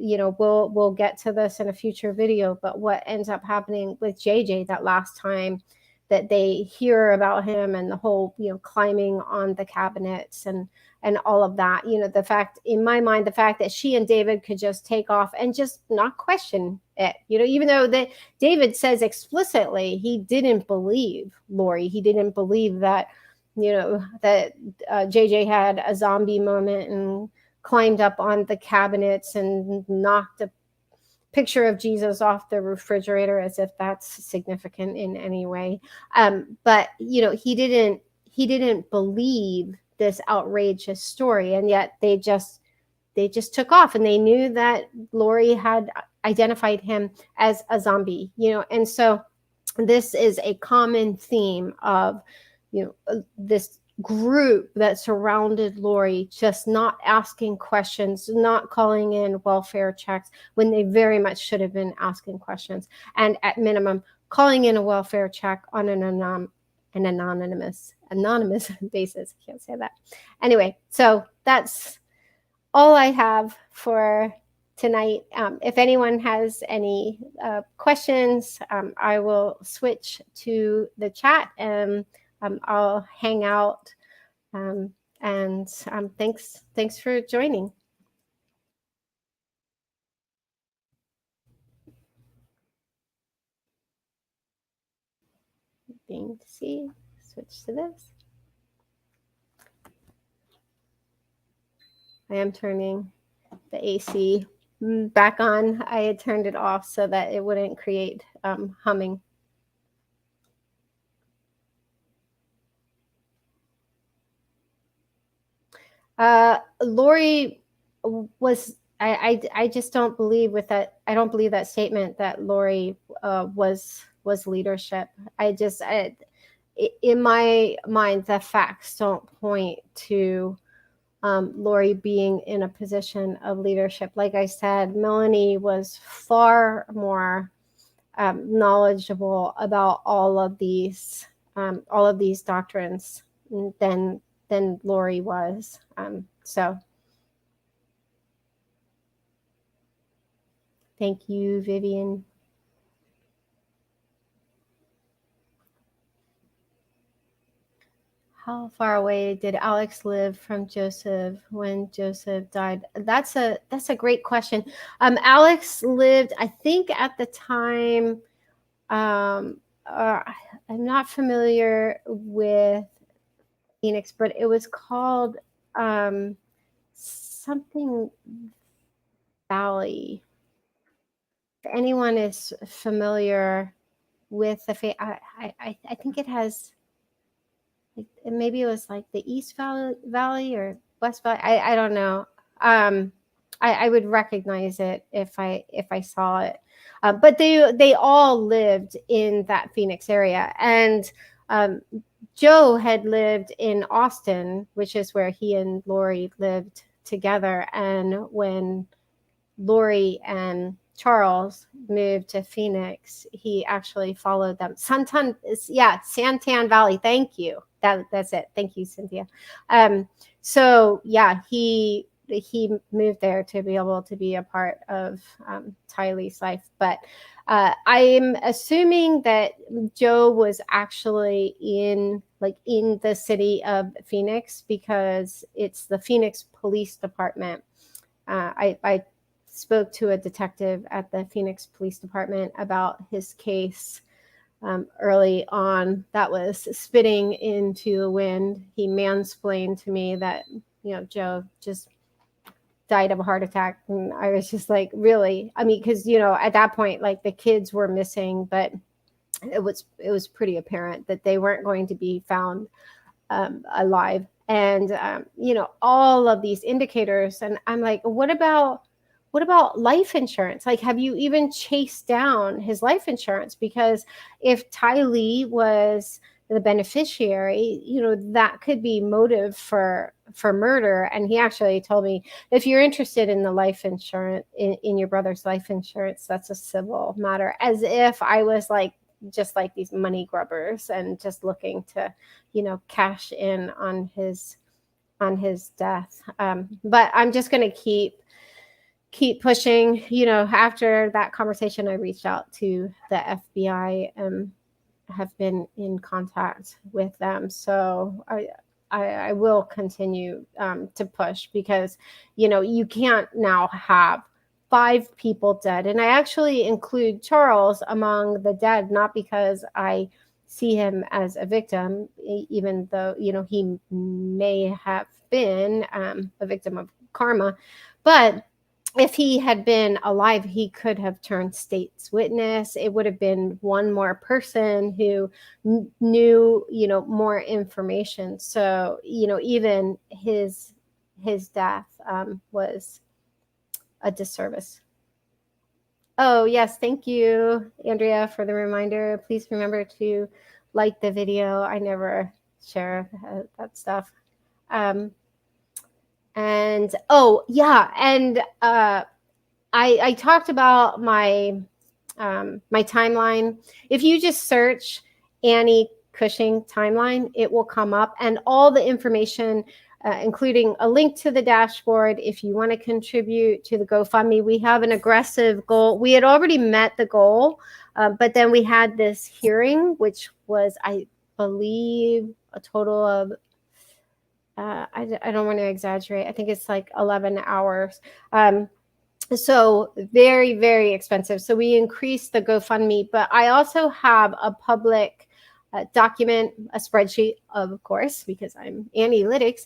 we'll get to this in a future video, but what ends up happening with JJ that last time that they hear about him and the whole, climbing on the cabinets and all of that, the fact, in my mind, the fact that she and David could just take off and just not question it, even though that David says explicitly he didn't believe Lori. He didn't believe that, that JJ had a zombie moment and climbed up on the cabinets and knocked a picture of Jesus off the refrigerator, as if that's significant in any way. But he didn't believe this outrageous story, and yet they just took off, and they knew that Lori had identified him as a zombie, and so this is a common theme of this group that surrounded Lori, just not asking questions, not calling in welfare checks when they very much should have been asking questions, and at minimum calling in a welfare check on an anonymous basis. Can't say that. Anyway, so that's all I have for tonight. If anyone has any questions, I will switch to the chat and I'll hang out, and thanks for joining. Being to see, switch to this. I am turning the AC back on. I had turned it off so that it wouldn't create humming. Lori was, I just don't believe with that. I don't believe that statement that Lori was leadership. In my mind, the facts don't point to Lori being in a position of leadership. Like I said, Melanie was far more knowledgeable about all of these doctrines than Lori was. So thank you, Vivian. How far away did Alex live from Joseph when Joseph died? That's a great question. Alex lived, I think, at the time. I'm not familiar with Phoenix, but it was called something Valley. If anyone is familiar with the I think it has. Maybe it was like the East Valley or West Valley. I don't know. I would recognize it if I saw it. But they all lived in that Phoenix area, and Joe had lived in Austin, which is where he and Lori lived together. And when Lori and Charles moved to Phoenix, he actually followed them. Santan Valley. Thank you. That's it. Thank you, Cynthia. So yeah, he moved there to be able to be a part of Tylee's life. But I'm assuming that Joe was actually in the city of Phoenix, because it's the Phoenix Police Department. I spoke to a detective at the Phoenix Police Department about his case early on that was spitting into the wind. He mansplained to me that, Joe just died of a heart attack. And I was just like, really? I mean, because, at that point, like, the kids were missing, but it was pretty apparent that they weren't going to be found alive. And, all of these indicators. And I'm like, what about life insurance? Like, have you even chased down his life insurance? Because if Tylee was the beneficiary, that could be motive for murder. And he actually told me, if you're interested in the life insurance, in your brother's life insurance, that's a civil matter. As if I was just like these money grubbers and just looking to, cash in on his death. But I'm just going to keep pushing. After that conversation, I reached out to the FBI and have been in contact with them. So I will continue to push, because you can't now have 5 people dead. And I actually include Charles among the dead, not because I see him as a victim, even though he may have been a victim of karma, but if he had been alive, he could have turned state's witness. It would have been one more person who knew, more information. So, even his death was a disservice. Oh, yes. Thank you, Andrea, for the reminder. Please remember to like the video. I never share that stuff. And I talked about my timeline. If you just search Annie Cushing timeline, it will come up, and all the information, including a link to the dashboard. If you want to contribute to the GoFundMe, we have an aggressive goal. We had already met the goal, but then we had this hearing, which was, I believe, a total of I don't want to exaggerate. I think it's like 11 hours. So very, very expensive. So we increased the GoFundMe, but I also have a public document, a spreadsheet, of course, because I'm analytics,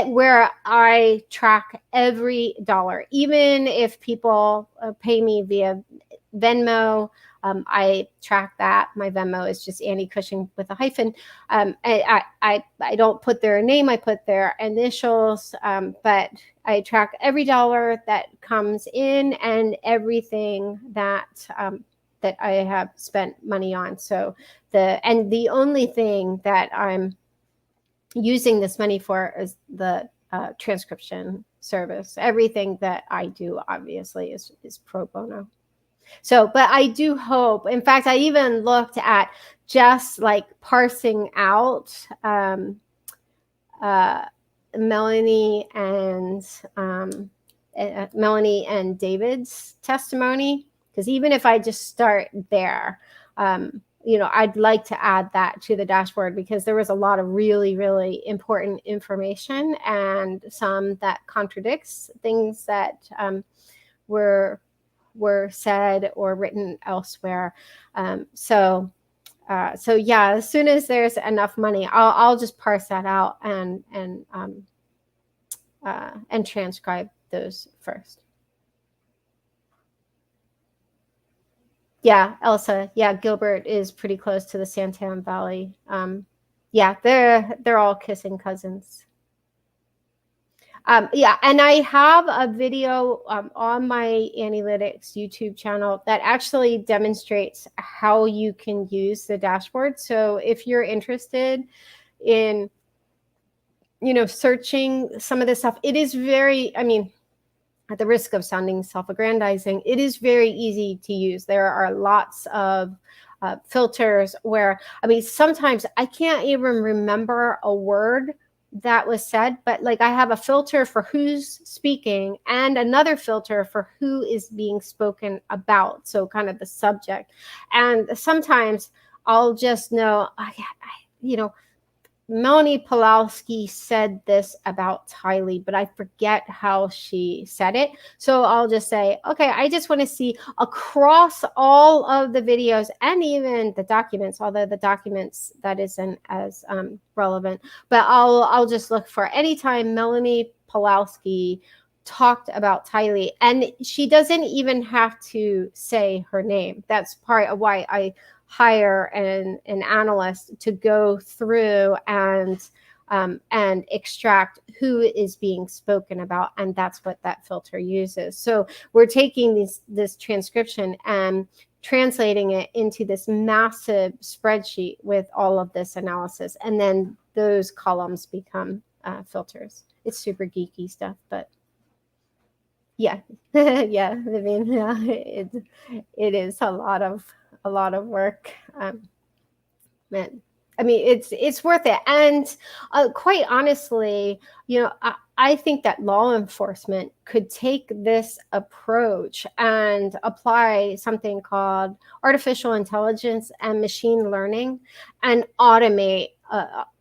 where I track every dollar, even if people pay me via Venmo. I track that. My Venmo is just Annie Cushing with a hyphen. I don't put their name, I put their initials, but I track every dollar that comes in and everything that that I have spent money on. So the only thing that I'm using this money for is the transcription service. Everything that I do obviously is pro bono. So, but I do hope, in fact, I even looked at just like parsing out Melanie and David's testimony, because even if I just start there, you know, I'd like to add that to the dashboard, because there was a lot of really, really important information and some that contradicts things that were said or written elsewhere. So yeah, as soon as there's enough money, I'll just parse that out and transcribe those first. Yeah, Elsa. Yeah, Gilbert is pretty close to the Santan Valley. Yeah, they're all kissing cousins. Yeah, and I have a video on my Analytics YouTube channel that actually demonstrates how you can use the dashboard. So if you're interested in, you know, searching some of this stuff, it is very, I mean, at the risk of sounding self-aggrandizing, it is very easy to use. There are lots of filters where, I mean, sometimes I can't even remember a word that was said, but like I have a filter for who's speaking and another filter for who is being spoken about. So kind of the subject. And sometimes I'll just know, you know, Melanie Pulowski said this about Tylee, but I forget how she said it. So I'll just say, okay, I just want to see across all of the videos and even the documents, although the documents that isn't as relevant, but I'll just look for anytime Melanie Pulowski talked about Tylee, and she doesn't even have to say her name. That's part of why I hire an analyst to go through and extract who is being spoken about, and that's what that filter uses. So we're taking this transcription and translating it into this massive spreadsheet with all of this analysis, and then those columns become filters. It's super geeky stuff, but yeah, yeah, Vivian, yeah, it is a lot of work. Man, I mean, it's worth it. And quite honestly, you know, I think that law enforcement could take this approach and apply something called artificial intelligence and machine learning and automate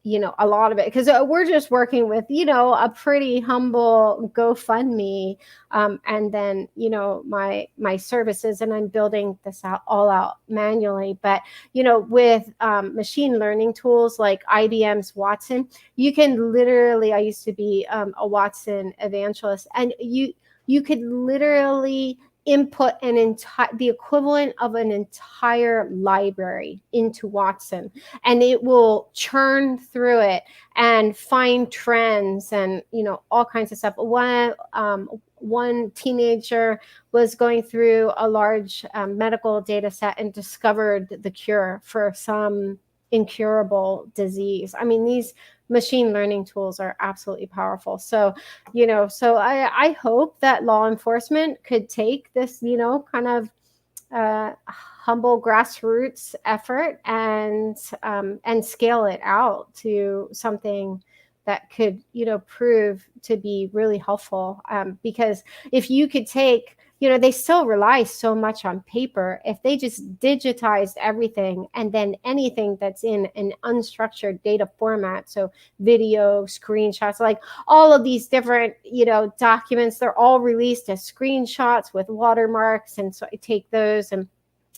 you know, a lot of it, because we're just working with, you know, a pretty humble GoFundMe, and then, you know, my services, and I'm building this all out manually. But, you know, with machine learning tools like IBM's Watson, you can literally, I used to be a Watson evangelist, and you could literally input the equivalent of an entire library into Watson, and it will churn through it and find trends and, you know, all kinds of stuff. One teenager was going through a large medical data set and discovered the cure for some incurable disease. I mean, these machine learning tools are absolutely powerful. So, you know, so I hope that law enforcement could take this, you know, kind of humble grassroots effort and scale it out to something that could, you know, prove to be really helpful. Because if you could take, you know, they still rely so much on paper. If they just digitized everything, and then anything that's in an unstructured data format, so video, screenshots, like all of these different, you know, documents, they're all released as screenshots with watermarks. And so I take those and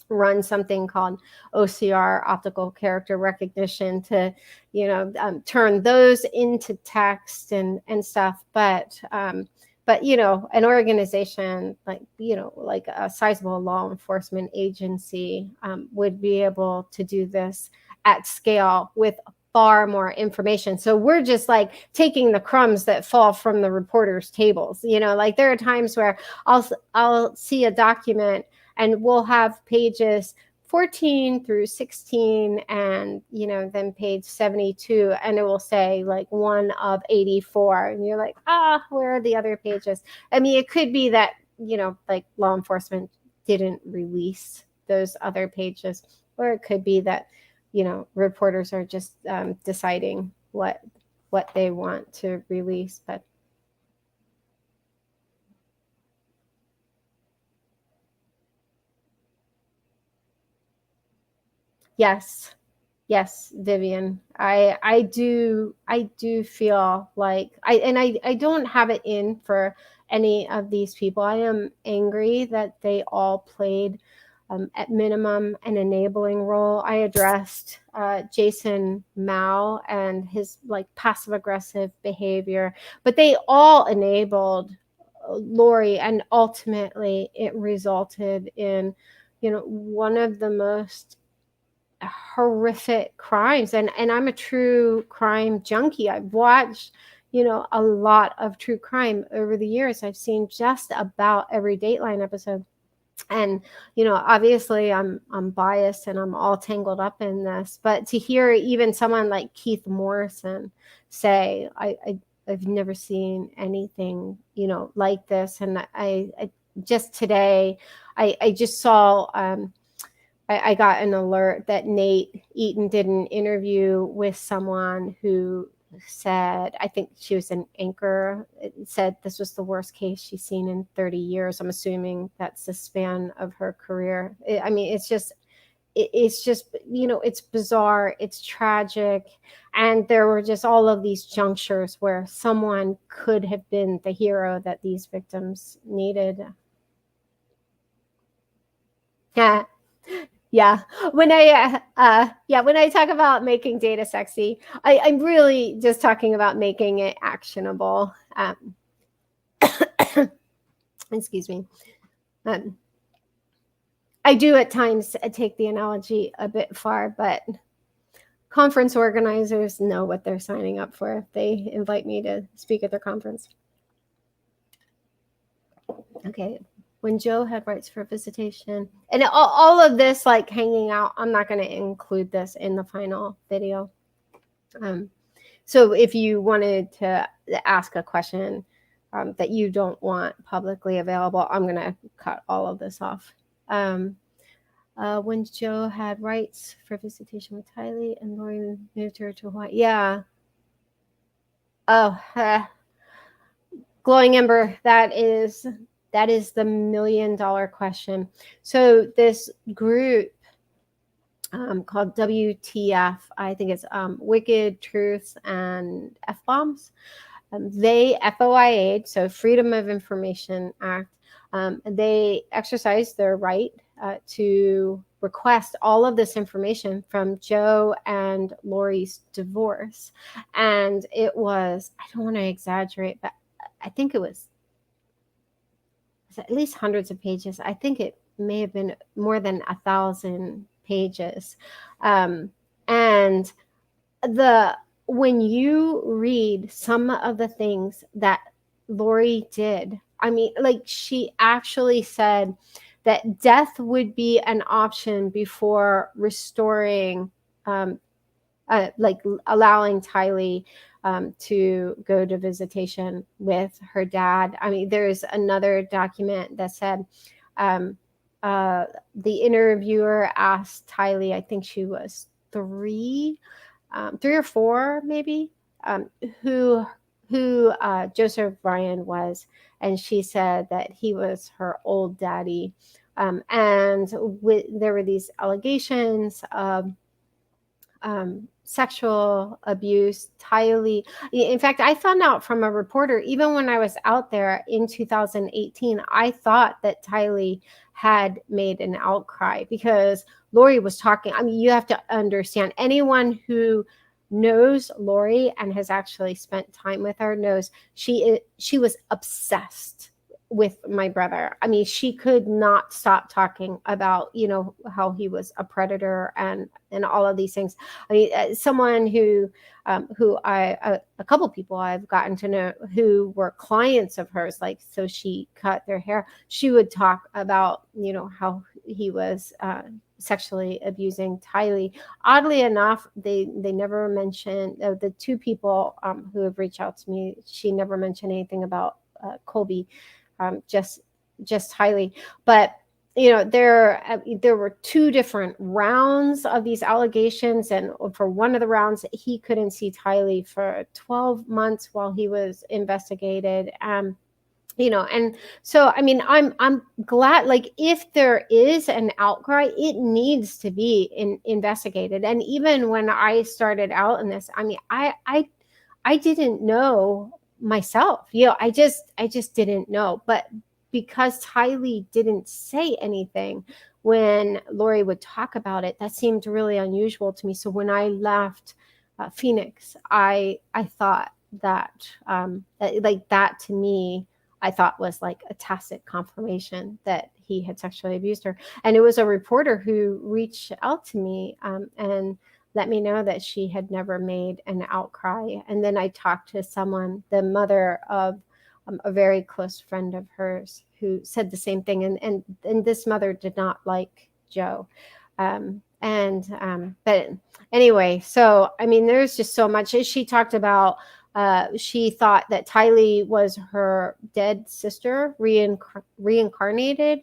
run something called OCR, optical character recognition, to, you know, turn those into text and stuff. But But, you know, an organization like, you know, like a sizable law enforcement agency would be able to do this at scale with far more information. So we're just like taking the crumbs that fall from the reporters' tables. You know, like there are times where I'll see a document and we'll have pages 14 through 16 and, you know, then page 72, and it will say like 1 of 84. And you're like, where are the other pages? I mean, it could be that, you know, like law enforcement didn't release those other pages, or it could be that, you know, reporters are just deciding what they want to release. But yes, Vivian, I do feel like I don't have it in for any of these people. I am angry that they all played at minimum an enabling role. I addressed Jason Mow and his like passive aggressive behavior, but they all enabled Lori, and ultimately it resulted in, you know, one of the most horrific crimes. And I'm a true crime junkie. I've watched, you know, a lot of true crime over the years. I've seen just about every Dateline episode. And, you know, obviously I'm biased and I'm all tangled up in this, but to hear even someone like Keith Morrison say, I've never seen anything, you know, like this. And I just today, I just saw, I got an alert that Nate Eaton did an interview with someone who said, I think she was an anchor, said this was the worst case she's seen in 30 years. I'm assuming that's the span of her career. I mean, it's just, you know, it's bizarre, it's tragic. And there were just all of these junctures where someone could have been the hero that these victims needed. Yeah. Yeah, when I talk about making data sexy, I'm really just talking about making it actionable. Excuse me. I do at times take the analogy a bit far, but conference organizers know what they're signing up for if they invite me to speak at their conference. Okay. When Joe had rights for visitation, and all of this like hanging out, I'm not going to include this in the final video. So if you wanted to ask a question that you don't want publicly available, I'm going to cut all of this off. When Joe had rights for visitation with Tylee and Lori moved her to Hawaii. Yeah. Oh, Glowing Ember, that is the $1 million question. So this group called WTF, I think it's Wicked Truths and F-Bombs. They FOIA'd, so Freedom of Information Act. They exercised their right to request all of this information from Joe and Lori's divorce. And it was, I don't want to exaggerate, but I think it was at least hundreds of pages. I think it may have been more than 1,000 pages. And when you read some of the things that Lori did, I mean, like she actually said that death would be an option before restoring, like allowing Tylee to go to visitation with her dad. I mean, there's another document that said the interviewer asked Tylee, I think she was 3 or 4 maybe, who Joseph Bryan was, and she said that he was her old daddy. And there were these allegations of sexual abuse. Tylee, in fact, I found out from a reporter, even when I was out there in 2018, I thought that Tylee had made an outcry because Lori was talking. I mean, you have to understand, anyone who knows Lori and has actually spent time with her knows she was obsessed with my brother. I mean, she could not stop talking about, how he was a predator and all of these things. I mean, someone who a couple people I've gotten to know who were clients of hers, like, so she cut their hair. She would talk about, how he was sexually abusing Tylee. Oddly enough, they never mentioned the two people who have reached out to me. She never mentioned anything about Colby. Just Tylee. But there were two different rounds of these allegations, and for one of the rounds, he couldn't see Tylee for 12 months while he was investigated. And so, I mean, I'm glad, like, if there is an outcry, it needs to be investigated. And even when I started out in this, I mean, I didn't know myself, I just didn't know. But because Tylee didn't say anything when Lori would talk about it, that seemed really unusual to me. So when I left Phoenix, I thought that that to me, I thought was like a tacit confirmation that he had sexually abused her. And it was a reporter who reached out to me and let me know that she had never made an outcry. And then I talked to someone, the mother of a very close friend of hers, who said the same thing. And this mother did not like Joe. But anyway, so, I mean, there's just so much. She talked about, she thought that Tylee was her dead sister reincarnated.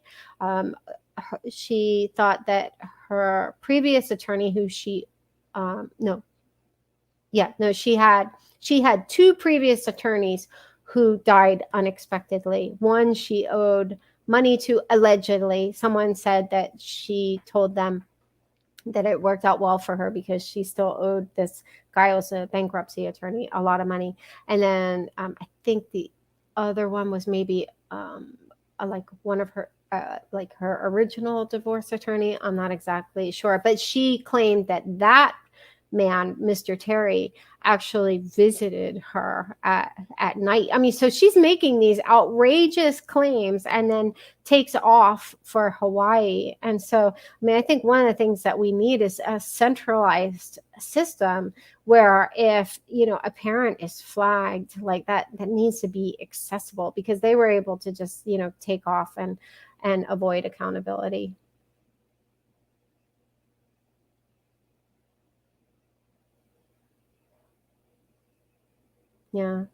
She thought that her previous attorney, who she had two previous attorneys who died unexpectedly. One she owed money to, allegedly. Someone said that she told them that it worked out well for her because she still owed this guy, who was a bankruptcy attorney, a lot of money. And then I think the other one was maybe like one of her like her original divorce attorney. I'm not exactly sure, but she claimed that man, Mr. Terry, actually visited her at night. I mean, so she's making these outrageous claims and then takes off for Hawaii. And so, I mean, I think one of the things that we need is a centralized system where if, a parent is flagged like that needs to be accessible, because they were able to just, take off and avoid accountability. Yeah.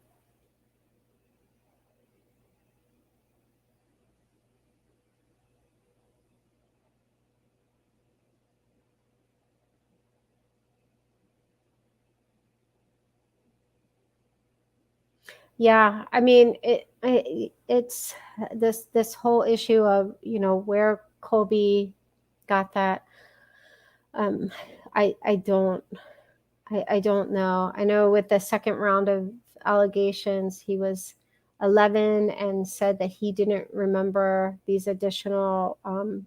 Yeah, I mean, it's this whole issue of, where Colby got that. I don't know. I know with the second round of allegations, he was 11 and said that he didn't remember these additional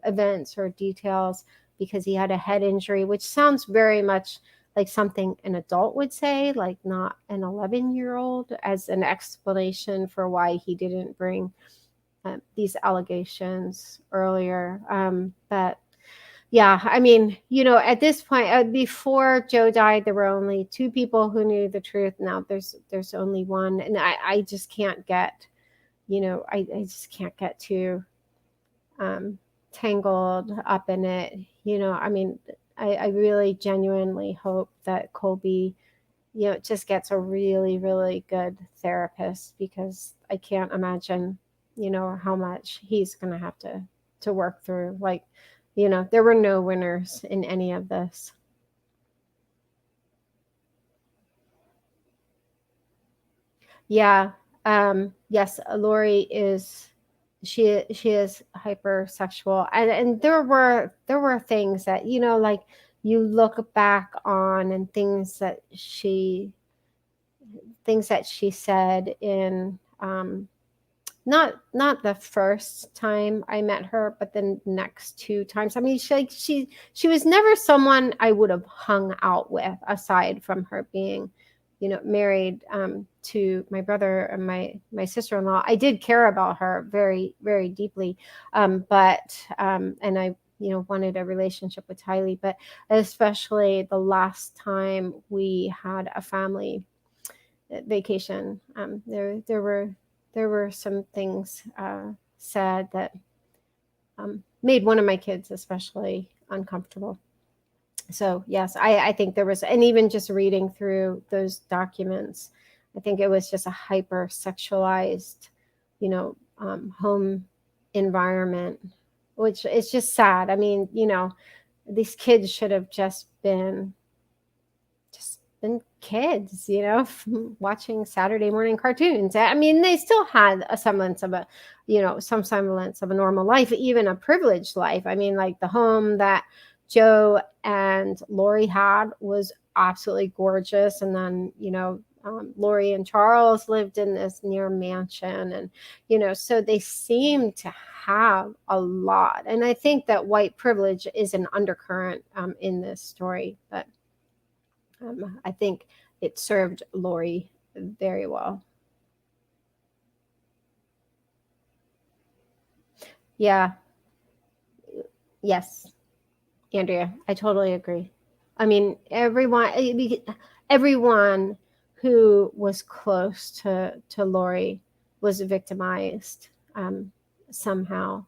events or details because he had a head injury, which sounds very much like something an adult would say, like not an 11-year-old, as an explanation for why he didn't bring these allegations earlier. But yeah, I mean, at this point, before Joe died, there were only two people who knew the truth. Now there's only one, and I just can't get, I just can't get too tangled up in it. I mean, I really genuinely hope that Colby, just gets a really, really good therapist, because I can't imagine, how much he's going to have to work through. Like, there were no winners in any of this. Yeah. Yes, Lori is, she is hypersexual. And there were things that, like, you look back on, and things that she said in not the first time I met her, but the next 2 times. I mean, she was never someone I would have hung out with, aside from her being, married to my brother and my sister-in-law. I did care about her very, very deeply, and I wanted a relationship with Tylee, but especially the last time we had a family vacation, there were some things said that made one of my kids especially uncomfortable. So yes, I think there was, and even just reading through those documents, I think it was just a hyper sexualized, home environment, which is just sad. I mean, these kids should have just been kids, watching Saturday morning cartoons. I mean, they still had a semblance of some semblance of a normal life, even a privileged life. I mean, like the home that Joe and Lori had was absolutely gorgeous. And then, Lori and Charles lived in this near mansion, and, so they seemed to have a lot. And I think that white privilege is an undercurrent in this story, but I think it served Lori very well. Yeah. Yes, Andrea, I totally agree. I mean, everyone who was close to Lori was victimized somehow,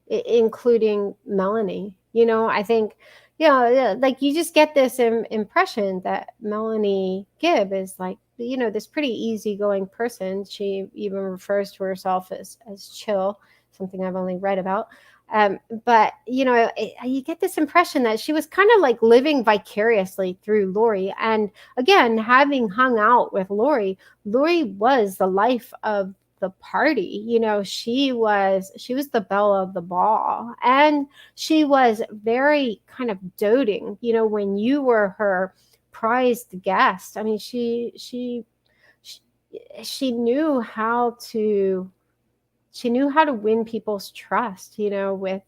including Melanie. I think, like you just get this impression that Melanie Gibb is like, this pretty easygoing person. She even refers to herself as chill, something I've only read about. But, you get this impression that she was kind of like living vicariously through Lori. And again, having hung out with Lori was the life of the party. She was the belle of the ball, and she was very kind of doting, when you were her prized guest. I mean, she knew how to win people's trust, with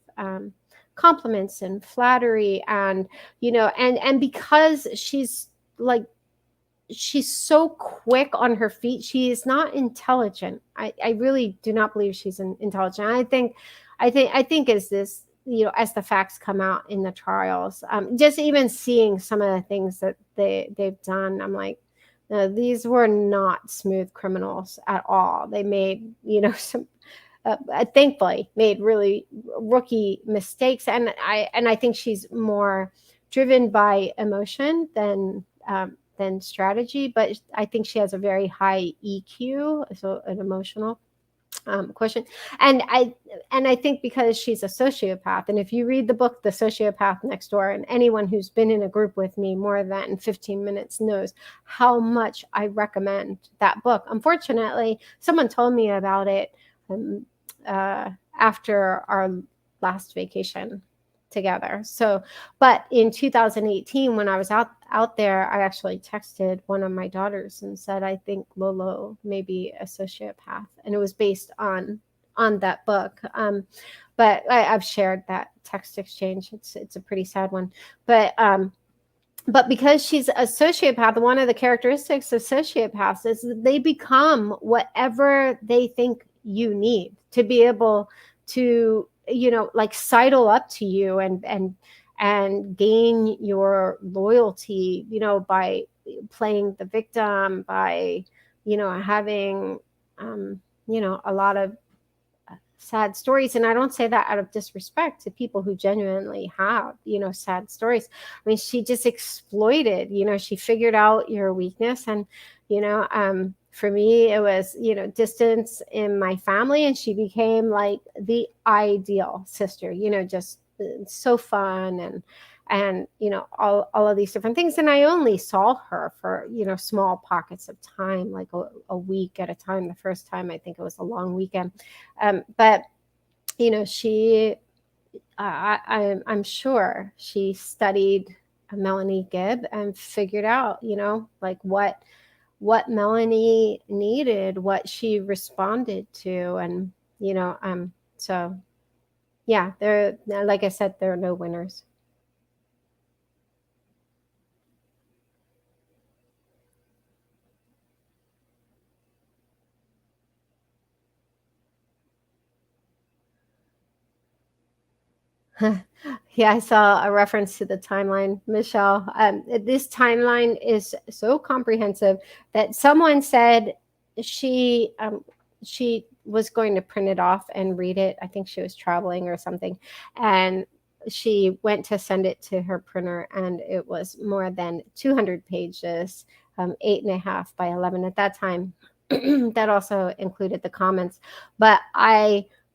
compliments and flattery, and and because she's so quick on her feet, she is not intelligent. I really do not believe she's intelligent. I think as this, as the facts come out in the trials, just even seeing some of the things that they've done, I'm like, no, these were not smooth criminals at all. They made, some thankfully made really rookie mistakes, and I think she's more driven by emotion than strategy, but I think she has a very high EQ, so an emotional quotient. And I think because she's a sociopath, and if you read the book The Sociopath Next Door, and anyone who's been in a group with me more than 15 minutes knows how much I recommend that book. Unfortunately, someone told me about it after our last vacation together. So, but in 2018, when I was out there, I actually texted one of my daughters and said, I think Lolo may be a sociopath. And it was based on that book. But I've shared that text exchange. It's a pretty sad one. But because she's a sociopath, one of the characteristics of sociopaths is that they become whatever they think you need to be able to, like sidle up to you and gain your loyalty, by playing the victim, by, having, a lot of sad stories. And I don't say that out of disrespect to people who genuinely have, sad stories. I mean, she just exploited, she figured out your weakness. And, for me, it was, distance in my family, and she became like the ideal sister, just so fun and all of these different things. And I only saw her for, small pockets of time, like a week at a time. The first time, I think it was a long weekend. But, she, I'm sure she studied Melanie Gibb and figured out, like what Melanie needed, what she responded to, and so yeah, like I said, there are no winners. Yeah, I saw a reference to the timeline, Michelle. This timeline is so comprehensive that someone said she was going to print it off and read it. I think she was traveling or something, and she went to send it to her printer, and it was more than 200 pages, 8.5 by 11 at that time. That also included the comments, but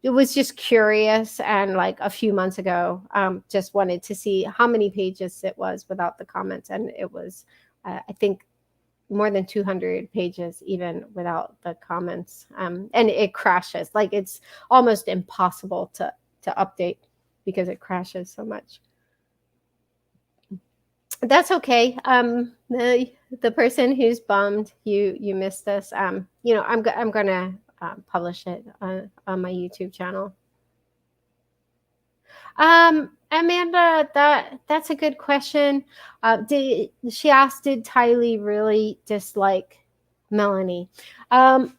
it was just curious, and like a few months ago, just wanted to see how many pages it was without the comments, and it was, I think, more than 200 pages even without the comments, and it crashes. Like it's almost impossible to update because it crashes so much. That's okay. The person who's bummed you missed this, I'm gonna publish it on my YouTube channel. Amanda, that's a good question. She asked, did Tylee really dislike Melanie? I'm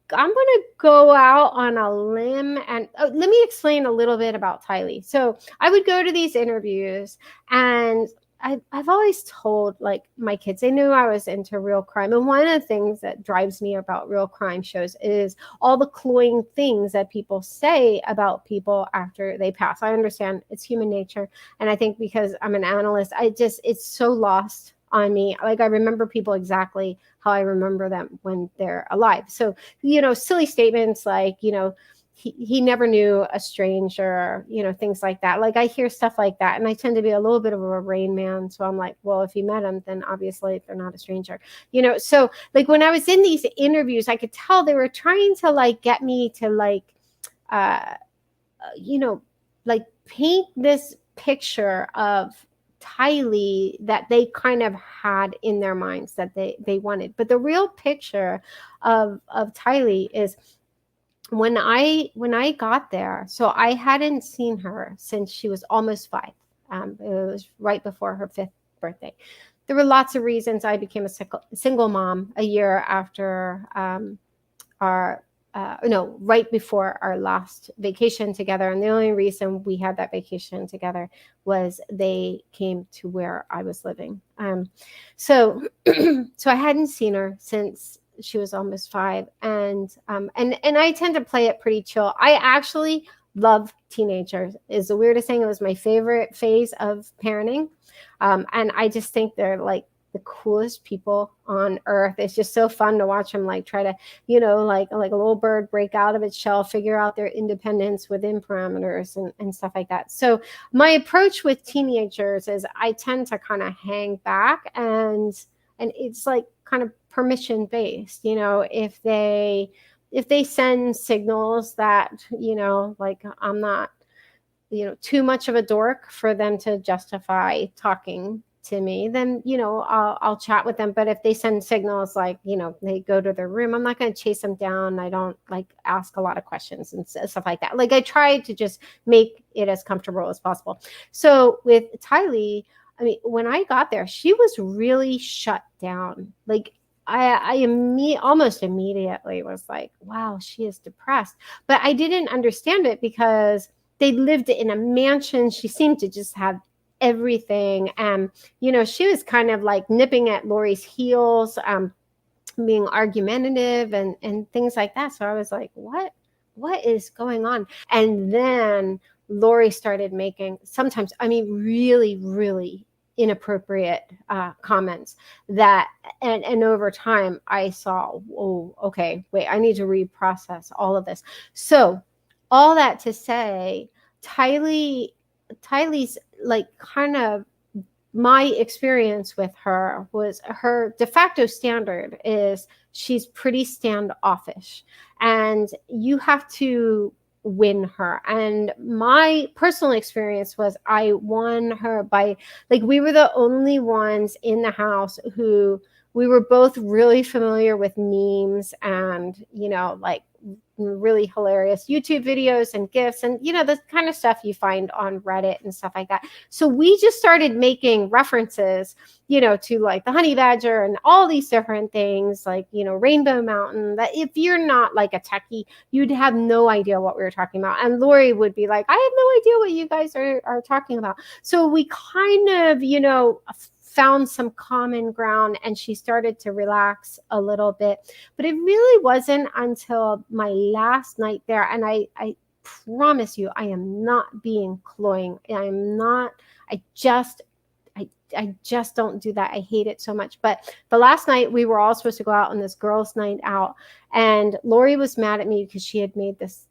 gonna go out on a limb and let me explain a little bit about Tylee. So I would go to these interviews, and I've always told like my kids, they knew I was into real crime. And one of the things that drives me about real crime shows is all the cloying things that people say about people after they pass. I understand it's human nature. And I think because I'm an analyst, it's so lost on me. Like I remember people exactly how I remember them when they're alive. So, silly statements like, he never knew a stranger, things like that. Like I hear stuff like that, and I tend to be a little bit of a Rain Man. So I'm like, well, if you met him, then obviously they're not a stranger, So like when I was in these interviews, I could tell they were trying to like get me to like, like paint this picture of Tylee that they kind of had in their minds that they wanted. But the real picture of Tylee is, when I got there, so I hadn't seen her since she was almost 5. It was right before her 5th birthday. There were lots of reasons. I became a single mom a year after right before our last vacation together. And the only reason we had that vacation together was they came to where I was living. So I hadn't seen her since she was almost 5, and I tend to play it pretty chill. I actually love teenagers. Is the weirdest thing. It was my favorite phase of parenting, and I just think they're like the coolest people on earth. It's just so fun to watch them like try to, like a little bird break out of its shell, figure out their independence within parameters and stuff like that. So my approach with teenagers is I tend to kind of hang back, and it's like kind of permission based. If they send signals that, like I'm not, too much of a dork for them to justify talking to me, then, I'll chat with them. But if they send signals like, they go to their room, I'm not going to chase them down. I don't like ask a lot of questions and stuff like that. Like I try to just make it as comfortable as possible. So with Tylee, I mean, when I got there, she was really shut down. Like I almost immediately was like, wow, she is depressed. But I didn't understand it because they lived in a mansion. She seemed to just have everything. And, she was kind of like nipping at Lori's heels, being argumentative and things like that. So I was like, what is going on? And then Lori started making sometimes, really, really inappropriate comments that, and over time I saw, oh, okay, wait, I need to reprocess all of this. So all that to say, Tylee's like kind of, my experience with her was her de facto standard is she's pretty standoffish, and you have to win her. And my personal experience was I won her by, like, we were the only ones in the house who we were both really familiar with memes and, you know, like really hilarious YouTube videos and GIFs and, you know, the kind of stuff you find on Reddit and stuff like that. So we just started making references, you know, to like the honey badger and all these different things, like, you know, Rainbow Mountain, that if you're not like a techie, you'd have no idea what we were talking about. And Lori would be like, I have no idea what you guys are talking about. So we kind of, you know, found some common ground, and she started to relax a little bit. But it really wasn't until my last night there, and I promise you, I am not being cloying. I just don't do that. I hate it so much. But the last night we were all supposed to go out on this girls' night out, and Lori was mad at me because she had made this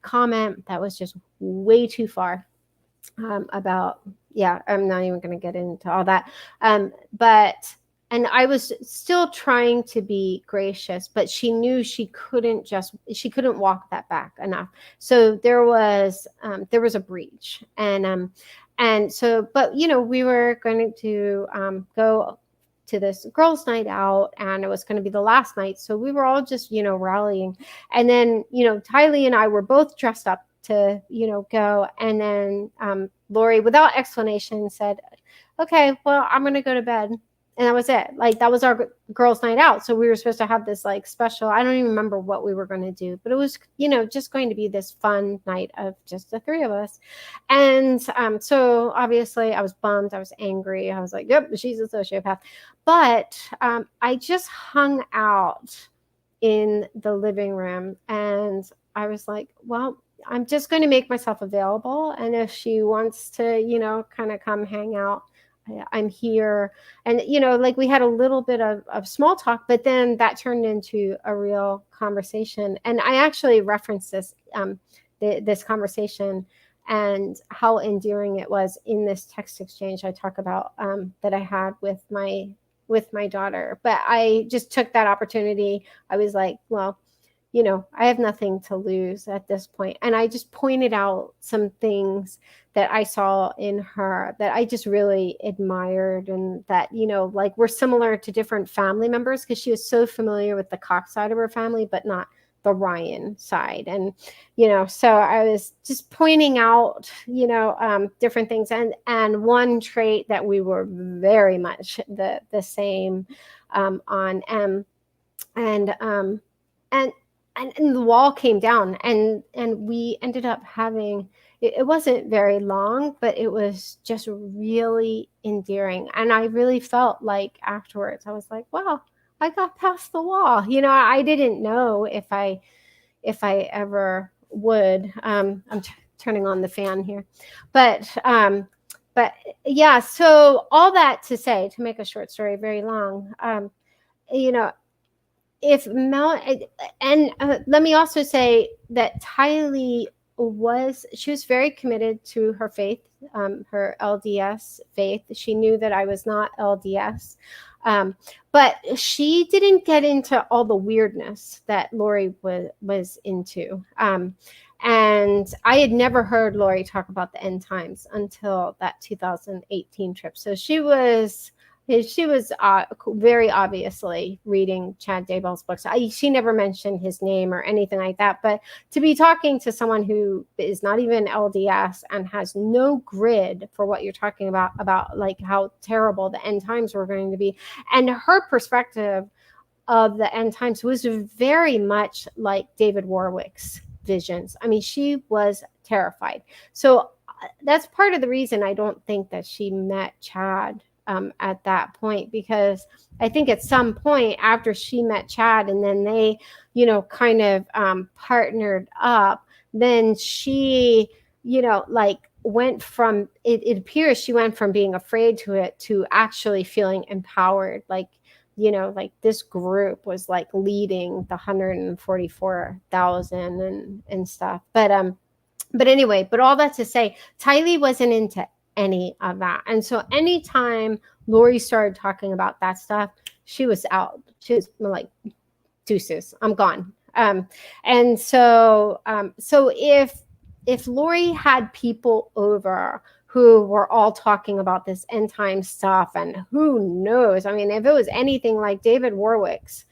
comment that was just way too far about, yeah, I'm not even going to get into all that. And I was still trying to be gracious, but she knew she couldn't walk that back enough. So there was a breach, and so, but you know, we were going to go to this girls' night out, and it was going to be the last night. So we were all just, you know, rallying, and then, you know, Tylee and I were both dressed up to, you know, go, and then Lori, without explanation, said, okay, well, I'm going to go to bed. And that was it. Like, that was our girls' night out. So we were supposed to have this like special, I don't even remember what we were going to do, but it was, you know, just going to be this fun night of just the three of us. And so obviously I was bummed. I was angry. I was like, yep, she's a sociopath. But I just hung out in the living room, and I was like, well, I'm just going to make myself available. And if she wants to, you know, kind of come hang out, I'm here. And, you know, like we had a little bit of small talk, but then that turned into a real conversation. And I actually referenced this, this conversation and how endearing it was in this text exchange I talk about that I had with my daughter. But I just took that opportunity. I was like, well, you know, I have nothing to lose at this point. And I just pointed out some things that I saw in her that I just really admired, and that, you know, like were similar to different family members, because she was so familiar with the Cox side of her family, but not the Ryan side. And, you know, so I was just pointing out, you know, different things. And one trait that we were very much the same on, and the wall came down, and we ended up having, it wasn't very long, but it was just really endearing. And I really felt like afterwards, I was like, wow, I got past the wall. You know, I didn't know if I ever would. I'm turning on the fan here, but yeah. So all that to say, to make a short story very long, you know, if Mel, and let me also say that Tylee she was very committed to her faith, her LDS faith. She knew that I was not LDS, but she didn't get into all the weirdness that Lori was into. And I had never heard Lori talk about the end times until that 2018 trip. So she was very obviously reading Chad Daybell's books. She never mentioned his name or anything like that. But to be talking to someone who is not even LDS and has no grid for what you're talking about like how terrible the end times were going to be, and her perspective of the end times was very much like David Warwick's visions. I mean, she was terrified. So that's part of the reason I don't think that she met Chad at that point, because I think at some point after she met Chad and then they, you know, kind of partnered up, then she, you know, like went from, it appears she went from being afraid to it to actually feeling empowered. Like, you know, like this group was like leading the 144,000 and stuff. But anyway, but all that to say, Tylee wasn't into any of that. And so anytime Lori started talking about that stuff, she was out. She was like, deuces, I'm gone. And so if Lori had people over who were all talking about this end time stuff. And who knows? I mean, if it was anything like David Warwick's,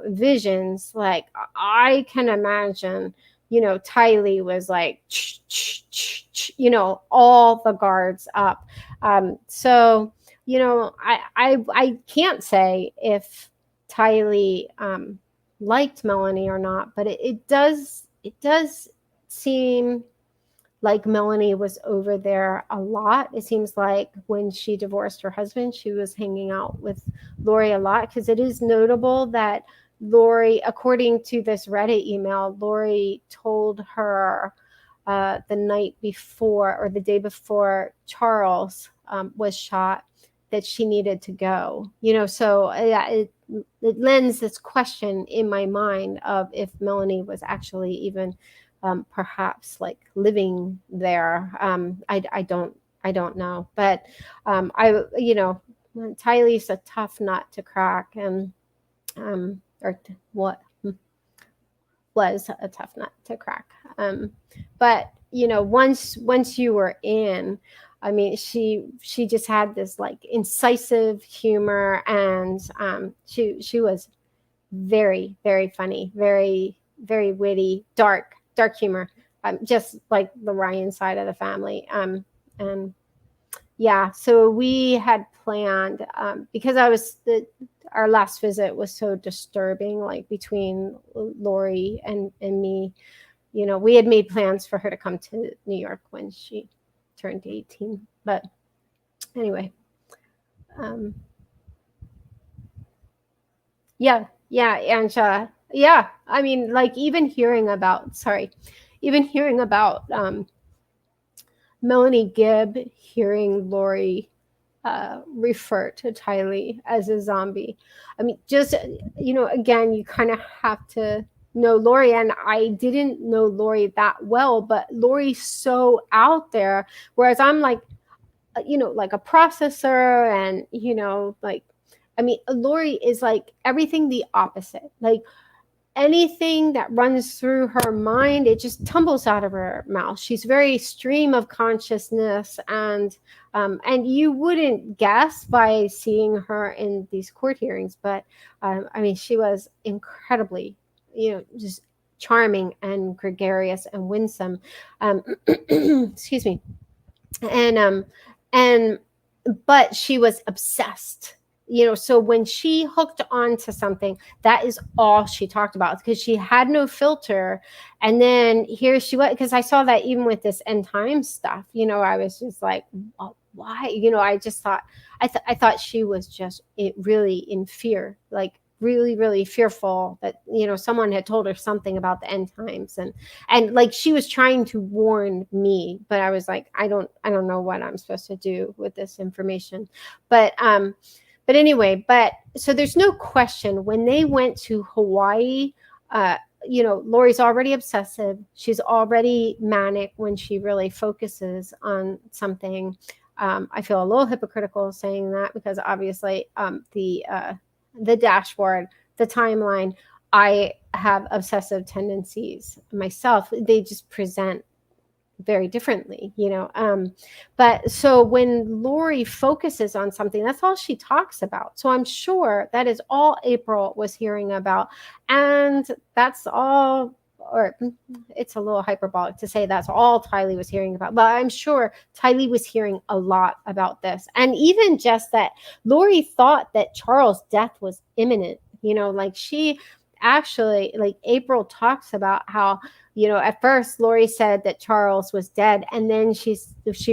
visions, like I can imagine, Tylee was like, all the guards up. So, I can't say if Tylee liked Melanie or not, but it does seem like Melanie was over there a lot. It seems like when she divorced her husband, she was hanging out with Lori a lot, because it is notable that Lori, according to this Reddit email, Lori told her the night before or the day before Charles was shot that she needed to go. So it lends this question in my mind of if Melanie was actually even perhaps like living there. I don't know, but Tylee's a tough nut to crack, and what was a tough nut to crack. But once you were in, I mean, she just had this like incisive humor, and she was very, very funny, very, very witty, dark humor, just like the Ryan side of the family. And yeah, so we had planned, because our last visit was so disturbing, like between Lori and me, we had made plans for her to come to New York when she turned 18. But anyway, yeah, and yeah, I mean, like even hearing about Melanie Gibb hearing Lori refer to Tylee as a zombie. I mean, just, again, you kind of have to know Lori, and I didn't know Lori that well, but Lori's so out there, whereas I'm like, like a processor, and, like, I mean, Lori is like everything the opposite. Like anything that runs through her mind, it just tumbles out of her mouth. She's very stream of consciousness, and you wouldn't guess by seeing her in these court hearings, but I mean, she was incredibly, just charming and gregarious and winsome. Excuse me. But she was obsessed. So when she hooked on to something, that is all she talked about, because she had no filter. And then here she was, because I saw that even with this end time stuff, I was just like, well, why? I just thought, I thought she was just really in fear, like really, really fearful that, someone had told her something about the end times, and like she was trying to warn me, but I was like, I don't know what I'm supposed to do with this information. But anyway, so there's no question when they went to Hawaii, Lori's already obsessive. She's already manic when she really focuses on something. I feel a little hypocritical saying that, because obviously the dashboard, the timeline, I have obsessive tendencies myself. They just present very differently, but so when Lori focuses on something, that's all she talks about. So I'm sure that is all April was hearing about, and that's all, or it's a little hyperbolic to say that's all Tylee was hearing about, but I'm sure Tylee was hearing a lot about this. And even just that Lori thought that Charles' death was imminent, like she actually, like April talks about how, at first Lori said that Charles was dead, and then she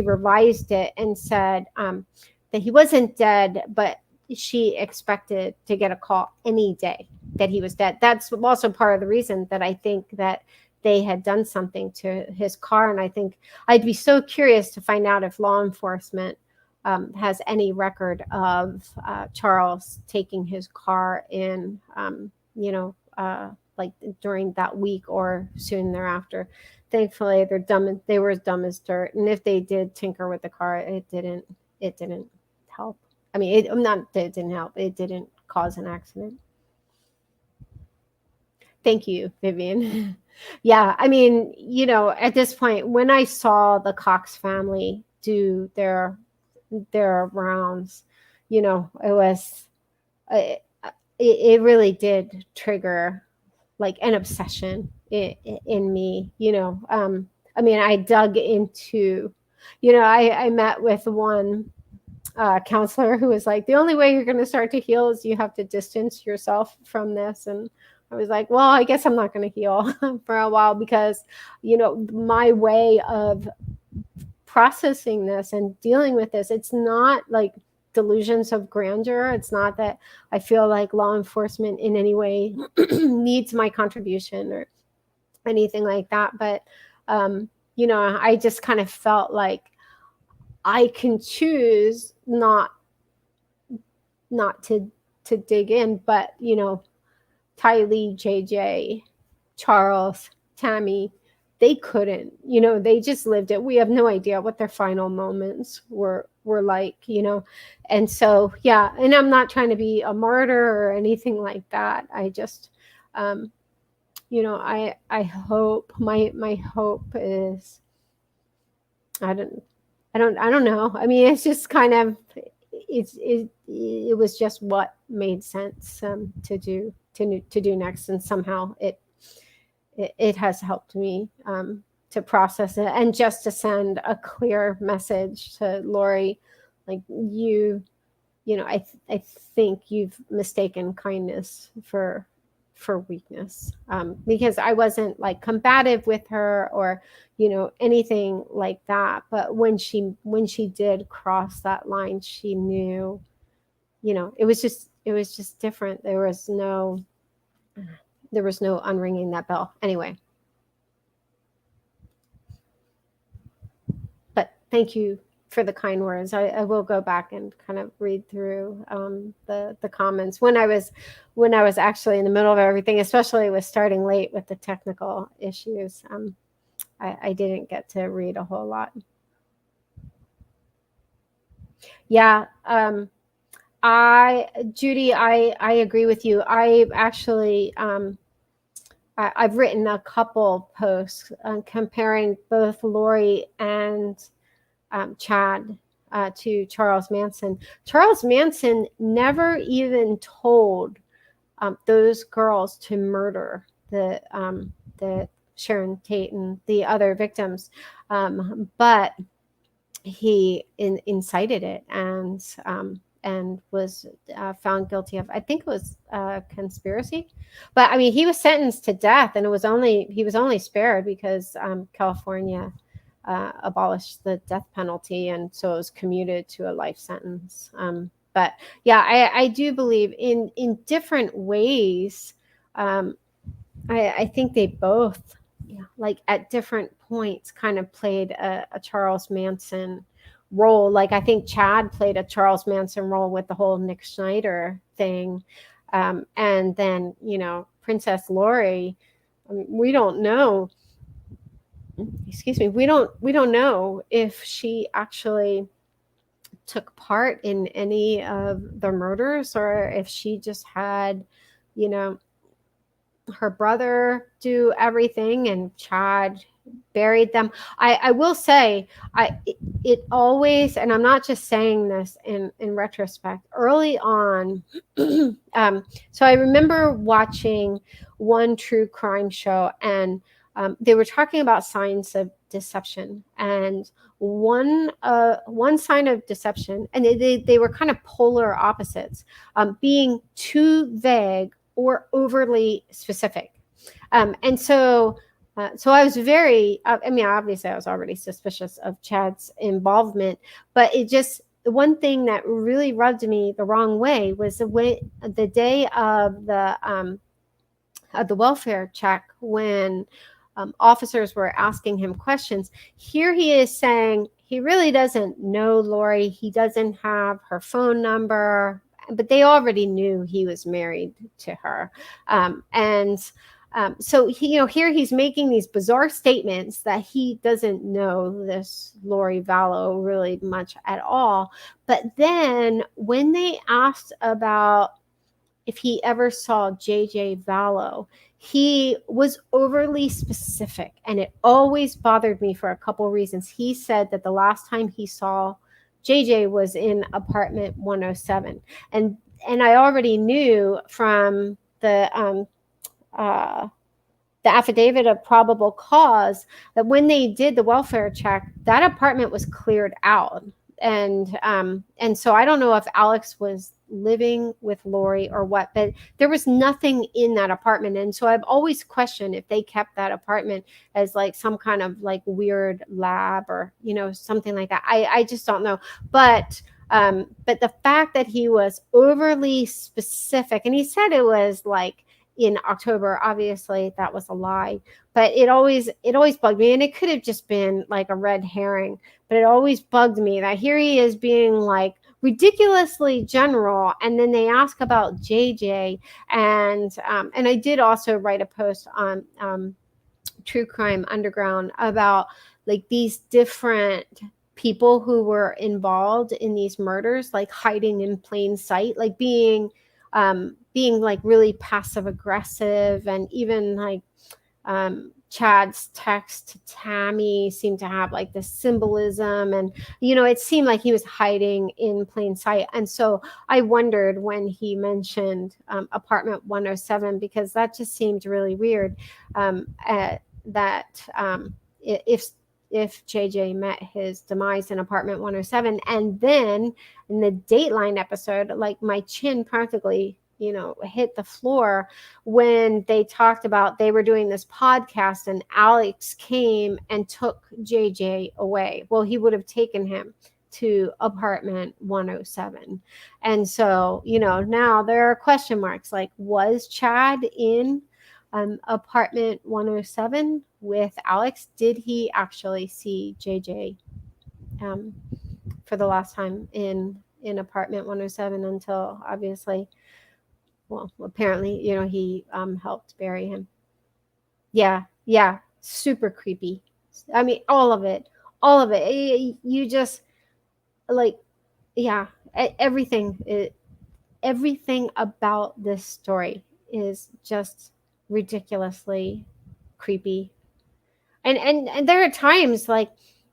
revised it and said that he wasn't dead, but she expected to get a call any day that he was dead. That's also part of the reason that I think that they had done something to his car. And I think I'd be so curious to find out if law enforcement has any record of Charles taking his car in, like during that week or soon thereafter. Thankfully, they were as dumb as dirt. And if they did tinker with the car, it didn't help. I mean, it didn't help. It didn't cause an accident. Thank you, Vivian. Yeah, I mean, at this point, when I saw the Cox family do their rounds. You know, it really did trigger like an obsession in me, you know. I mean, I dug into, you know, I met with one counselor who was like, the only way you're going to start to heal is you have to distance yourself from this. And I was like, well, I guess I'm not going to heal for a while, because, you know, my way of processing this and dealing with this, it's not like delusions of grandeur. It's not that I feel like law enforcement in any way needs my contribution or anything like that. But, you know, I just kind of felt like I can choose not to dig in, but, you know, Tylee, JJ, Charles, Tammy, they couldn't, you know, they just lived it. We have no idea what their final moments were like, you know. And so, yeah, and I'm not trying to be a martyr or anything like that. I just, you know, I hope, my hope is, I don't know. I mean, it's just kind of, it was just what made sense to do next, and somehow it has helped me to process it, and just to send a clear message to Lori, like, you know, I think you've mistaken kindness for weakness, because I wasn't like combative with her or, you know, anything like that. But when she did cross that line, she knew, you know, it was just different. There was no unringing that bell anyway. But thank you for the kind words. I will go back and kind of read through the comments when I was actually in the middle of everything, especially with starting late with the technical issues. I didn't get to read a whole lot. Yeah, Judy, I agree with you. I actually I've written a couple posts comparing both Lori and Chad to Charles Manson. Charles Manson never even told those girls to murder the Sharon Tate and the other victims, but he incited it and was found guilty of, I think it was conspiracy. But I mean, he was sentenced to death, and he was only spared because California abolished the death penalty, and so it was commuted to a life sentence. But yeah, I do believe in different ways. I think they both, like at different points, kind of played a Charles Manson role. Like I think Chad played a Charles Manson role with the whole Nick Schneider thing, and then, you know, Princess Lori, we don't know. Excuse me. We don't know if she actually took part in any of the murders, or if she just had, you know, her brother do everything and Chad buried them. I will say, it always, and I'm not just saying this in retrospect, early on, so I remember watching one true crime show, and they were talking about signs of deception, and one sign of deception, and they were kind of polar opposites, being too vague or overly specific. And so I was very, I mean, obviously I was already suspicious of Chad's involvement, but the one thing that really rubbed me the wrong way was the day of the welfare check, when officers were asking him questions. Here he is saying he really doesn't know Lori. He doesn't have her phone number, but they already knew he was married to her. So he, you know, here he's making these bizarre statements that he doesn't know this Lori Vallow really much at all. But then when they asked about if he ever saw JJ Vallow, he was overly specific, and it always bothered me for a couple reasons. He said that the last time he saw JJ was in apartment 107, and I already knew from the affidavit of probable cause that when they did the welfare check, that apartment was cleared out. And so I don't know if Alex was living with Lori or what, but there was nothing in that apartment. And so I've always questioned if they kept that apartment as like some kind of like weird lab or, you know, something like that. I just don't know. But the fact that he was overly specific, and he said it was like in October, obviously that was a lie, but it always bugged me. And it could have just been like a red herring, but it always bugged me that here he is being like ridiculously general. And then they ask about JJ, and I did also write a post on True Crime Underground about like these different people who were involved in these murders, like hiding in plain sight, like being like really passive aggressive, and even like Chad's text to Tammy seemed to have like this symbolism, and you know, it seemed like he was hiding in plain sight. And so I wondered when he mentioned apartment 107, because that just seemed really weird, if JJ met his demise in apartment 107. And then in the Dateline episode, like my chin practically, you know, hit the floor when they talked about they were doing this podcast and Alex came and took JJ away. Well, he would have taken him to apartment 107. And so, you know, now there are question marks, like, was Chad in apartment 107 with Alex? Did he actually see JJ for the last time in apartment 107 until obviously, well, apparently, you know, he helped bury him. Yeah, super creepy. I mean, all of it. You just like, yeah, everything about this story is just ridiculously creepy. And there are times, like,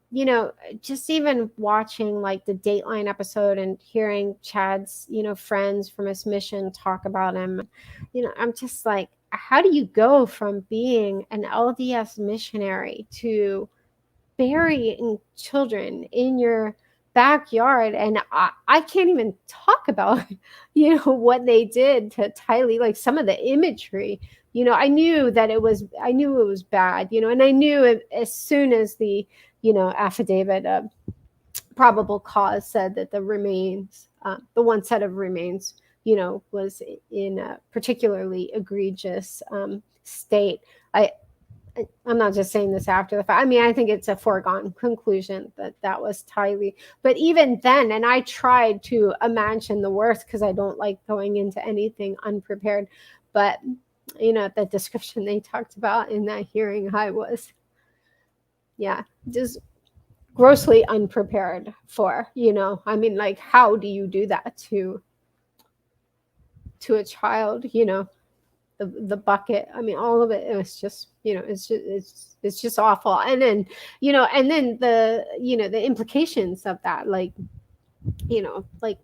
you know, just even watching like the Dateline episode and hearing Chad's, you know, friends from his mission talk about him, you know, I'm just like, how do you go from being an LDS missionary to burying children in your backyard? And I can't even talk about, you know, what they did to Tylee, like some of the imagery. You know, I knew it was bad, you know, and I knew it as soon as the, you know, affidavit of probable cause said that the remains, the one set of remains, you know, was in a particularly egregious state. I'm not just saying this after the fact. I mean, I think it's a foregone conclusion that was Tylee. But even then, and I tried to imagine the worst because I don't like going into anything unprepared. But, you know, the description they talked about in that hearing, I was, yeah, just grossly unprepared for, you know. I mean, like, how do you do that to a child, you know? The bucket, I mean, all of it, it was just, you know, it's just awful. And then, you know, and then the, you know, the implications of that, like, you know, like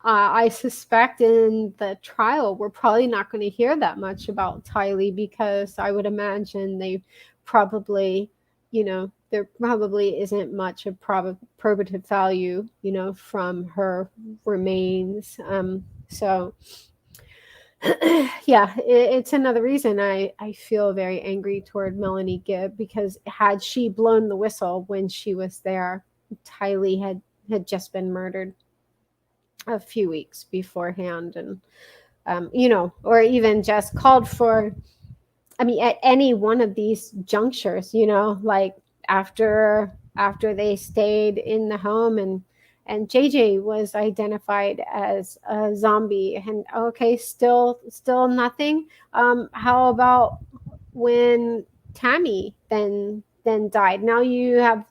I suspect in the trial we're probably not going to hear that much about Tylee, because I would imagine they probably, you know, there probably isn't much of probative value, you know, from her remains. So yeah, it's another reason I feel very angry toward Melanie Gibb, because had she blown the whistle when she was there, Tylee had just been murdered a few weeks beforehand. And you know, or even just called for, I mean, at any one of these junctures, you know, like after they stayed in the home and JJ was identified as a zombie, and okay, still nothing. How about when Tammy then died? Now you have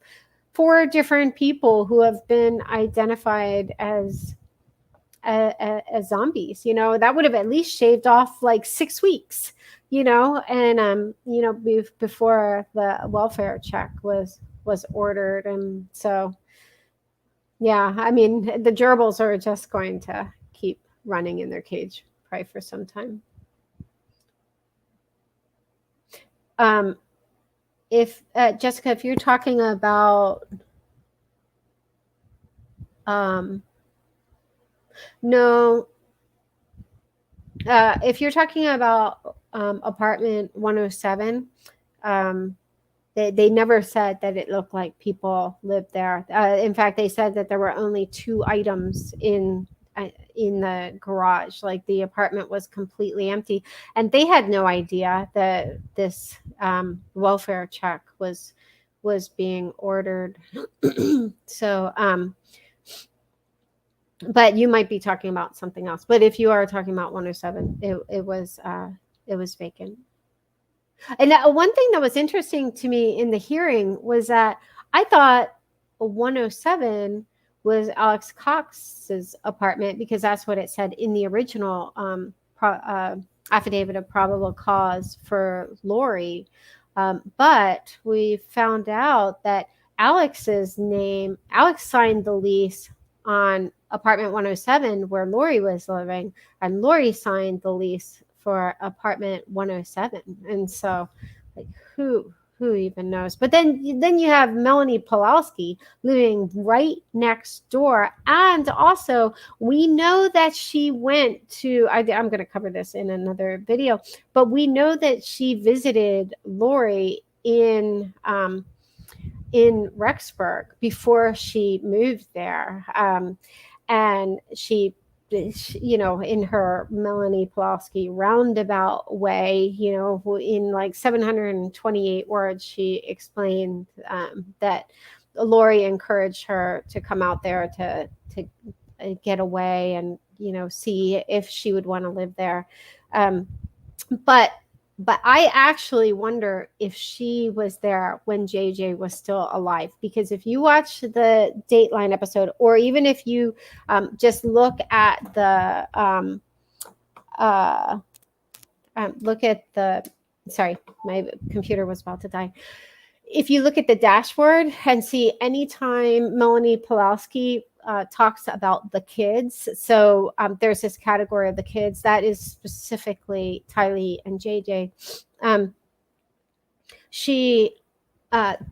4 different people who have been identified as as zombies. That would have at least shaved off like 6 weeks. And before the welfare check was ordered, and so yeah, I mean the gerbils are just going to keep running in their cage probably for some time. If Jessica, if you're talking about no, if you're talking about apartment 107, they never said that it looked like people lived there. In fact, they said that there were only 2 items in the garage. Like the apartment was completely empty, and they had no idea that this welfare check was being ordered. So but you might be talking about something else. But if you are talking about 107, it was vacant. And one thing that was interesting to me in the hearing was that I thought 107 was Alex Cox's apartment, because that's what it said in the original affidavit of probable cause for Lori. But we found out that Alex signed the lease on apartment 107 where Lori was living, and Lori signed the lease for apartment 107. And so like who even knows? But then you have Melanie Pawlowski living right next door, and also we know that she went to I'm going to cover this in another video, but we know that she visited Lori in Rexburg before she moved there, and she in her Melanie Pawlowski roundabout way, in like 728 words, she explained that Lori encouraged her to come out there to get away and see if she would want to live there. But I actually wonder if she was there when JJ was still alive, because if you watch the Dateline episode, or even if you just look at the sorry, my computer was about to die. If you look at the dashboard and see anytime Melanie Pawlowski talks about the kids, so there's this category of the kids that is specifically Tylee and JJ.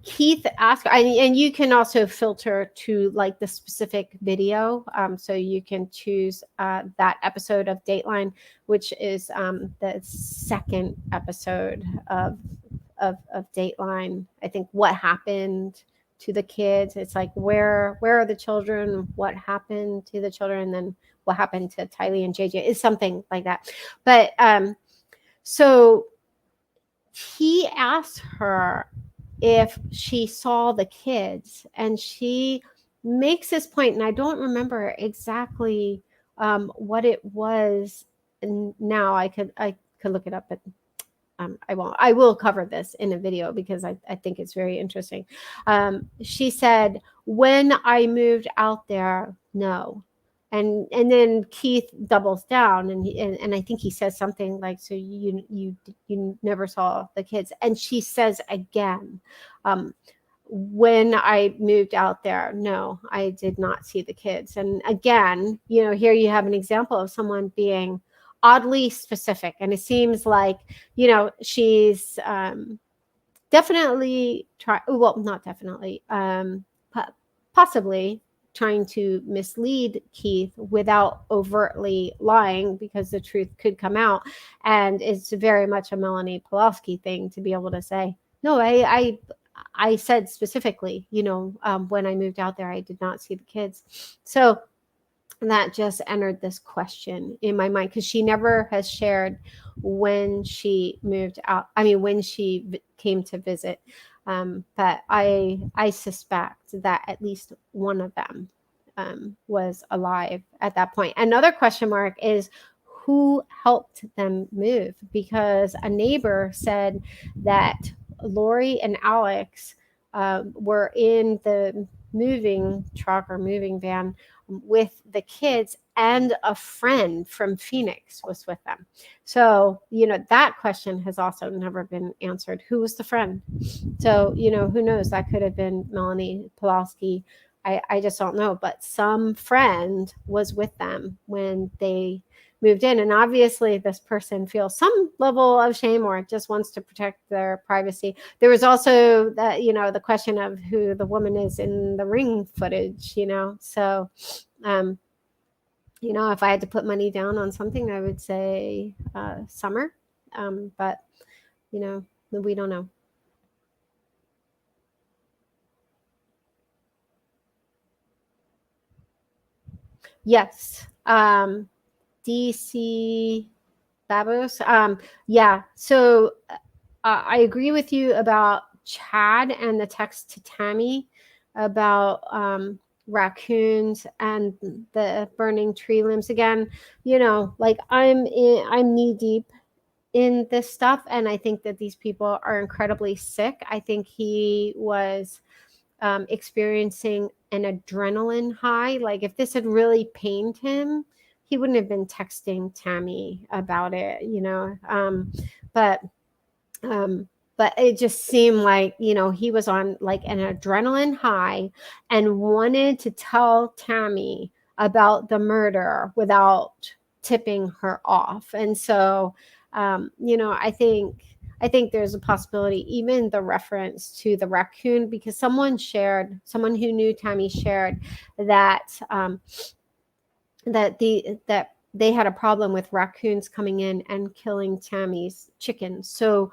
Keith asked, and you can also filter to like the specific video, so you can choose that episode of Dateline, which is the second episode of Dateline. I think what happened to the kids. It's like where are the children? What happened to the children? And then what happened to Tylee and JJ is something like that. But so he asked her if she saw the kids, and she makes this point, and I don't remember exactly what it was. And now I could look it up, but I won't. I will cover this in a video because I think it's very interesting. She said, when I moved out there, no. And then Keith doubles down, and I think he says something like, so you never saw the kids. And she says again, when I moved out there, no, I did not see the kids. And again, here you have an example of someone being oddly specific, and it seems like she's definitely possibly trying to mislead Keith without overtly lying, because the truth could come out. And it's very much a Melanie Pawlowski thing to be able to say, no, I said specifically, when I moved out there, I did not see the kids. So that just entered this question in my mind, because she never has shared when she moved out. I mean, when she came to visit. But I suspect that at least one of them was alive at that point. Another question mark is who helped them move, because a neighbor said that Lori and Alex were in the moving truck or moving van with the kids, and a friend from Phoenix was with them. So, that question has also never been answered. Who was the friend? So, who knows? That could have been Melanie Pulaski. I just don't know. But some friend was with them when they moved in. And obviously this person feels some level of shame or just wants to protect their privacy. There was also that, the question of who the woman is in the ring footage, So, if I had to put money down on something, I would say Summer. But, we don't know. Yes. DC Vallows. Yeah. So I agree with you about Chad and the text to Tammy about raccoons and the burning tree limbs. Again, I'm knee deep in this stuff, and I think that these people are incredibly sick. I think he was experiencing an adrenaline high. Like if this had really pained him, he wouldn't have been texting Tammy about it, but it just seemed like, he was on like an adrenaline high and wanted to tell Tammy about the murder without tipping her off. And so, I think there's a possibility, even the reference to the raccoon, because someone who knew Tammy shared that that they had a problem with raccoons coming in and killing Tammy's chickens. So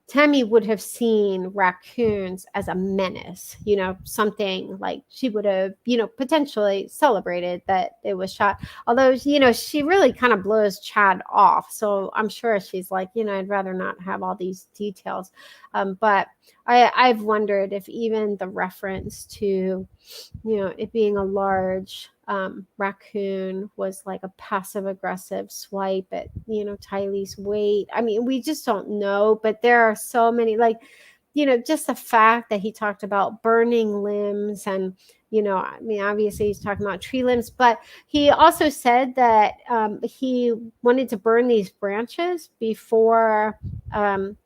Tammy would have seen raccoons as a menace, something like she would have, potentially celebrated that it was shot. Although, she really kind of blows Chad off. So I'm sure she's like, I'd rather not have all these details. But I've wondered if even the reference to, it being a large raccoon was like a passive aggressive swipe at Tylee's weight. I mean, we just don't know, but there are so many, like, just the fact that he talked about burning limbs and I mean, obviously he's talking about tree limbs, but he also said that he wanted to burn these branches before some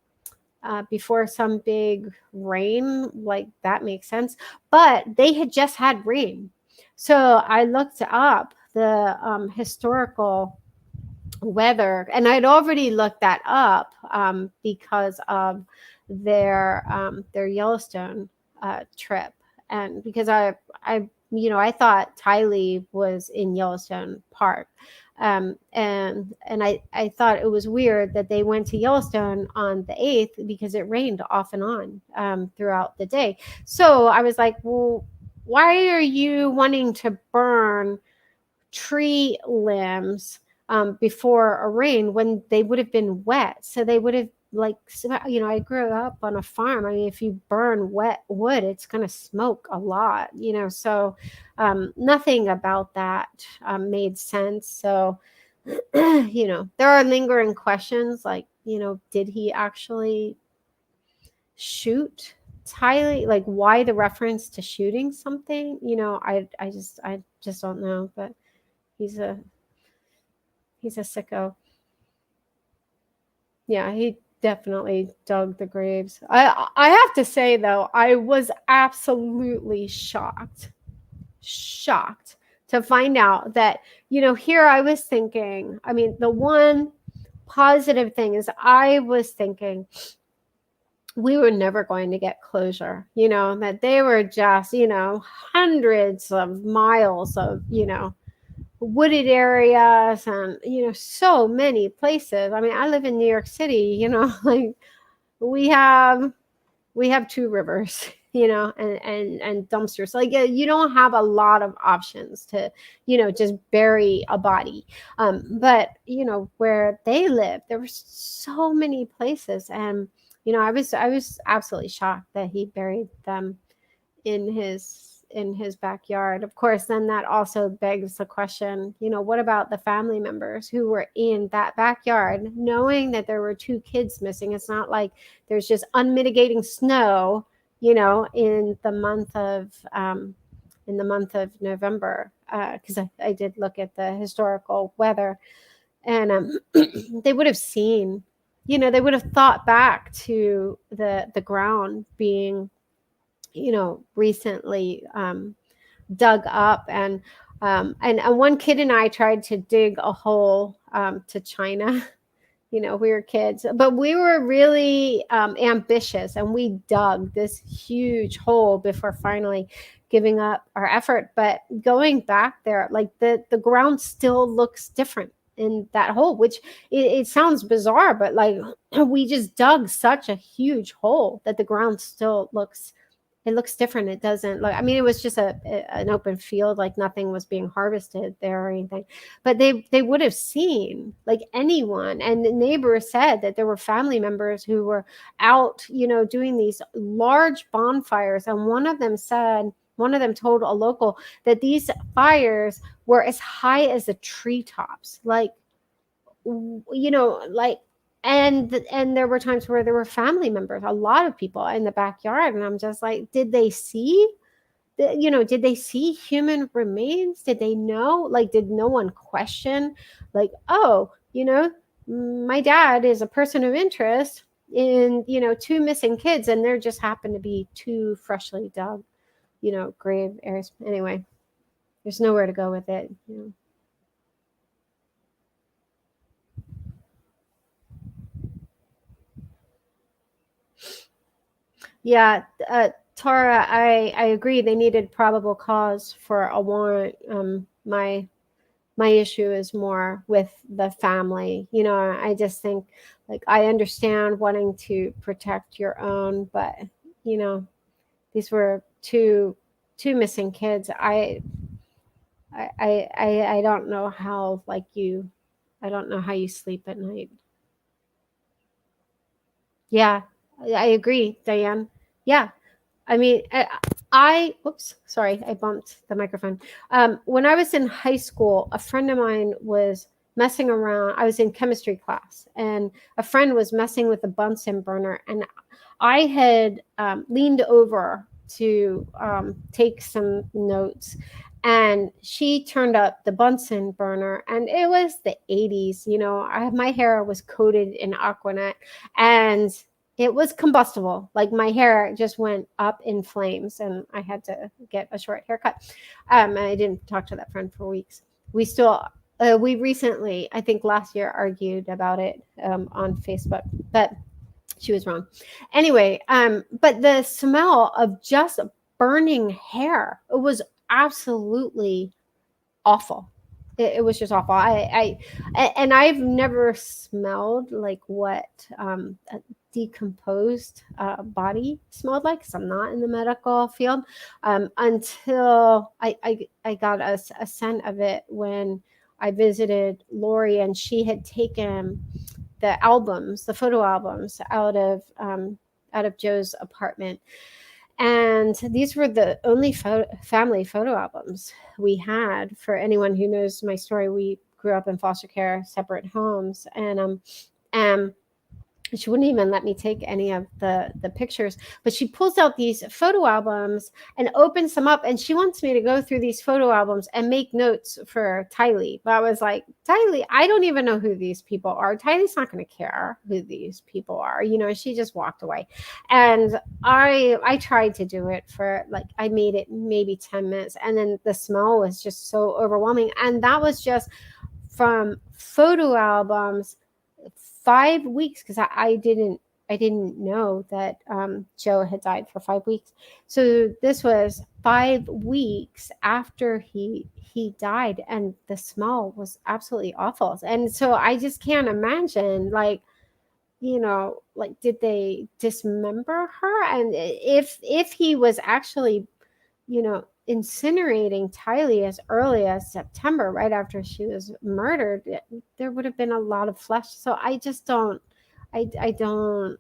big rain. Like that makes sense, but they had just had rain. So I looked up the historical weather, and I'd already looked that up because of their Yellowstone trip, and because I thought Tylee was in Yellowstone Park, and I thought it was weird that they went to Yellowstone on the 8th because it rained off and on throughout the day. So I was like, well, why are you wanting to burn tree limbs before a rain when they would have been wet? So they would have, like, I grew up on a farm. I mean, if you burn wet wood, it's going to smoke a lot, so nothing about that made sense. So, there are lingering questions like, did he actually shoot Tylee? Like, why the reference to shooting something? I just don't know, but he's a sicko. Yeah, he definitely dug the graves. I have to say though, I was absolutely shocked to find out that, here I was thinking, I mean, the one positive thing is I was thinking we were never going to get closure, that they were just, hundreds of miles of, wooded areas and, so many places. I mean, I live in New York City, like we have 2 rivers, and dumpsters. Like you don't have a lot of options to, just bury a body. But, where they live, there were so many places. And, I was absolutely shocked that he buried them in his backyard. Of course, then that also begs the question, what about the family members who were in that backyard knowing that there were 2 kids missing? It's not like there's just unmitigating snow, in the month of November. because I did look at the historical weather, and they would have seen, they would have thought back to the ground being, recently dug up, and one kid and I tried to dig a hole to China. We were kids, but we were really ambitious, and we dug this huge hole before finally giving up our effort. But going back there, like the ground still looks different in that hole, which it sounds bizarre, but like we just dug such a huge hole that the ground still looks different. It doesn't look, it was just an open field, like nothing was being harvested there or anything, but they would have seen, like anyone. And the neighbor said that there were family members who were out, doing these large bonfires. And one of them told a local that these fires were as high as the treetops, like, and there were times where there were family members, a lot of people in the backyard. And I'm just like, did they see human remains? Did they know? Like, did no one question, like, oh, my dad is a person of interest in, 2 missing kids, and there just happened to be 2 freshly dug, grave areas. Anyway, there's nowhere to go with it. Yeah, Tara, I agree. They needed probable cause for a warrant. My issue is more with the family. I just think, like, I understand wanting to protect your own, but these were two missing kids. I don't know how, like, I don't know how you sleep at night. Yeah, I agree, Diane. Yeah. Oops, sorry, I bumped the microphone. When I was in high school, a friend of mine was messing around. I was in chemistry class, and a friend was messing with the Bunsen burner, and I had leaned over to take some notes, and she turned up the Bunsen burner, and it was the 80s. My hair was coated in Aquanet, and it was combustible. Like, my hair just went up in flames, and I had to get a short haircut. And I didn't talk to that friend for weeks. We recently, I think last year, argued about it on Facebook, but she was wrong. Anyway, but the smell of just burning hair, it was absolutely awful. It was just awful. And I've never smelled like what a decomposed body smelled like, because I'm not in the medical field, until I got a scent of it when I visited Lori, and she had taken the photo albums out of Joe's apartment. And these were the only family photo albums we had. For anyone who knows my story, we grew up in foster care, separate homes, and she wouldn't even let me take any of the pictures. But she pulls out these photo albums and opens them up, and she wants me to go through these photo albums and make notes for Tylee. But I was like, Tylee, I don't even know who these people are. Tylee's not going to care who these people are. She just walked away. And I tried to do it for, like, I made it maybe 10 minutes, and then the smell was just so overwhelming. And that was just from photo albums, 5 weeks, because I didn't know that Joe had died for 5 weeks. So this was 5 weeks after he died, and the smell was absolutely awful. And so I just can't imagine, like, did they dismember her? And if he was actually, incinerating Tylee as early as September, right after she was murdered, there would have been a lot of flesh. So I just don't, I don't,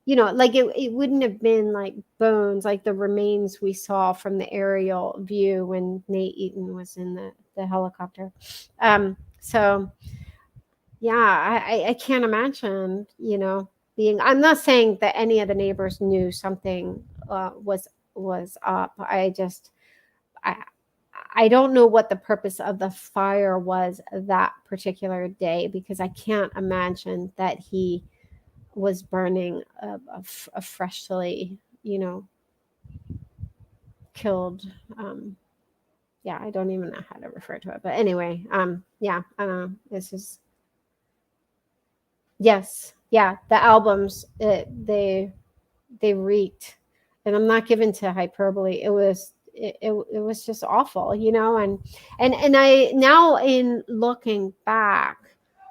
like, it wouldn't have been like bones, like the remains we saw from the aerial view when Nate Eaton was in the helicopter. So yeah, I can't imagine, I'm not saying that any of the neighbors knew something was up. I don't know what the purpose of the fire was that particular day, because I can't imagine that he was burning a freshly, killed. Yeah, I don't even know how to refer to it. But anyway, yeah, I don't know. This is, yes, yeah, the albums, they reeked. And I'm not given to hyperbole. It was just awful, and I, now in looking back,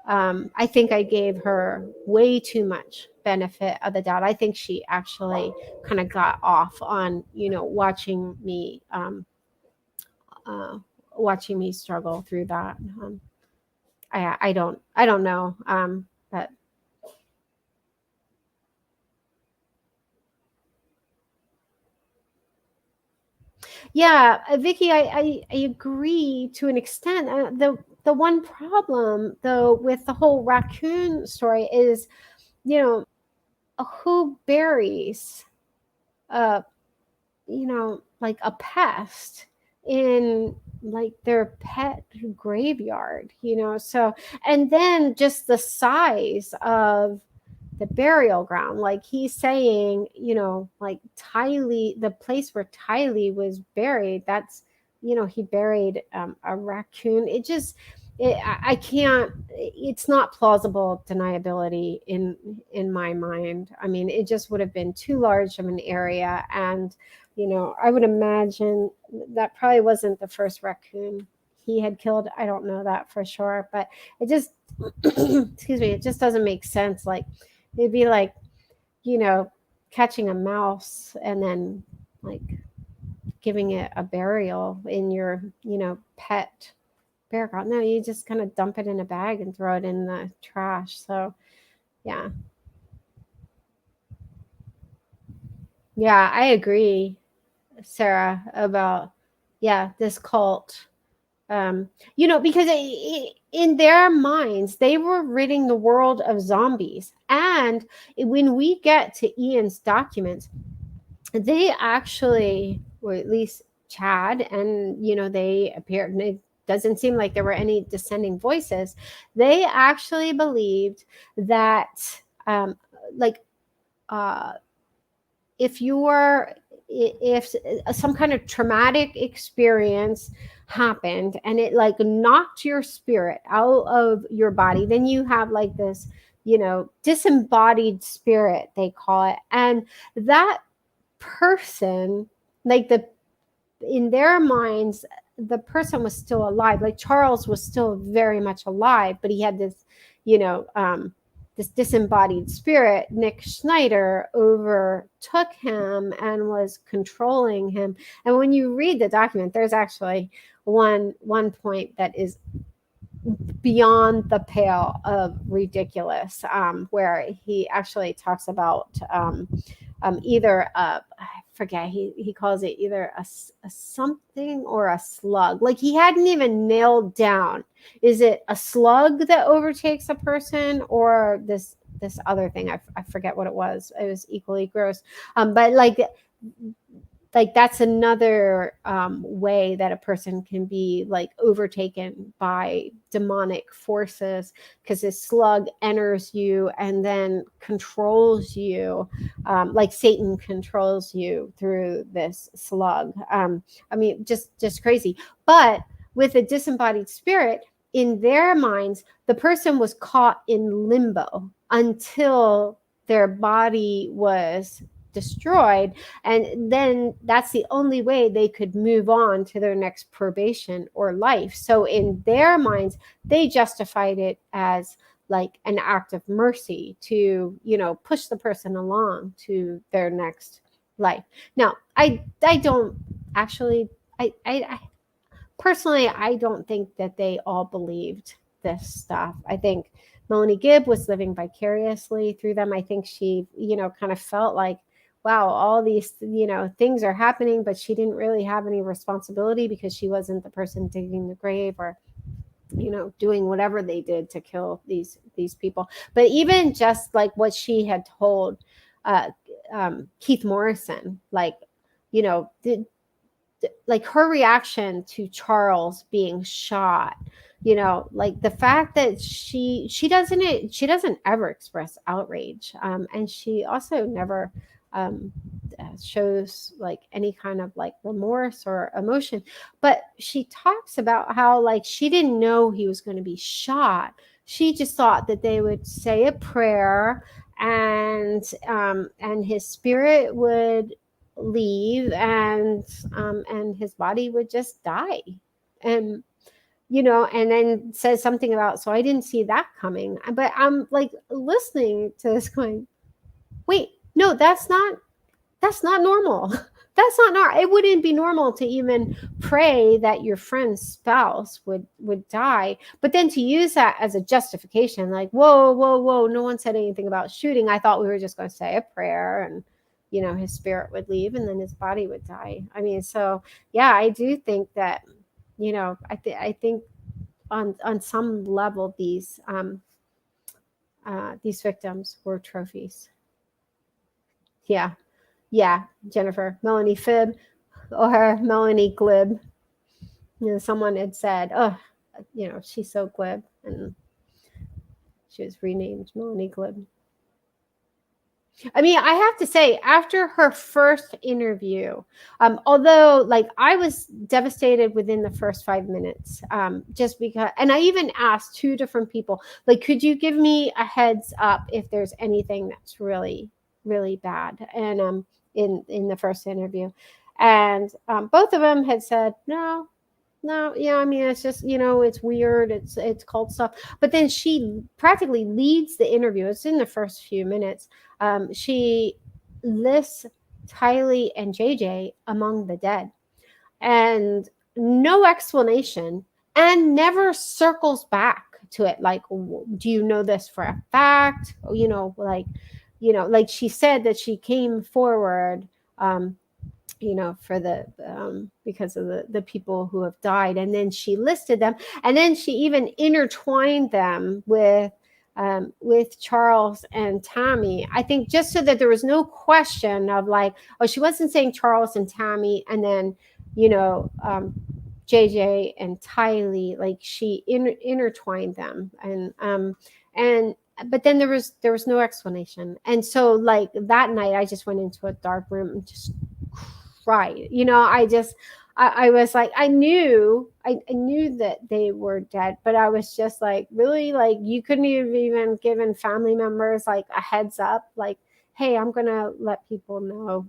I think I gave her way too much benefit of the doubt. I think she actually kind of got off on, watching me struggle through that. I don't know. But yeah, Vicky, I agree to an extent. The one problem though with the whole raccoon story is, who buries like a pest in like their pet graveyard, so, and then just the size of the burial ground, like he's saying, like Tylee, the place where Tylee was buried, that's, he buried a raccoon. I can't, it's not plausible deniability in my mind. I mean, it just would have been too large of an area. And, I would imagine that probably wasn't the first raccoon he had killed. I don't know that for sure, but it just, excuse me, it just doesn't make sense. Like, it'd be like, catching a mouse and then like giving it a burial in your, pet burial ground. No, you just kind of dump it in a bag and throw it in the trash. So, yeah. Yeah, I agree, Sarah, about, this cult. Because in their minds, they were ridding the world of zombies. And when we get to Ian's documents, they actually, or at least Chad, and, they appeared, and it doesn't seem like there were any dissenting voices. They actually believed that, if some kind of traumatic experience happened and it like knocked your spirit out of your body, then you have like this, disembodied spirit, they call it. And that person, like in their minds, the person was still alive. Like Charles was still very much alive, but he had this, this disembodied spirit. Nick Schneider overtook him and was controlling him. And when you read the document, there's actually one point that is beyond the pale of ridiculous, where he actually talks about either I forget, he calls it either a something or a slug. Like he hadn't even nailed down, is it a slug that overtakes a person or this other thing? I forget what it was. It was equally gross. But like that's another way that a person can be like overtaken by demonic forces, because this slug enters you and then controls you, like Satan controls you through this slug. I mean, just crazy. But with a disembodied spirit, in their minds, the person was caught in limbo until their body was destroyed, and then that's the only way they could move on to their next probation or life. So in their minds, they justified it as like an act of mercy to, push the person along to their next life. Now, I don't actually, I personally, I don't think that they all believed this stuff. I think Melanie Gibb was living vicariously through them. I think she, kind of felt like, wow, all these, things are happening, but she didn't really have any responsibility because she wasn't the person digging the grave or, doing whatever they did to kill these people. But even just like what she had told Keith Morrison, like, like her reaction to Charles being shot, you know, like the fact that she doesn't ever express outrage, and she also never shows like any kind of like remorse or emotion, but she talks about how like she didn't know he was going to be shot. She just thought that they would say a prayer and his spirit would leave and his body would just die. And you know, and then says something about, so I didn't see that coming. But I'm like listening to this going, wait, no, that's not normal. That's not normal. It wouldn't be normal to even pray that your friend's spouse would die. But then to use that as a justification, like, whoa, no one said anything about shooting. I thought we were just going to say a prayer and, you know, his spirit would leave and then his body would die. I mean, so yeah, I do think that, you know, I think on some level these victims were trophies. Yeah, Jennifer, Melanie Fib or Melanie Glib. You know, someone had said, oh, you know, she's so glib, and she was renamed Melanie Glib. I mean, I have to say, after her first interview, although like I was devastated within the first 5 minutes, just because, and I even asked 2 different people, like, could you give me a heads up if there's anything that's really, really bad? And in the first interview, and both of them had said no, yeah, I mean, it's just, you know, it's weird, it's called stuff. But then she practically leads the interview. It's in the first few minutes. She lists Tylee and JJ among the dead, and no explanation, and never circles back to it. Like, do you know this for a fact? You know, like she said that she came forward, you know, for the because of the people who have died, and then she listed them, and then she even intertwined them with Charles and Tammy, I think, just so that there was no question of like, oh, she wasn't saying Charles and Tammy and then, you know, JJ and Tylee, like she intertwined them, and but then there was no explanation. And so like that night I just went into a dark room and just cried. You know, I was like, I knew that they were dead, but I was just like, really, like, you couldn't have even given family members like a heads up, like, hey, I'm gonna let people know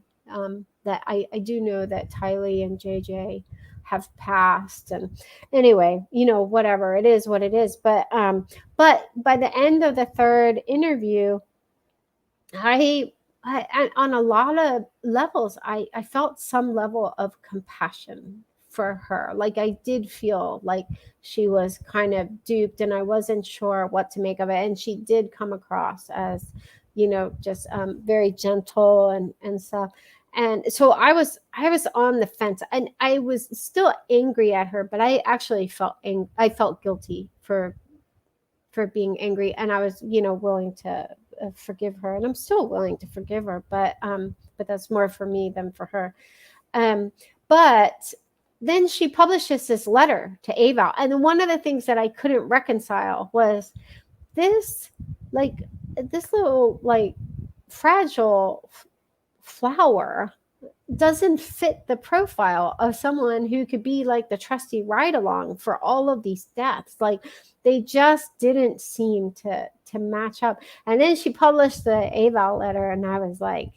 that I do know that Tylee and JJ have passed. And anyway, you know, whatever, it is what it is. But by the end of the third interview, I on a lot of levels, I felt some level of compassion for her. Like I did feel like she was kind of duped, and I wasn't sure what to make of it. And she did come across as, you know, just very gentle and stuff. And so I was on the fence, and I was still angry at her, but I actually felt I felt guilty for being angry, and I was, you know, willing to forgive her, and I'm still willing to forgive her, but that's more for me than for her. But then she publishes this letter to eval, and one of the things that I couldn't reconcile was this little like fragile flower doesn't fit the profile of someone who could be like the trusty ride along for all of these deaths. Like they just didn't seem to match up. And then she published the eval letter, and I was like,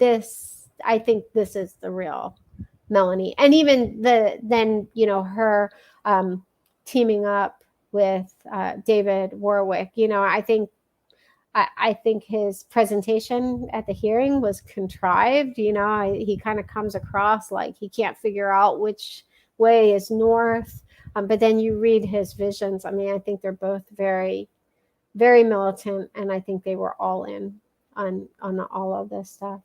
I think this is the real Melanie. And even then, you know, her teaming up with David Warwick, you know, I think his presentation at the hearing was contrived. You know, he kind of comes across like he can't figure out which way is north. But then you read his visions. I mean, I think they're both very, very militant, and I think they were all in on all of this stuff.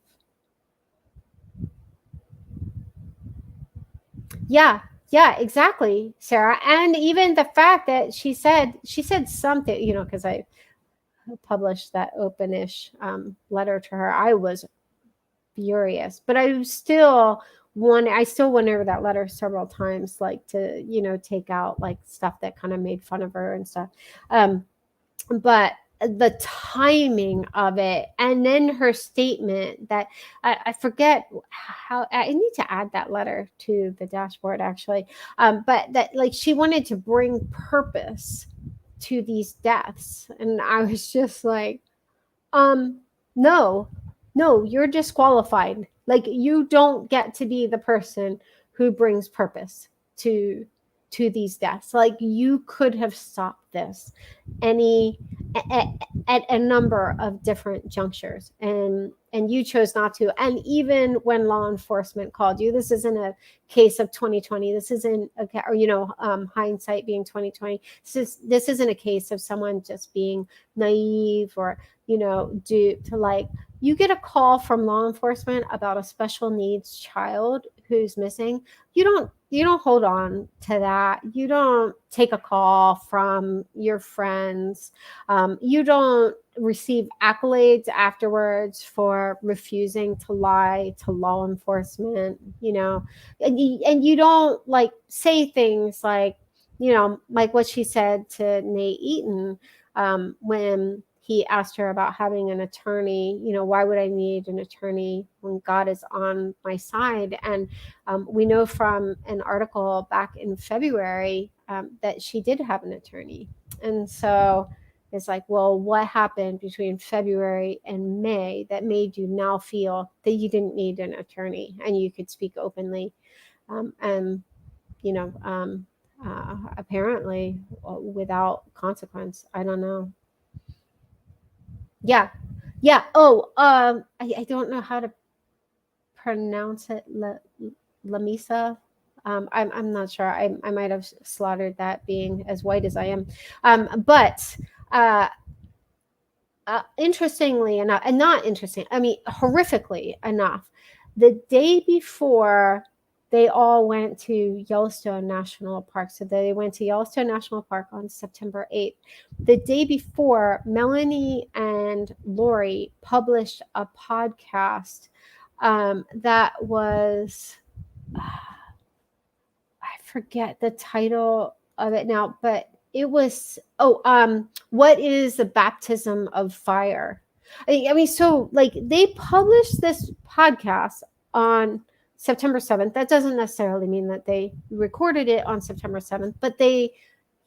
Yeah, exactly, Sarah. And even the fact that she said something, you know, because I published that openish letter to her. I was furious. But I still went over that letter several times, like to, you know, take out like stuff that kind of made fun of her and stuff. But the timing of it, and then her statement that I forget how, I need to add that letter to the dashboard actually, but that like she wanted to bring purpose to these deaths, and I was just like, no, you're disqualified. Like, you don't get to be the person who brings purpose to these deaths. Like, you could have stopped this at a number of different junctures, and you chose not to. And even when law enforcement called you, this isn't a case of 2020. This isn't hindsight being 2020. This isn't a case of someone just being naive or, you know, due to, like, you get a call from law enforcement about a special needs child who's missing. You don't hold on to that. You don't take a call from your friends. You don't receive accolades afterwards for refusing to lie to law enforcement, you know, and you don't like say things like, you know, like what she said to Nate Eaton when he asked her about having an attorney. You know, why would I need an attorney when God is on my side? And we know from an article back in February that she did have an attorney. And so it's like, well, what happened between February and May that made you now feel that you didn't need an attorney and you could speak openly? And, you know, apparently without consequence. I don't know. Yeah. Oh, I don't know how to pronounce it. Lamisa. I'm not sure. I might have slaughtered that, being as white as I am. But interestingly enough, and not interesting, I mean, horrifically enough, the day before they all went to Yellowstone National Park. So they went to Yellowstone National Park on September 8th. The day before, Melanie and Lori published a podcast that was, I forget the title of it now, but it was, what is the baptism of fire? I mean, so like they published this podcast on September 7th. That doesn't necessarily mean that they recorded it on September 7th, but they,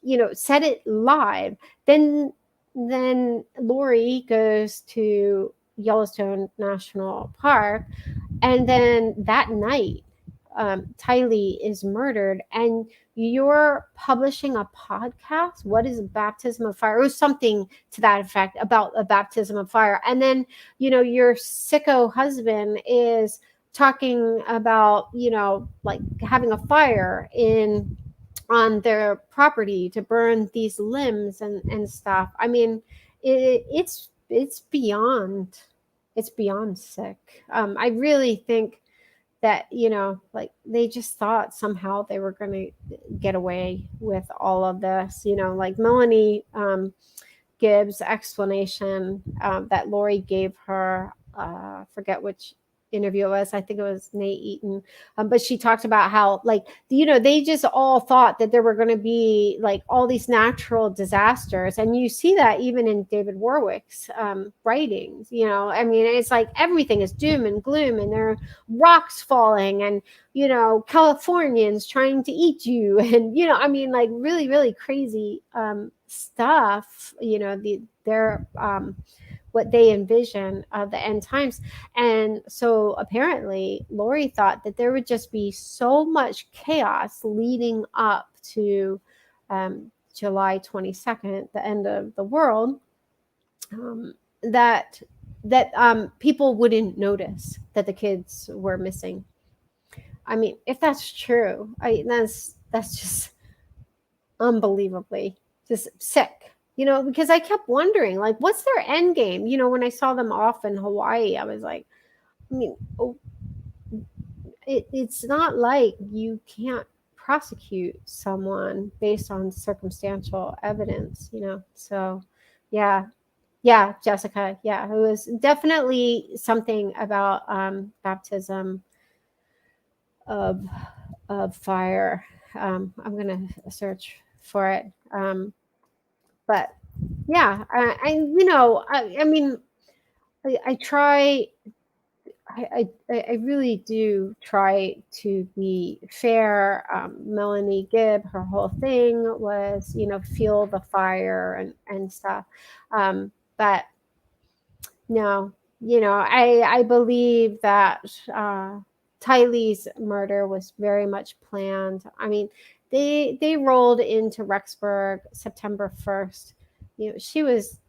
you know, said it live. Then Lori goes to Yellowstone National Park, and then that night, Tylee is murdered, and you're publishing a podcast. What is baptism of fire? It was something to that effect about a baptism of fire. And then, you know, your sicko husband is talking about, you know, like having a fire on their property to burn these limbs and stuff. I mean, it's beyond sick. I really think that, you know, like they just thought somehow they were going to get away with all of this, you know, like Melanie Gibb's explanation that Lori gave her, forget which interview it was. I think it was Nate Eaton. But she talked about how, like, you know, they just all thought that there were going to be like all these natural disasters. And you see that even in David Warwick's writings, you know, I mean, it's like everything is doom and gloom, and there are rocks falling, and, you know, Californians trying to eat you. And, you know, I mean, like really, really crazy stuff, you know, their what they envision of the end times. And so apparently Lori thought that there would just be so much chaos leading up to July 22nd, the end of the world, that people wouldn't notice that the kids were missing. I mean, if that's true, that's just unbelievably just sick. You know, because I kept wondering, like, what's their end game? You know, when I saw them off in Hawaii, I was like, I mean, it's not like you can't prosecute someone based on circumstantial evidence, you know? So, yeah, Yeah, Jessica. Yeah, it was definitely something about baptism of fire. I'm gonna search for it. But yeah, I mean, I try. I really do try to be fair. Melanie Gibb, her whole thing was, feel the fire and stuff. But no, I believe that Tylee's murder was very much planned. I mean, they rolled into Rexburg September 1st. She was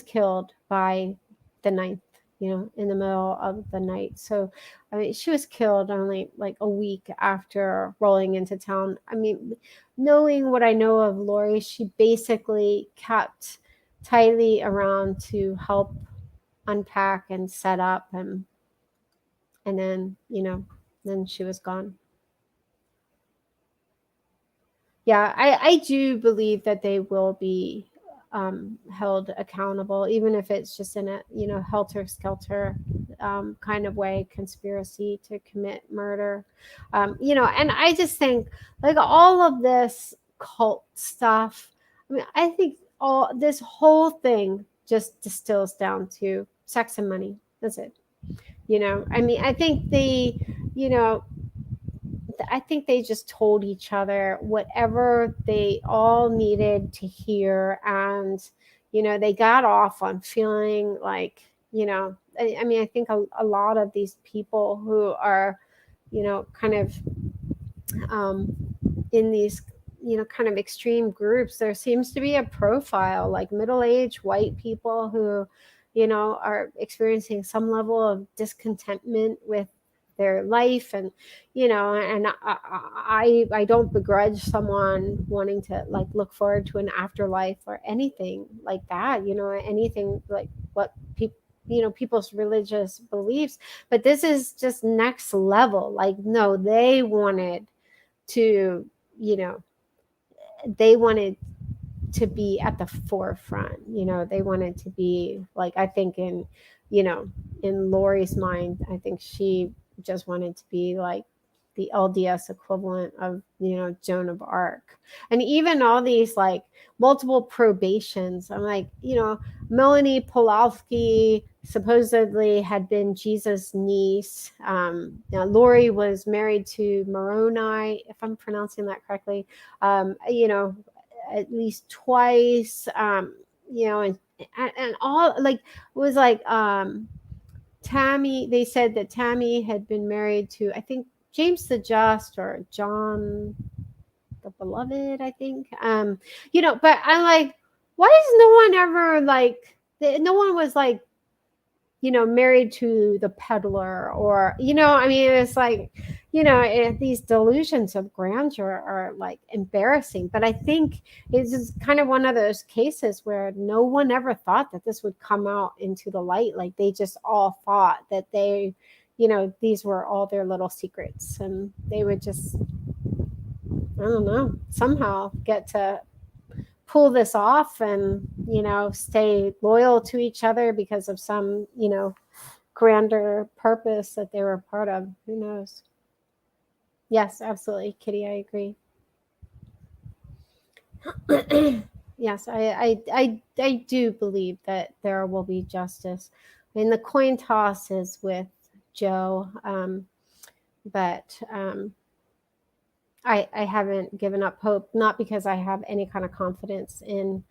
killed by the 9th, in the middle of the night. So, I mean, she was killed only like a week after rolling into town. I mean, knowing what I know of Lori, she basically kept Tylee around to help unpack and set up, and then, then she was gone. Yeah, I do believe that they will be held accountable, even if it's just in a helter-skelter kind of way, conspiracy to commit murder. And I just think, like, all of this cult stuff, I mean, I think all this whole thing just distills down to sex and money. That's it. I mean, I think they just told each other whatever they all needed to hear, and they got off on feeling like, I mean, I think a lot of these people who are kind of in these kind of extreme groups, there seems to be a profile, like middle-aged white people who are experiencing some level of discontentment with their life, and and I don't begrudge someone wanting to, like, look forward to an afterlife or anything like that, anything like what people's religious beliefs, but this is just next level. Like, no, they wanted to be at the forefront. They wanted to be, like, I think in Lori's mind, I think she just wanted to be like the LDS equivalent of Joan of Arc. And even all these, like, multiple probations, I'm like, Melanie Pawlowski supposedly had been Jesus' niece. Lori was married to Moroni, if I'm pronouncing that correctly, at least twice, and all, like, it was like Tammy. They said that Tammy had been married to, I think, James the Just or John the Beloved, I think. But I'm like, why is no one ever, like, no one was like, married to the peddler, or I mean, it's like, these delusions of grandeur are, like, embarrassing. But I think it's just kind of one of those cases where no one ever thought that this would come out into the light. Like, they just all thought that they, these were all their little secrets, and they would just, I don't know, somehow get to pull this off and stay loyal to each other because of some grander purpose that they were part of. Who knows? Yes, absolutely, Kitty, I agree. Yes, I do believe that there will be justice. I mean, the coin toss is with Joe, but I haven't given up hope, not because I have any kind of confidence in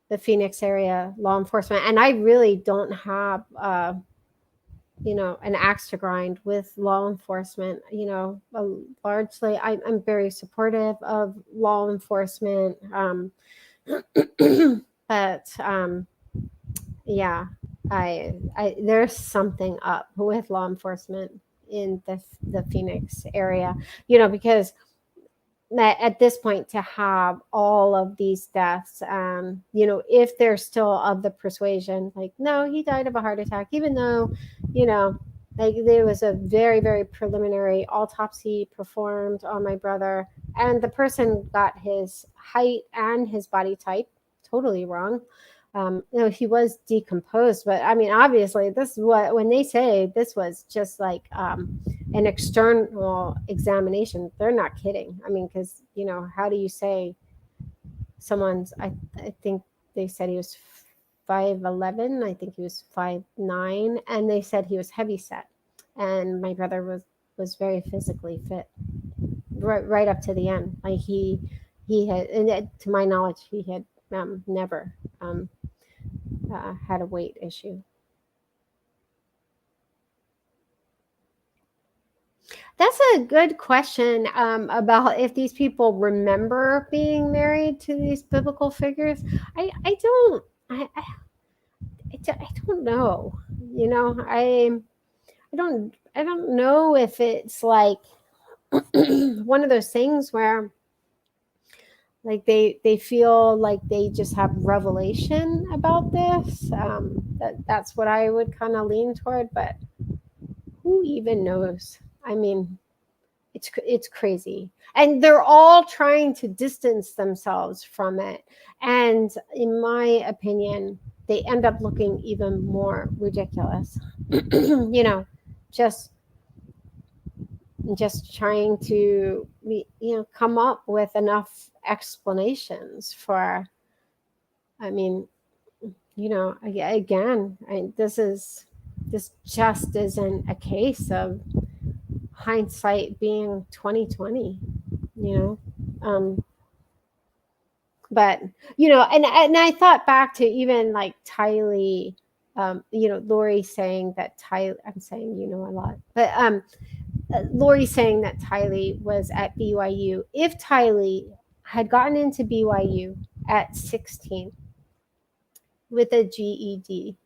the Phoenix area law enforcement, and I really don't have an axe to grind with law enforcement. Largely, I'm very supportive of law enforcement, but yeah, I there's something up with law enforcement in the Phoenix area, because at this point, to have all of these deaths, if they're still of the persuasion, like, no, he died of a heart attack, even though, like, there was a very, very preliminary autopsy performed on my brother, and the person got his height and his body type totally wrong. He was decomposed, but I mean, obviously, this is what, when they say this was just like an external examination, they're not kidding. I mean, because, how do you say someone's, I think they said he was 5'11", I think he was 5'9", and they said he was heavy set. And my brother was very physically fit, right up to the end. Like he had, and to my knowledge, he had never had a weight issue. That's a good question about if these people remember being married to these biblical figures. I don't know. I don't know if it's like one of those things where like they feel like they just have revelation about this. That's what I would kind of lean toward, but who even knows? I mean, it's crazy, and they're all trying to distance themselves from it, and in my opinion, they end up looking even more ridiculous. Just trying to come up with enough explanations for, I mean, again, this just isn't a case of hindsight being 2020, but and I thought back to even like Tylee, Lori saying that I'm saying a lot, but Lori saying that Tylee was at BYU. If Tylee had gotten into BYU at 16 with a GED,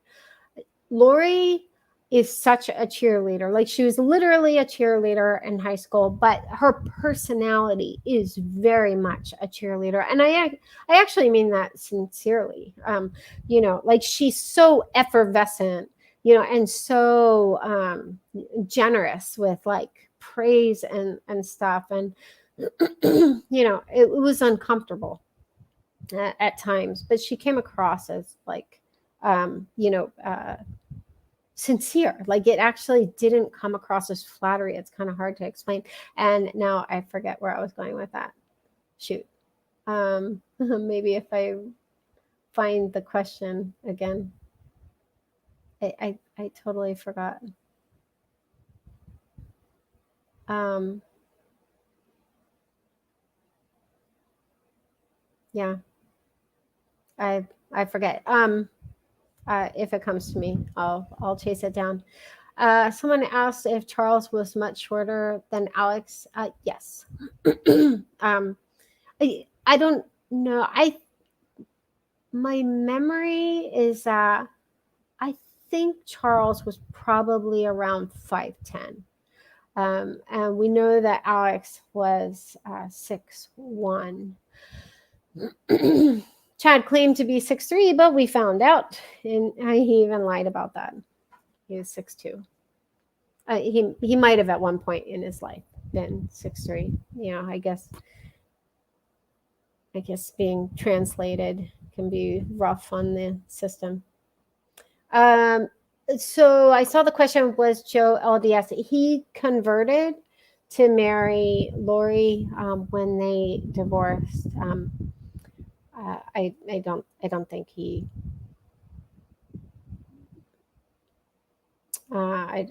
Lori is such a cheerleader. Like, she was literally a cheerleader in high school, but her personality is very much a cheerleader. And I actually mean that sincerely. Like, she's so effervescent, and so generous with like praise and stuff. And, it was uncomfortable at times, but she came across as like, sincere. Like, it actually didn't come across as flattery. It's kind of hard to explain. And now I forget where I was going with that. Shoot. Maybe if I find the question again. I totally forgot. Yeah. I forget. If it comes to me, I'll chase it down. Someone asked if Charles was much shorter than Alex. Yes. I don't know. My memory is that I think Charles was probably around 5'10". And we know that Alex was 6'1". Chad claimed to be 6'3", but we found out, and he even lied about that. He was 6'2". He might have at one point in his life been 6'3". I guess being translated can be rough on the system. So I saw the question, was Joe LDS? He converted to marry Lori when they divorced. I don't think he. I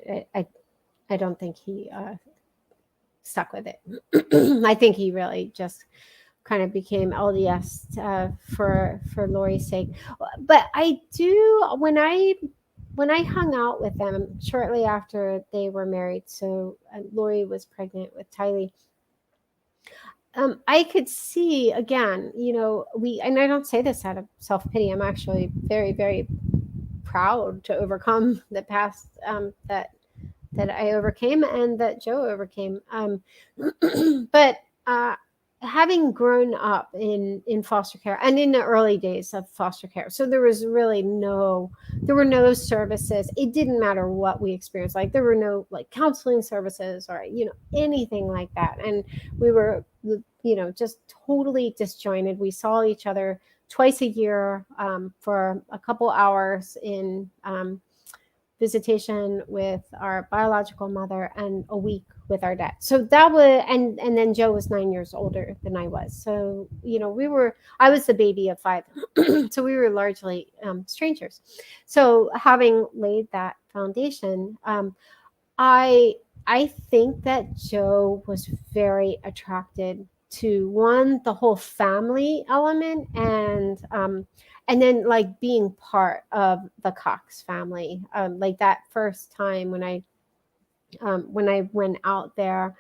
don't think he stuck with it. I think he really just kind of became LDS for Lori's sake. But I do, when I hung out with them shortly after they were married, so Lori was pregnant with Tylee. I could see again, and I don't say this out of self-pity. I'm actually very, very proud to overcome the past that I overcame and that Joe overcame. But having grown up in foster care and in the early days of foster care, so there was really there were no services. It didn't matter what we experienced. Like, there were no like counseling services or anything like that, and we were just totally disjointed. We saw each other twice a year for a couple hours in visitation with our biological mother and a week with our dad. So that was, and then Joe was 9 years older than I was. So, I was the baby of 5. So we were largely strangers. So having laid that foundation, I think that Joe was very attracted to, one, the whole family element, and then like being part of the Cox family. Like that first time when I went out there,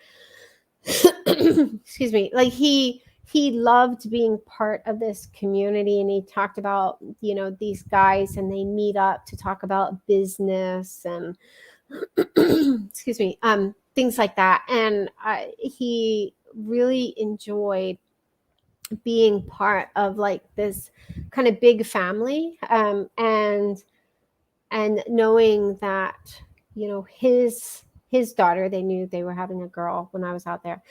excuse me, like he loved being part of this community, and he talked about, these guys, and they meet up to talk about business and excuse me, things like that. And he really enjoyed being part of like this kind of big family, and knowing that, his daughter, they knew they were having a girl when I was out there,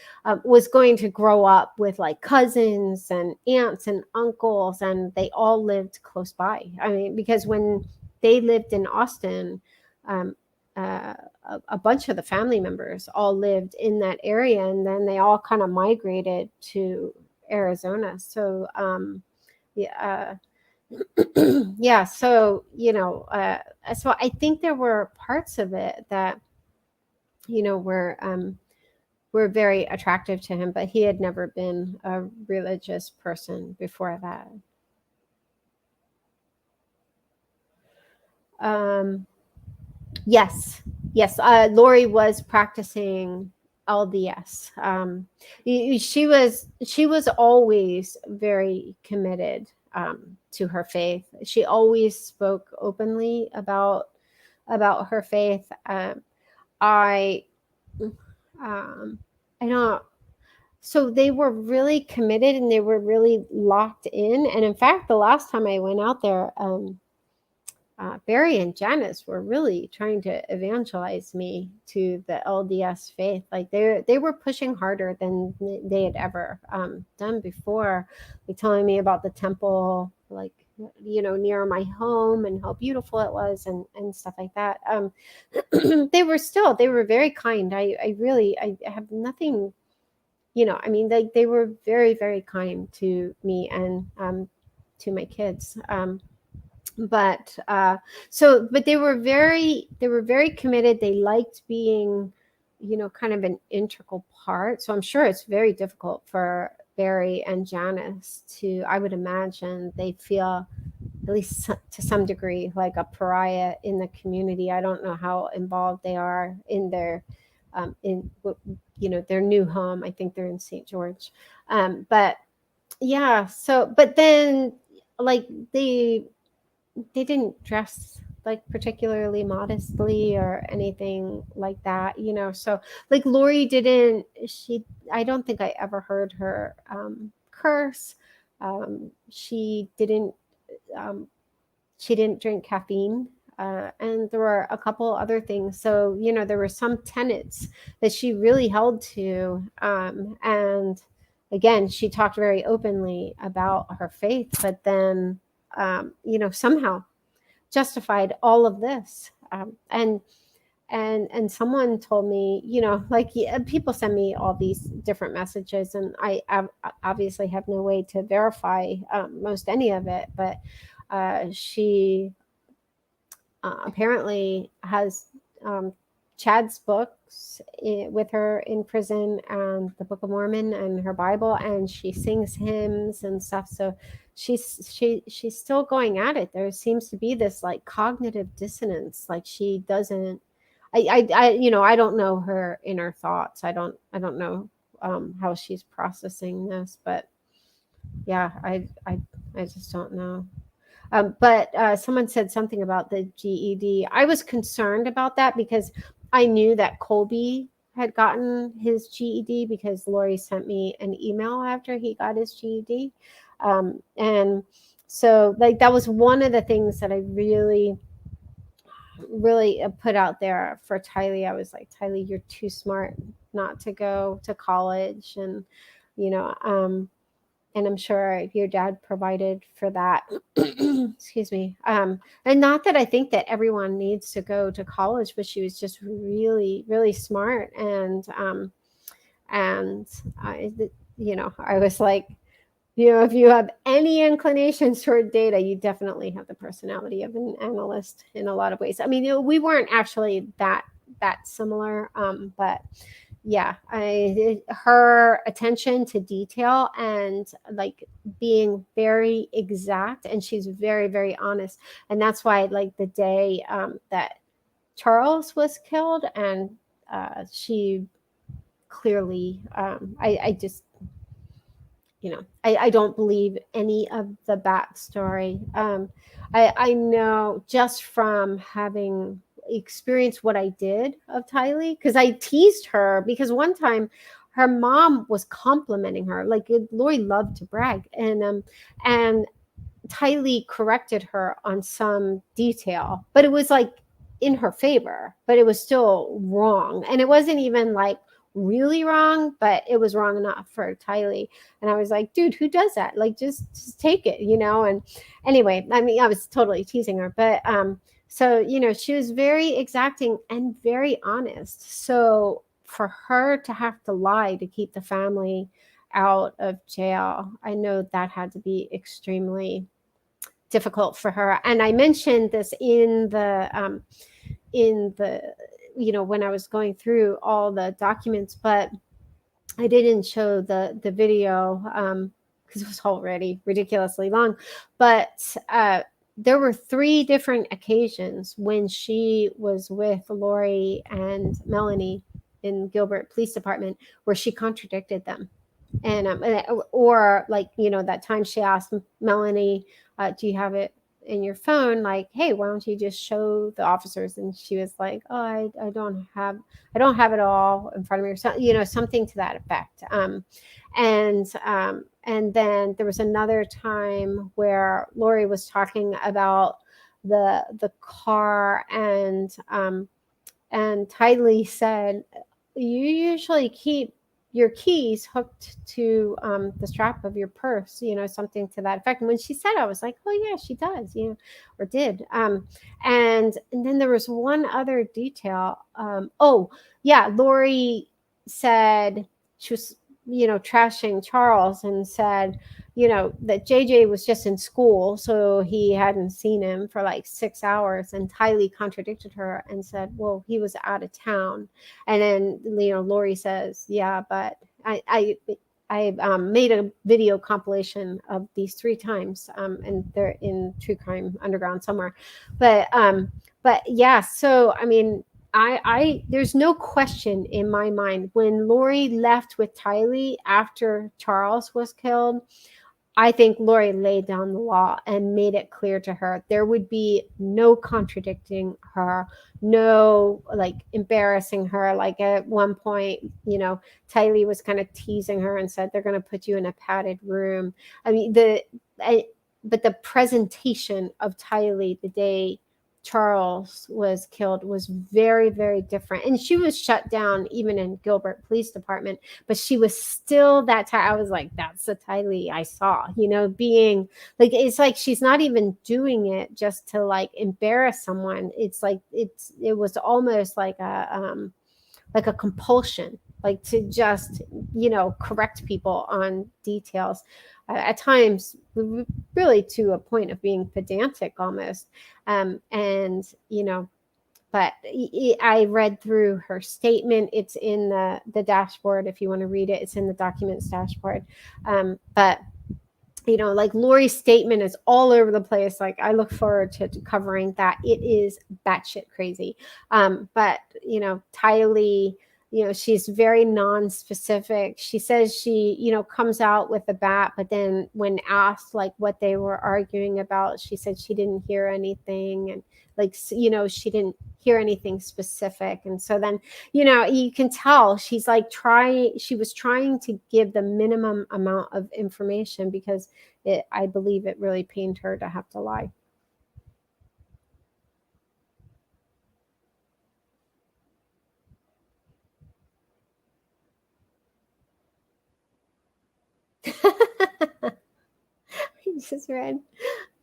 was going to grow up with like cousins and aunts and uncles, and they all lived close by. I mean, because when they lived in Austin, a bunch of the family members all lived in that area, and then they all kind of migrated to Arizona. So yeah, yeah. So so I think there were parts of it that were very attractive to him, but he had never been a religious person before that. Yes. Lori was practicing LDS. She was always very committed to her faith. She always spoke openly about her faith. I don't. So they were really committed, and they were really locked in. And in fact, the last time I went out there, Barry and Janice were really trying to evangelize me to the LDS faith. Like they were pushing harder than they had ever done before. Like telling me about the temple, like near my home, and how beautiful it was, and stuff like that. They were very kind. I have nothing. I mean, they were very, very kind to me and to my kids. But they were very committed. They liked being, kind of an integral part. So I'm sure it's very difficult for Barry and Janice to, I would imagine they feel, at least to some degree, like a pariah in the community. I don't know how involved they are in their their new home. I think they're in St. George. But yeah, but then like they didn't dress like particularly modestly or anything like that, so like Lori I don't think I ever heard her curse. She didn't drink caffeine, and there were a couple other things. So there were some tenets that she really held to, and again, she talked very openly about her faith, but then somehow justified all of this. And someone told me, people send me all these different messages, and I obviously have no way to verify most any of it, but she apparently has Chad's books with her in prison, and the Book of Mormon and her Bible, and she sings hymns and stuff. So she's still going at it. There seems to be this like cognitive dissonance. Like she doesn't. I don't know her inner thoughts. I don't know how she's processing this, but yeah, I just don't know. But someone said something about the GED. I was concerned about that because I knew that Colby had gotten his GED because Lori sent me an email after he got his GED. And so like that was one of the things that I really put out there for Tylee. I was like, Tylee, you're too smart not to go to college. And, and I'm sure your dad provided for that. Excuse me. And not that I think that everyone needs to go to college, but she was just really, really smart. And I, I was like, if you have any inclinations toward data, you definitely have the personality of an analyst in a lot of ways. I mean, we weren't actually that similar, but yeah, her attention to detail and like being very exact, and she's very, very honest, and that's why like the day that Charles was killed, and she clearly, I just, I don't believe any of the backstory. I know just from having experienced what I did of Tylee, because I teased her, because one time her mom was complimenting her. Like Lori loved to brag, and Tylee corrected her on some detail, but it was like in her favor, but it was still wrong. And it wasn't even like really wrong, but it was wrong enough for Tylee. And I was like, dude, who does that? Like, just take it, And anyway, I mean, I was totally teasing her, but so she was very exacting and very honest. So for her to have to lie to keep the family out of jail, I know that had to be extremely difficult for her. And I mentioned this in the when I was going through all the documents, but I didn't show the video because it was already ridiculously long. But there were 3 different occasions when she was with Lori and Melanie in Gilbert Police Department where she contradicted them. And or like that time she asked Melanie, do you have it in your phone, like, hey, why don't you just show the officers? And she was like, oh, I don't have it all in front of me, or something, something to that effect. And then there was another time where Lori was talking about the car, and Tylee said, you usually keep your keys hooked to the strap of your purse, something to that effect. And when she said, I was like, oh yeah, she does, or did. And then there was one other detail. Oh yeah, Lori said she was, trashing Charles, and said, that JJ was just in school, so he hadn't seen him for like 6 hours. And Tylee contradicted her and said, well, he was out of town. And then, Lori says, yeah, but I made a video compilation of these 3 times, and they're in True Crime Underground somewhere. But yeah, so I mean, I there's no question in my mind when Lori left with Tylee after Charles was killed. I think Lori laid down the law and made it clear to her there would be no contradicting her, no like embarrassing her. Like at one point, Tylee was kind of teasing her and said, they're going to put you in a padded room. I mean, but the presentation of Tylee the day Charles was killed was very, very different. And she was shut down even in Gilbert Police Department, but she was still that I was like, that's the Tylee I saw, being like, it's like she's not even doing it just to like embarrass someone. It's like it was almost like a compulsion, like to just correct people on details, at times really to a point of being pedantic almost. But I read through her statement. It's in the dashboard if you want to read it. It's in the documents dashboard. But like Lori's statement is all over the place. Like I look forward to covering that. It is batshit crazy. But Tylee, she's very non-specific. She says she, comes out with a bat, but then when asked like what they were arguing about, she said she didn't hear anything, and like, she didn't hear anything specific. And so then, you can tell she's like she was trying to give the minimum amount of information because I believe it really pained her to have to lie. just read,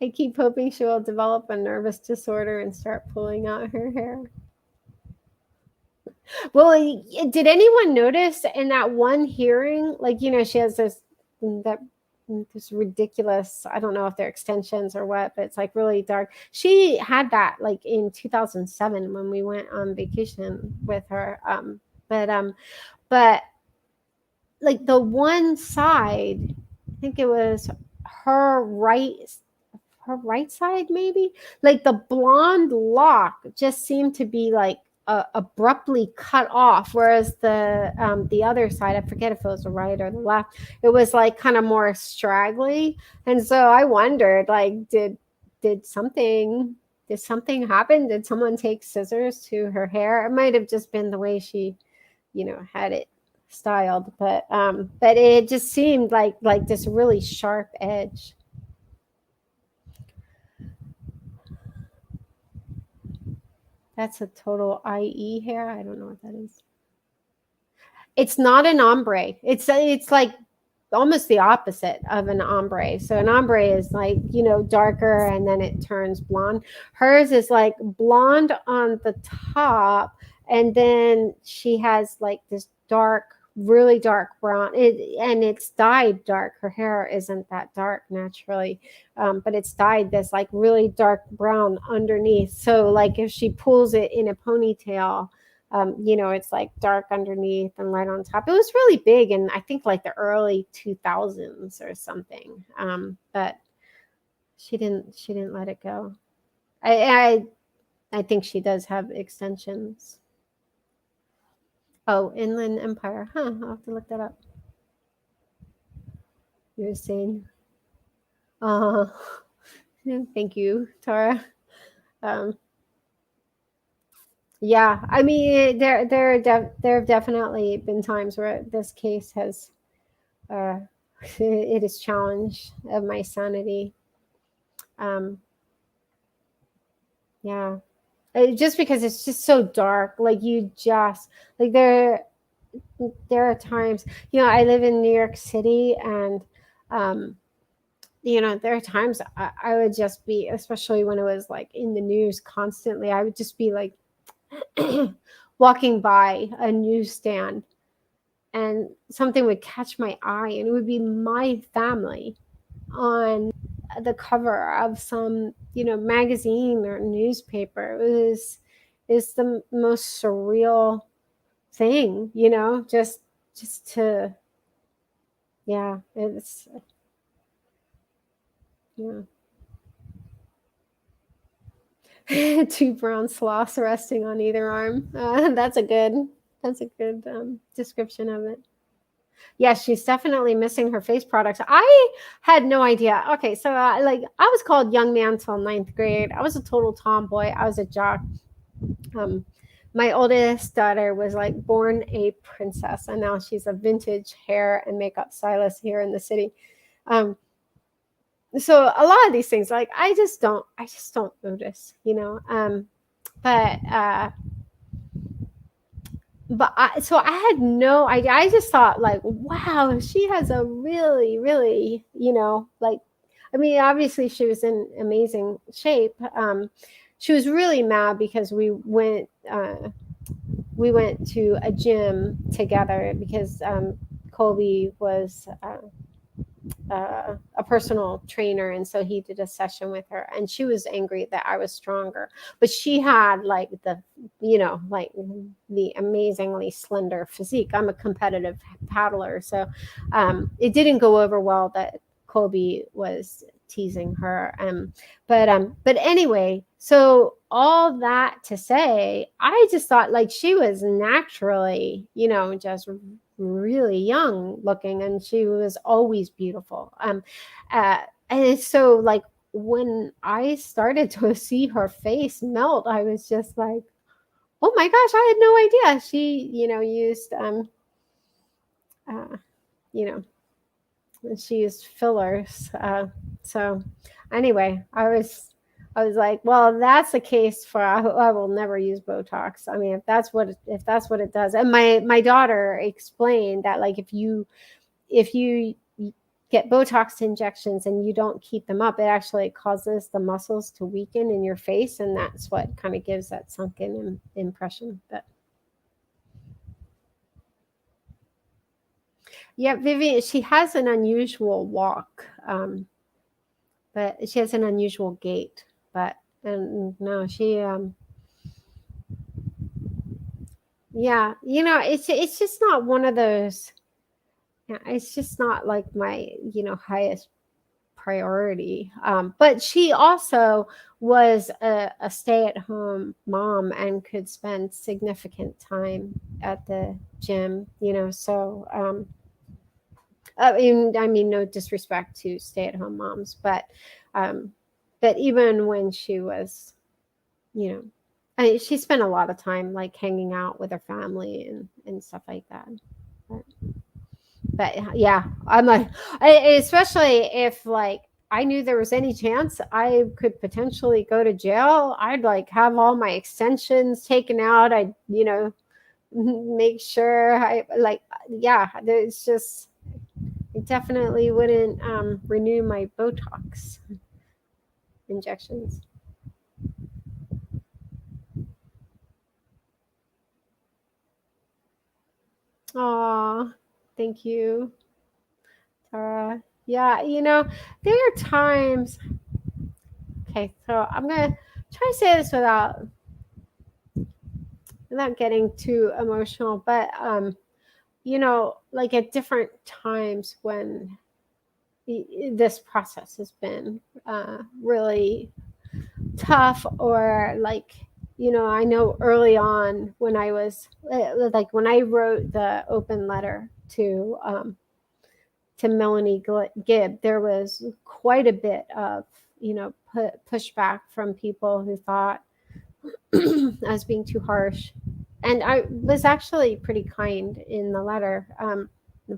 I keep hoping she will develop a nervous disorder and start pulling out her hair. Well, did anyone notice in that one hearing, like, she has this ridiculous, I don't know if they're extensions or what, but it's like really dark. She had that like in 2007 when we went on vacation with her. But like the one side, I think it was her right side, maybe, like the blonde lock just seemed to be like abruptly cut off, whereas the other side, I forget if it was the right or the left, it was like kind of more straggly. And so I wondered, like, did something happen? Did someone take scissors to her hair? It might have just been the way she had it styled, but it just seemed like this really sharp edge. That's a total IE hair. I don't know what that is. It's not an ombre. It's like almost the opposite of an ombre. So an ombre is like, darker and then it turns blonde. Hers is like blonde on the top, and then she has like this dark, really dark brown, and it's dyed dark. Her hair isn't that dark naturally, but it's dyed this like really dark brown underneath. So like if she pulls it in a ponytail, it's like dark underneath and light on top. It was really big in, I think, like the early 2000s or something. But she didn't let it go. I think she does have extensions. Oh, Inland Empire. Huh, I'll have to look that up. You're saying. Thank you, Tara. Yeah, I mean, there have definitely been times where this case has it is challenged of my sanity. Yeah, just because it's just so dark. Like there are times, I live in New York City, and there are times I would just be, especially when it was like in the news constantly, I would just be like walking by a newsstand and something would catch my eye, and it would be my family on the cover of some magazine or newspaper. It's the most surreal thing, just to, yeah, it's, yeah. 2 brown sloths resting on either arm. That's a good description of it. Yeah, she's definitely missing her face products. I had no idea. Okay, so I was called young man till 9th grade. I was a total tomboy. I was a jock. My oldest daughter was like born a princess, and now she's a vintage hair and makeup stylist here in the city. So a lot of these things, like I just don't notice, but I had no idea. I just thought like, wow, she has a really, really, like, I mean, obviously she was in amazing shape. She was really mad because we went to a gym together because Colby was a personal trainer, and so he did a session with her, and she was angry that I was stronger, but she had like the amazingly slender physique. I'm a competitive paddler, so it didn't go over well that Colby was teasing her. But anyway, so all that to say, I just thought like she was naturally, just really young looking, and she was always beautiful. And so like when I started to see her face melt, I was just like, oh my gosh, I had no idea she, used she used fillers. So anyway, I was like, well, that's the case for I will never use Botox. I mean, if that's what it does. And my daughter explained that like if you get Botox injections and you don't keep them up, it actually causes the muscles to weaken in your face, and that's what kind of gives that sunken impression. But yeah, Vivian, she has an unusual walk, but she has an unusual gait. But no, she yeah, it's just not one of those. Yeah, it's just not like my highest priority. But she also was a stay-at-home mom and could spend significant time at the gym. So I mean, no disrespect to stay-at-home moms, but even when she was, she spent a lot of time like hanging out with her family and stuff like that. But yeah, I'm like, especially if like I knew there was any chance I could potentially go to jail, I'd like have all my extensions taken out. I'd, make sure I like, yeah, there's just, I definitely wouldn't renew my Botox injections. Aw, thank you, Tara. Yeah, there are times. Okay, so I'm gonna try to say this without getting too emotional, but like at different times when this process has been really tough, or like I know early on when I was like when I wrote the open letter to Melanie Gibb, there was quite a bit of pushback from people who thought I was being too harsh, and I was actually pretty kind in the letter,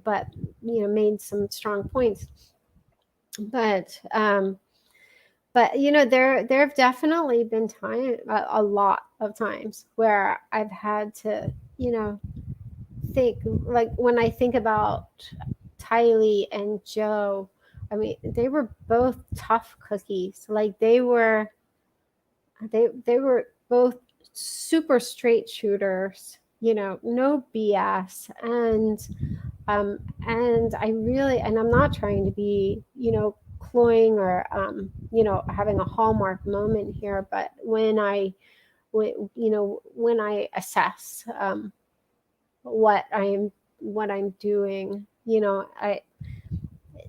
but made some strong points. But there have definitely been a lot of times where I've had to think, like when I think about Tylee and Joe, I mean they were both tough cookies. Like they were both super straight shooters, no BS. And I really, and I'm not trying to be, cloying or, having a hallmark moment here, but when I assess what I'm doing,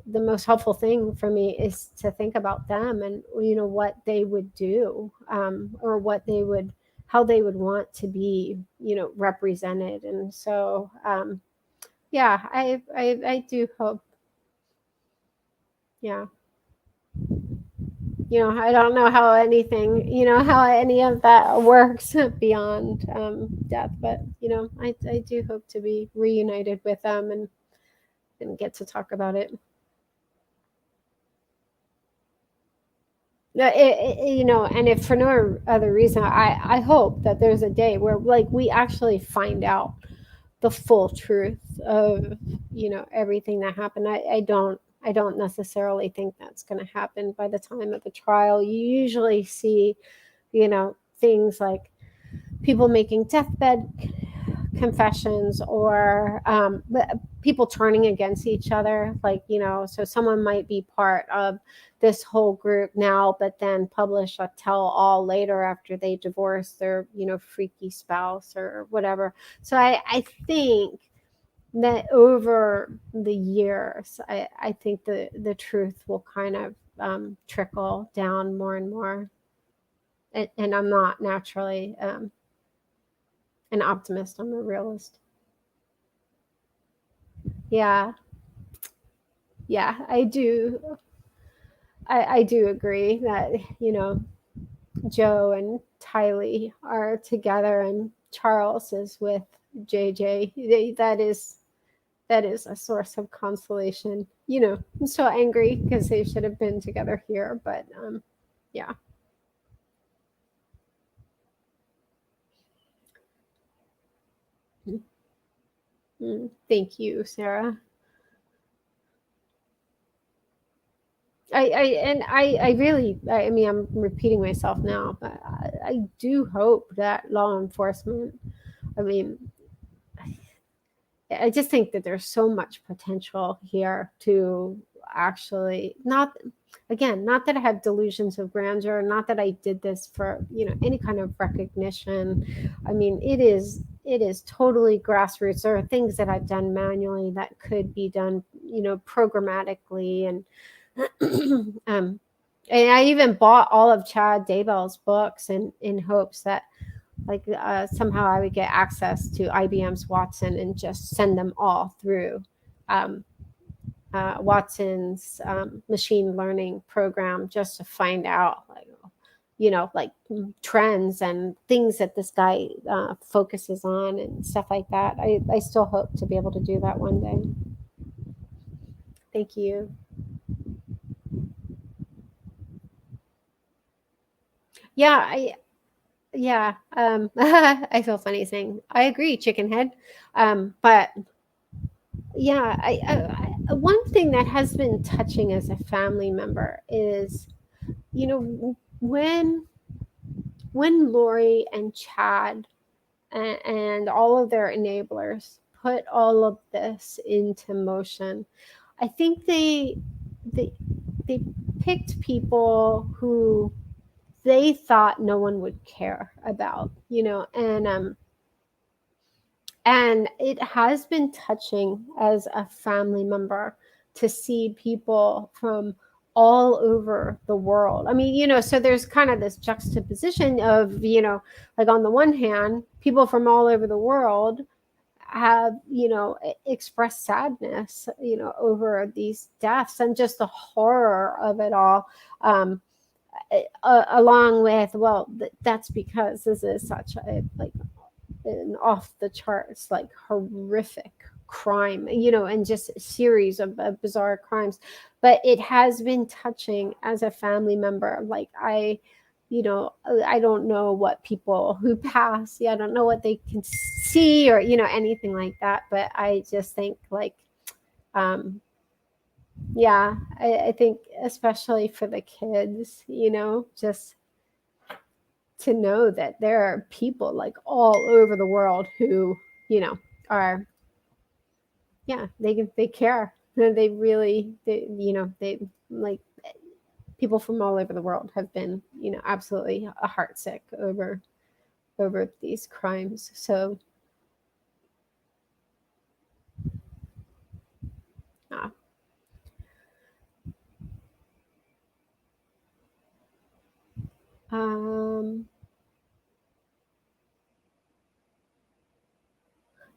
the most helpful thing for me is to think about them and what they would do, or how they would want to be represented. And so yeah, I do hope, yeah, I don't know how anything, how any of that works beyond death, but I do hope to be reunited with them and get to talk about it. And if for no other reason, I hope that there's a day where like we actually find out the full truth of everything that happened. I don't necessarily think that's going to happen by the time of the trial. You usually see things like people making deathbed confessions, or people turning against each other, like so someone might be part of this whole group now but then publish a tell-all later after they divorce their freaky spouse or whatever. So I think that over the years I think the truth will kind of trickle down more and more, and I'm not naturally an optimist, I'm a realist. Yeah, I do. I do agree that Joe and Tylee are together and Charles is with JJ. That is a source of consolation. I'm so angry because they should have been together here, but yeah. Thank you, Sarah. I really, I mean, I'm repeating myself now, but I do hope that law enforcement, I mean, I just think that there's so much potential here to actually not, again, not that I have delusions of grandeur, not that I did this for, any kind of recognition. I mean, it is totally grassroots. There are things that I've done manually that could be done, programmatically. And and I even bought all of Chad Daybell's books in hopes that somehow I would get access to IBM's Watson and just send them all through Watson's machine learning program, just to find out trends and things that this guy focuses on and stuff like that. I still hope to be able to do that one day. Thank you. Yeah, I feel funny saying I agree, chicken head. But yeah, one thing that has been touching as a family member is, when Lori and Chad and all of their enablers put all of this into motion, I think they picked people who they thought no one would care about, and it has been touching as a family member to see people from all over the world. I mean, so there's kind of this juxtaposition of, on the one hand, people from all over the world have, expressed sadness, over these deaths and just the horror of it all. Along with, well, that's because this is such a an off the charts horrific crime, and just a series of bizarre crimes. But it has been touching as a family member. I don't know what people who pass, I don't know what they can see or anything like that, but I just think yeah, I think especially for the kids, just to know that there are people all over the world who, are, yeah, they care. They really, they people from all over the world have been, absolutely heartsick over these crimes. So, yeah.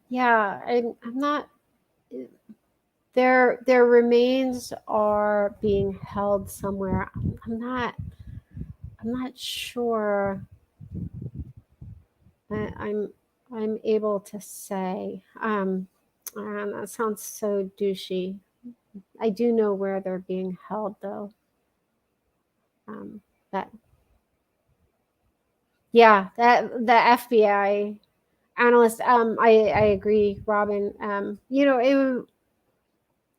Yeah, I'm not. Their remains are being held somewhere. I'm not sure. I'm able to say. That sounds so douchey. I do know where they're being held, though. That. Yeah, that the FBI analyst. I agree, Robin.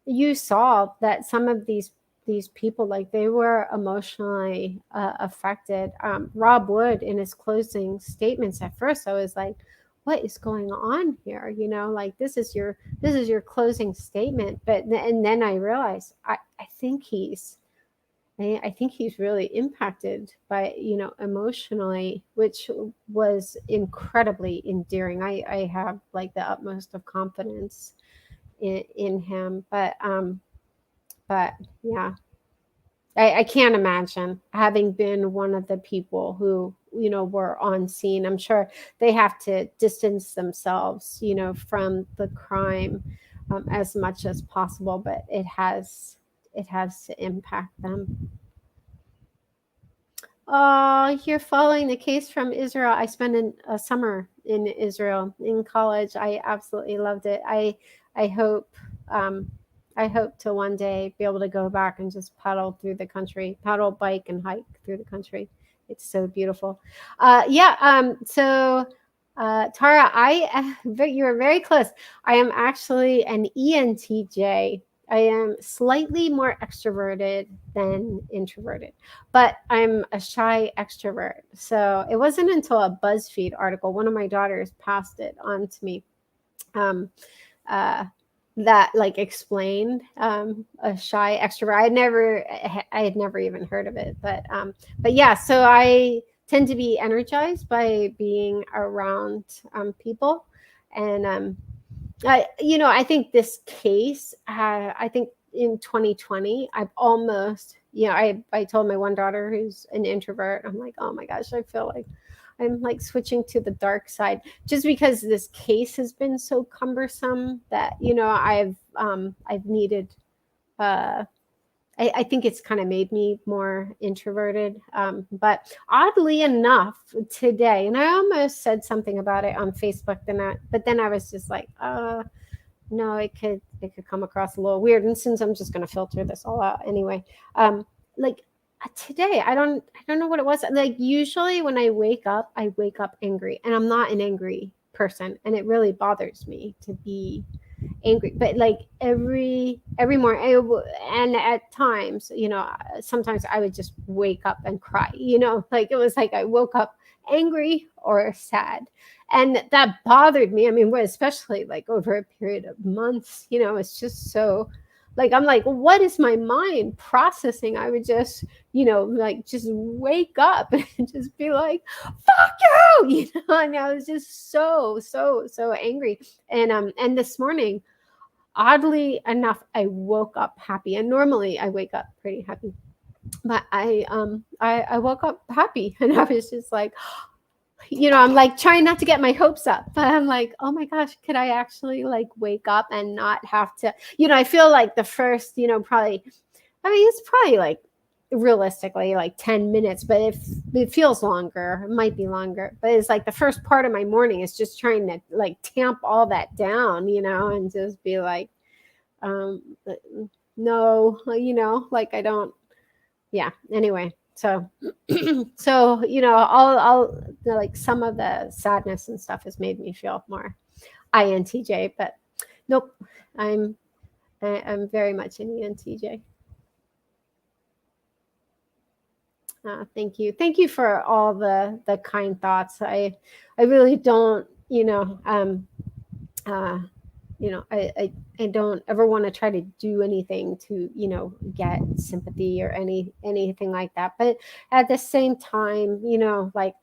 You saw that some of these people, they were emotionally affected. Rob Wood, in his closing statements, at first I was like, what is going on here? This is your closing statement. And then I realized I think he's really impacted by, emotionally, which was incredibly endearing. I have the utmost of confidence in him, but yeah, I can't imagine having been one of the people who were on scene. I'm sure they have to distance themselves from the crime as much as possible, but it has to impact them. You're following the case from Israel. I spent a summer in Israel in college. I absolutely loved it. I hope to one day be able to go back and just paddle through the country, paddle, bike, and hike through the country. It's so beautiful. So Tara, you were very close. I am actually an ENTJ. I am slightly more extroverted than introverted, but I'm a shy extrovert. So it wasn't until a BuzzFeed article, one of my daughters passed it on to me, that like explained a shy extrovert. I had never even heard of it, but yeah. So I tend to be energized by being around people, and I think this case, I think in 2020, I've almost, I told my one daughter who's an introvert, I'm like, oh my gosh, I feel like I'm like switching to the dark side, just because this case has been so cumbersome that, I've needed, I think it's kind of made me more introverted. But oddly enough, today, and I almost said something about it on Facebook, but then I was just like, no, it could come across a little weird. And since I'm just going to filter this all out anyway, like today, I don't know what it was. Like usually when I wake up angry, and I'm not an angry person, and it really bothers me to be angry, but like every morning, and at times, sometimes I would just wake up and cry, like it was like I woke up angry or sad, and that bothered me. I mean, especially like over a period of months, it's just so, like, I'm like, what is my mind processing? I would just, like just wake up and just be like, fuck you, and I was just so angry. And this morning, oddly enough, I woke up happy. And normally I wake up pretty happy, but I woke up happy, and I was just like, I'm like trying not to get my hopes up, but I'm like, oh my gosh, could I actually like wake up and not have to, I feel like the first, probably, I mean, it's probably like realistically like 10 minutes, but if it feels longer, it might be longer, but it's like the first part of my morning is just trying to like tamp all that down, and just be like, no, like I don't, yeah, anyway. So, I'll like some of the sadness and stuff has made me feel more INTJ, but nope, I'm very much an ENTJ. Thank you for all the kind thoughts. I really don't, I don't ever want to try to do anything to, get sympathy or anything like that. But at the same time, like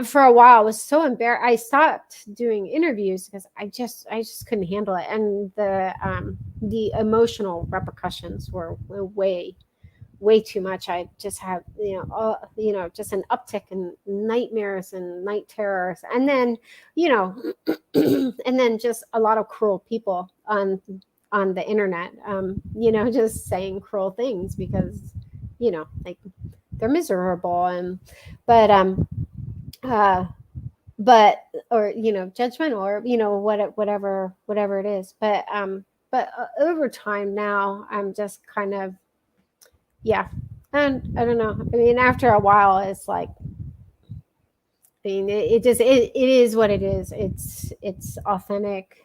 for a while, I was so embarrassed. I stopped doing interviews because I just couldn't handle it. And the emotional repercussions were way too much. I just had, just an uptick in nightmares and night terrors. And then, and then just a lot of cruel people on the internet, just saying cruel things because, like they're miserable but or, judgmental or, whatever it is. But over time now, I'm just kind of, yeah. And I don't know. I mean, after a while, it's like, I mean, it is what it is. It's authentic.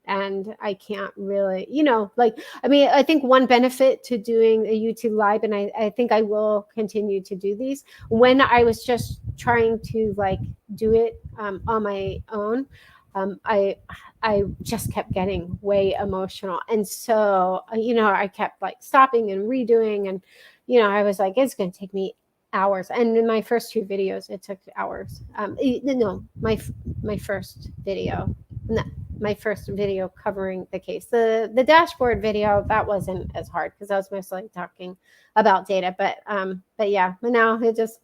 And I can't really, like, I mean, I think one benefit to doing a YouTube live, and I think I will continue to do these, when I was just trying to like do it on my own, I just kept getting way emotional. And so, I kept like stopping and redoing, and, I was like, it's going to take me hours. And in my first two videos, it took hours. No, my first video, my first video covering the case, the dashboard video, that wasn't as hard because I was mostly talking about data, but yeah, but now it just,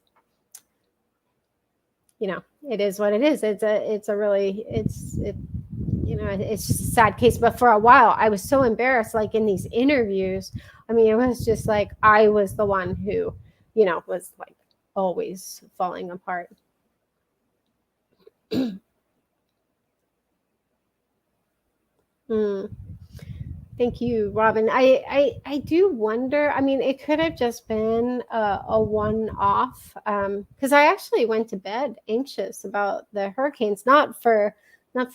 it is what it is. It's just a sad case. But for a while, I was so embarrassed, like in these interviews. I mean, it was just like I was the one who, was like always falling apart. Thank you, Robin. I do wonder, I mean, it could have just been a one-off, because I actually went to bed anxious about the hurricanes, not for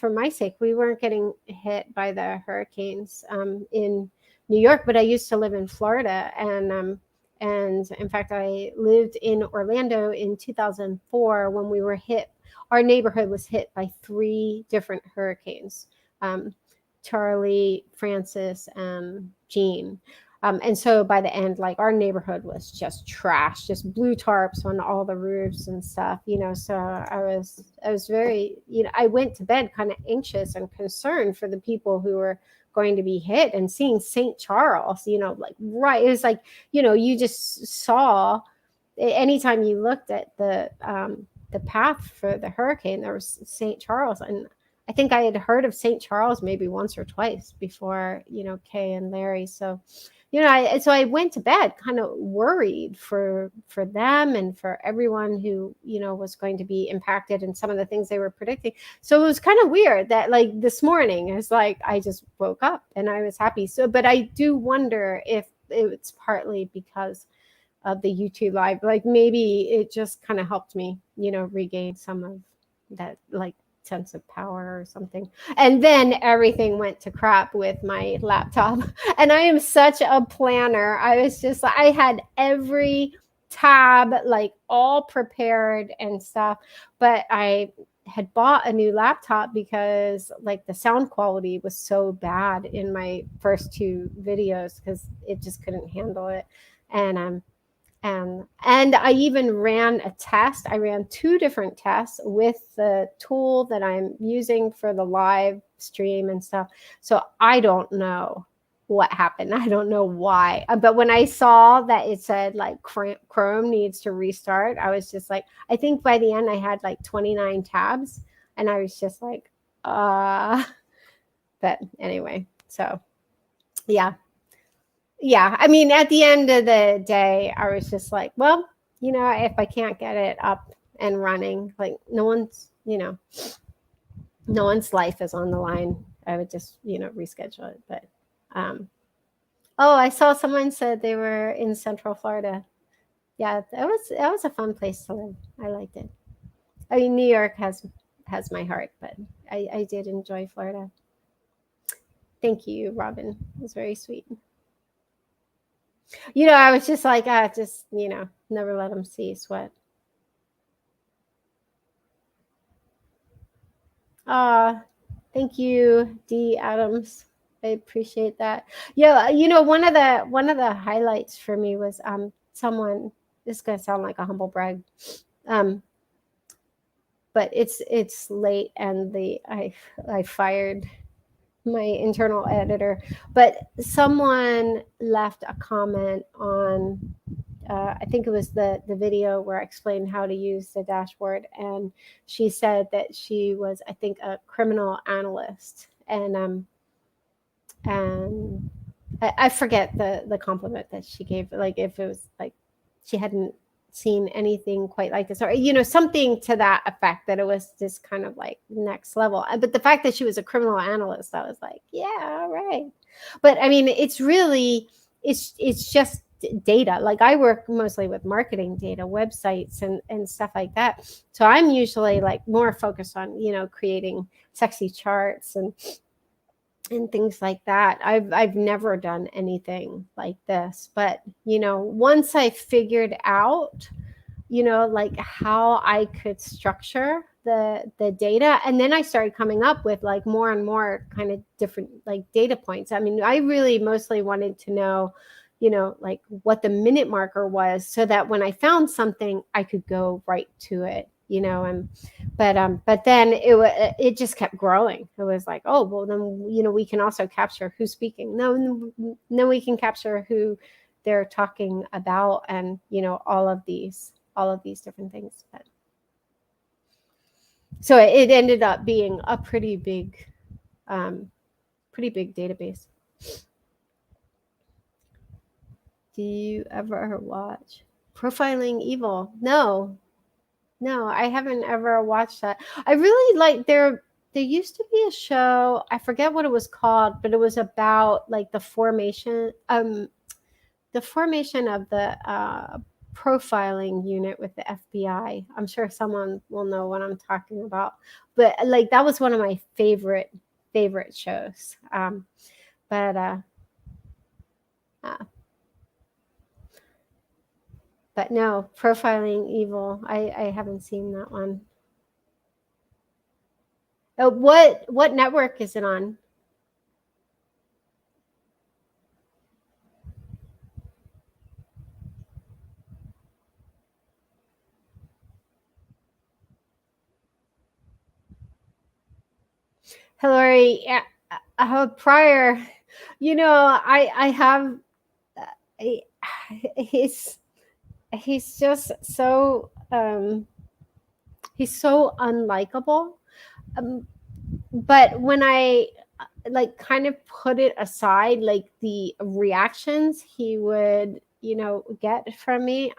my sake. We weren't getting hit by the hurricanes in New York, but I used to live in Florida, and in fact, I lived in Orlando in 2004 when we were hit. Our neighborhood was hit by 3 different hurricanes, Charlie, Francis, and Jean. And so by the end, like our neighborhood was just trash, just blue tarps on all the roofs and stuff, so I was very, I went to bed kind of anxious and concerned for the people who were going to be hit, and seeing St. Charles, like, right. It was like, you just saw, anytime you looked at the path for the hurricane, there was St. Charles. And I think I had heard of St. Charles maybe once or twice before, Kay and Larry. So, so I went to bed kind of worried for them and for everyone who, was going to be impacted and some of the things they were predicting. So it was kind of weird that, like, this morning, it was like I just woke up and I was happy. So, but I do wonder if it's partly because of the YouTube live, like maybe it just kind of helped me, regain some of that, like, sense of power or something. And then everything went to crap with my laptop. And I am such a planner. I had every tab like all prepared and stuff, but I had bought a new laptop because like the sound quality was so bad in my first 2 videos because it just couldn't handle it. And I even ran a test. I ran 2 different tests with the tool that I'm using for the live stream and stuff. So I don't know what happened. I don't know why. But when I saw that it said like Chrome needs to restart, I was just like, I think by the end I had like 29 tabs, and I was just like, but anyway, so yeah. Yeah, I mean, at the end of the day, I was just like, well, if I can't get it up and running, like no one's life is on the line. I would just, reschedule it. But, oh, I saw someone said they were in Central Florida. Yeah, that was a fun place to live. I liked it. I mean, New York has my heart, but I did enjoy Florida. Thank you, Robin. It was very sweet. I was just like, never let them see sweat. Thank you, D. Adams. I appreciate that. Yeah, one of the highlights for me was someone. This is gonna sound like a humble brag, but it's late, and I fired my internal editor, but someone left a comment on I think it was the video where I explained how to use the dashboard, and she said that she was, I think, a criminal analyst, and I forget the compliment that she gave, like if it was like she hadn't seen anything quite like this, or something to that effect, that it was just kind of like next level. But the fact that she was a criminal analyst, I was like, yeah, right. But I mean, it's really it's just data. Like I work mostly with marketing data, websites and stuff like that, so I'm usually like more focused on creating sexy charts and things like that. I've never done anything like this, but once I figured out like how I could structure the data, and then I started coming up with like more and more kind of different like data points. I mean, I really mostly wanted to know like what the minute marker was, so that when I found something I could go right to it, but then it just kept growing. It was like, oh, well then we can also capture who's speaking. No, we can capture who they're talking about, and all of these different things. But so it ended up being a pretty big database. Do you ever watch Profiling Evil? No, I haven't ever watched that. I really like there used to be a show, I forget what it was called, but it was about like the formation of the profiling unit with the FBI. I'm sure someone will know what I'm talking about, but like that was one of my favorite shows. But But no, profiling evil. I haven't seen that one. Oh, what network is it on? Hillary, prior, I have, he's just so, he's so unlikable. But when I like kind of put it aside, like the reactions he would, get from me,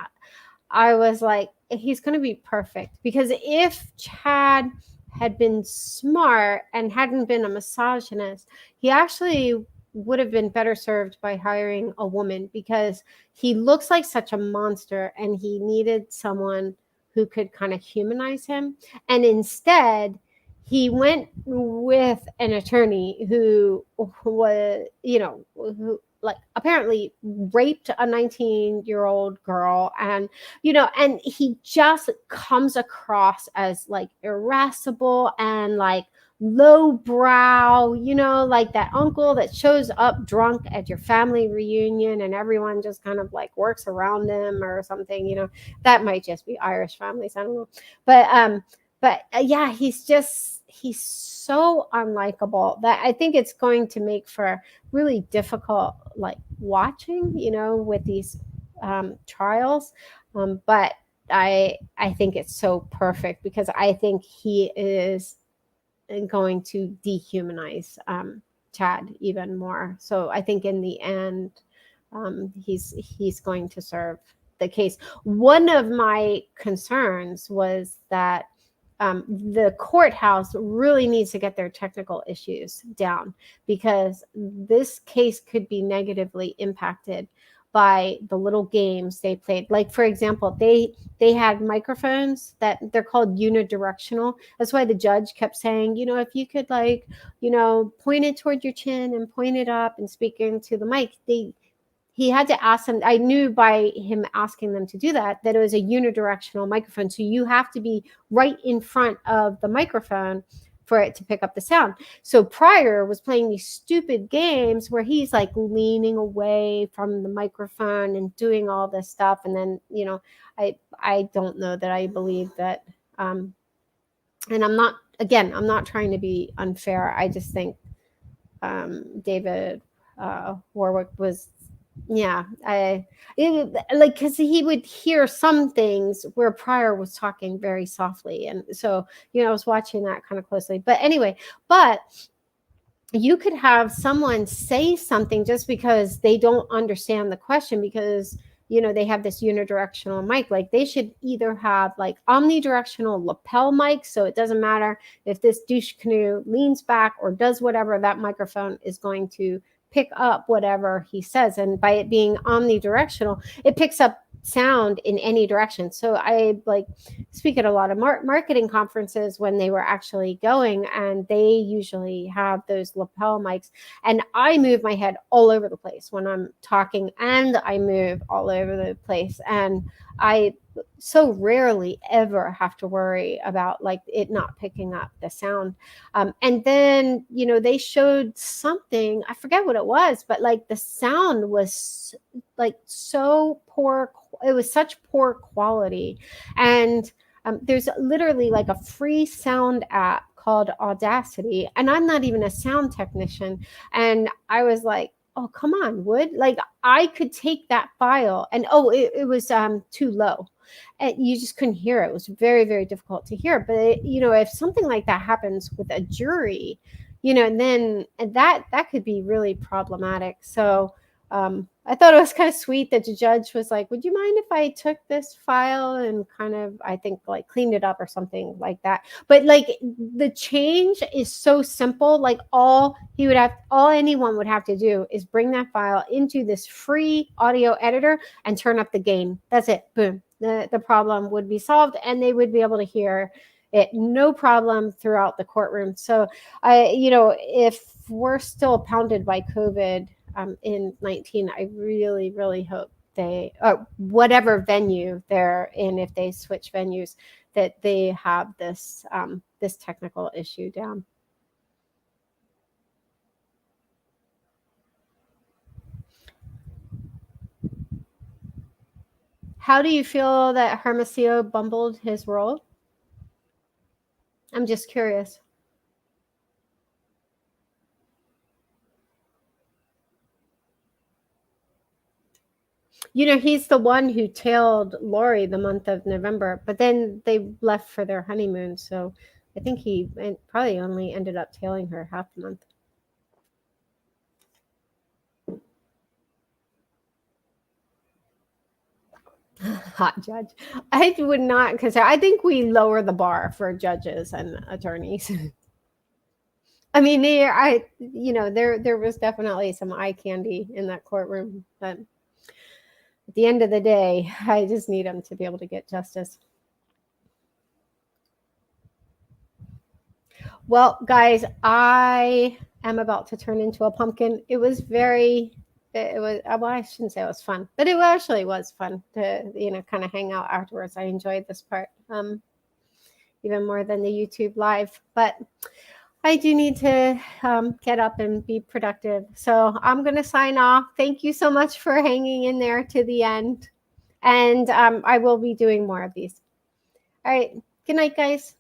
I was like, he's going to be perfect. Because if Chad had been smart and hadn't been a misogynist, he actually would have been better served by hiring a woman, because he looks like such a monster and he needed someone who could kind of humanize him. And instead, he went with an attorney who was, who like apparently raped a 19-year-old girl, and and he just comes across as like irascible and like lowbrow, like that uncle that shows up drunk at your family reunion and everyone just kind of like works around them or something. That might just be Irish families, I don't know. But yeah, he's so unlikable that I think it's going to make for really difficult like watching, with these trials. But I think it's so perfect, because I think he is going to dehumanize Chad even more. So I think in the end, he's going to serve the case. One of my concerns was that the courthouse really needs to get their technical issues down, because this case could be negatively impacted by the little games they played. Like, for example, they had microphones that they're called unidirectional. That's why the judge kept saying, if you could like, point it toward your chin and point it up and speak into the mic. He had to ask them. I knew by him asking them to do that it was a unidirectional microphone. So you have to be right in front of the microphone for it to pick up the sound. So Pryor was playing these stupid games where he's like leaning away from the microphone and doing all this stuff. And then, I don't know that I believe that. And I'm not trying to be unfair. I just think David Warwick was, because he would hear some things where Pryor was talking very softly. And so, I was watching that kind of closely. But anyway, you could have someone say something just because they don't understand the question, because they have this unidirectional mic. Like, they should either have like omnidirectional lapel mic, so it doesn't matter if this douche canoe leans back or does whatever, that microphone is going to pick up whatever he says. And by it being omnidirectional, it picks up sound in any direction. So I like speak at a lot of marketing conferences when they were actually going, and they usually have those lapel mics, and I move my head all over the place when I'm talking, and I move all over the place, and I so rarely ever have to worry about like it not picking up the sound. And then, they showed something, I forget what it was, but like the sound was like so poor. It was such poor quality. And there's literally like a free sound app called Audacity. And I'm not even a sound technician. And I was like, oh, come on, Wood. Like, I could take that file and, it was too low. And you just couldn't hear it. It was very, very difficult to hear. But, if something like that happens with a jury, then that could be really problematic. So I thought it was kind of sweet that the judge was like, would you mind if I took this file and kind of, I think, like cleaned it up or something like that. But like the change is so simple. Like all anyone would have to do is bring that file into this free audio editor and turn up the gain. That's it. Boom. The problem would be solved, and they would be able to hear it no problem throughout the courtroom. So if we're still pounded by COVID, in 19. I really, really hope they, or whatever venue they're in, if they switch venues, that they have this this technical issue down. How do you feel that Hermosillo bumbled his role? I'm just curious. You know, he's the one who tailed Lori the month of November, but then they left for their honeymoon. So I think he probably only ended up tailing her half the month. Hot judge. I would not consider, I think we lower the bar for judges and attorneys. I mean, there was definitely some eye candy in that courtroom, but at the end of the day, I just need them to be able to get justice. Well, guys, I am about to turn into a pumpkin. It was well, I shouldn't say it was fun, but it actually was fun to, kind of hang out afterwards. I enjoyed this part even more than the YouTube live, but I do need to get up and be productive. So I'm going to sign off. Thank you so much for hanging in there to the end. And I will be doing more of these. All right. Good night, guys.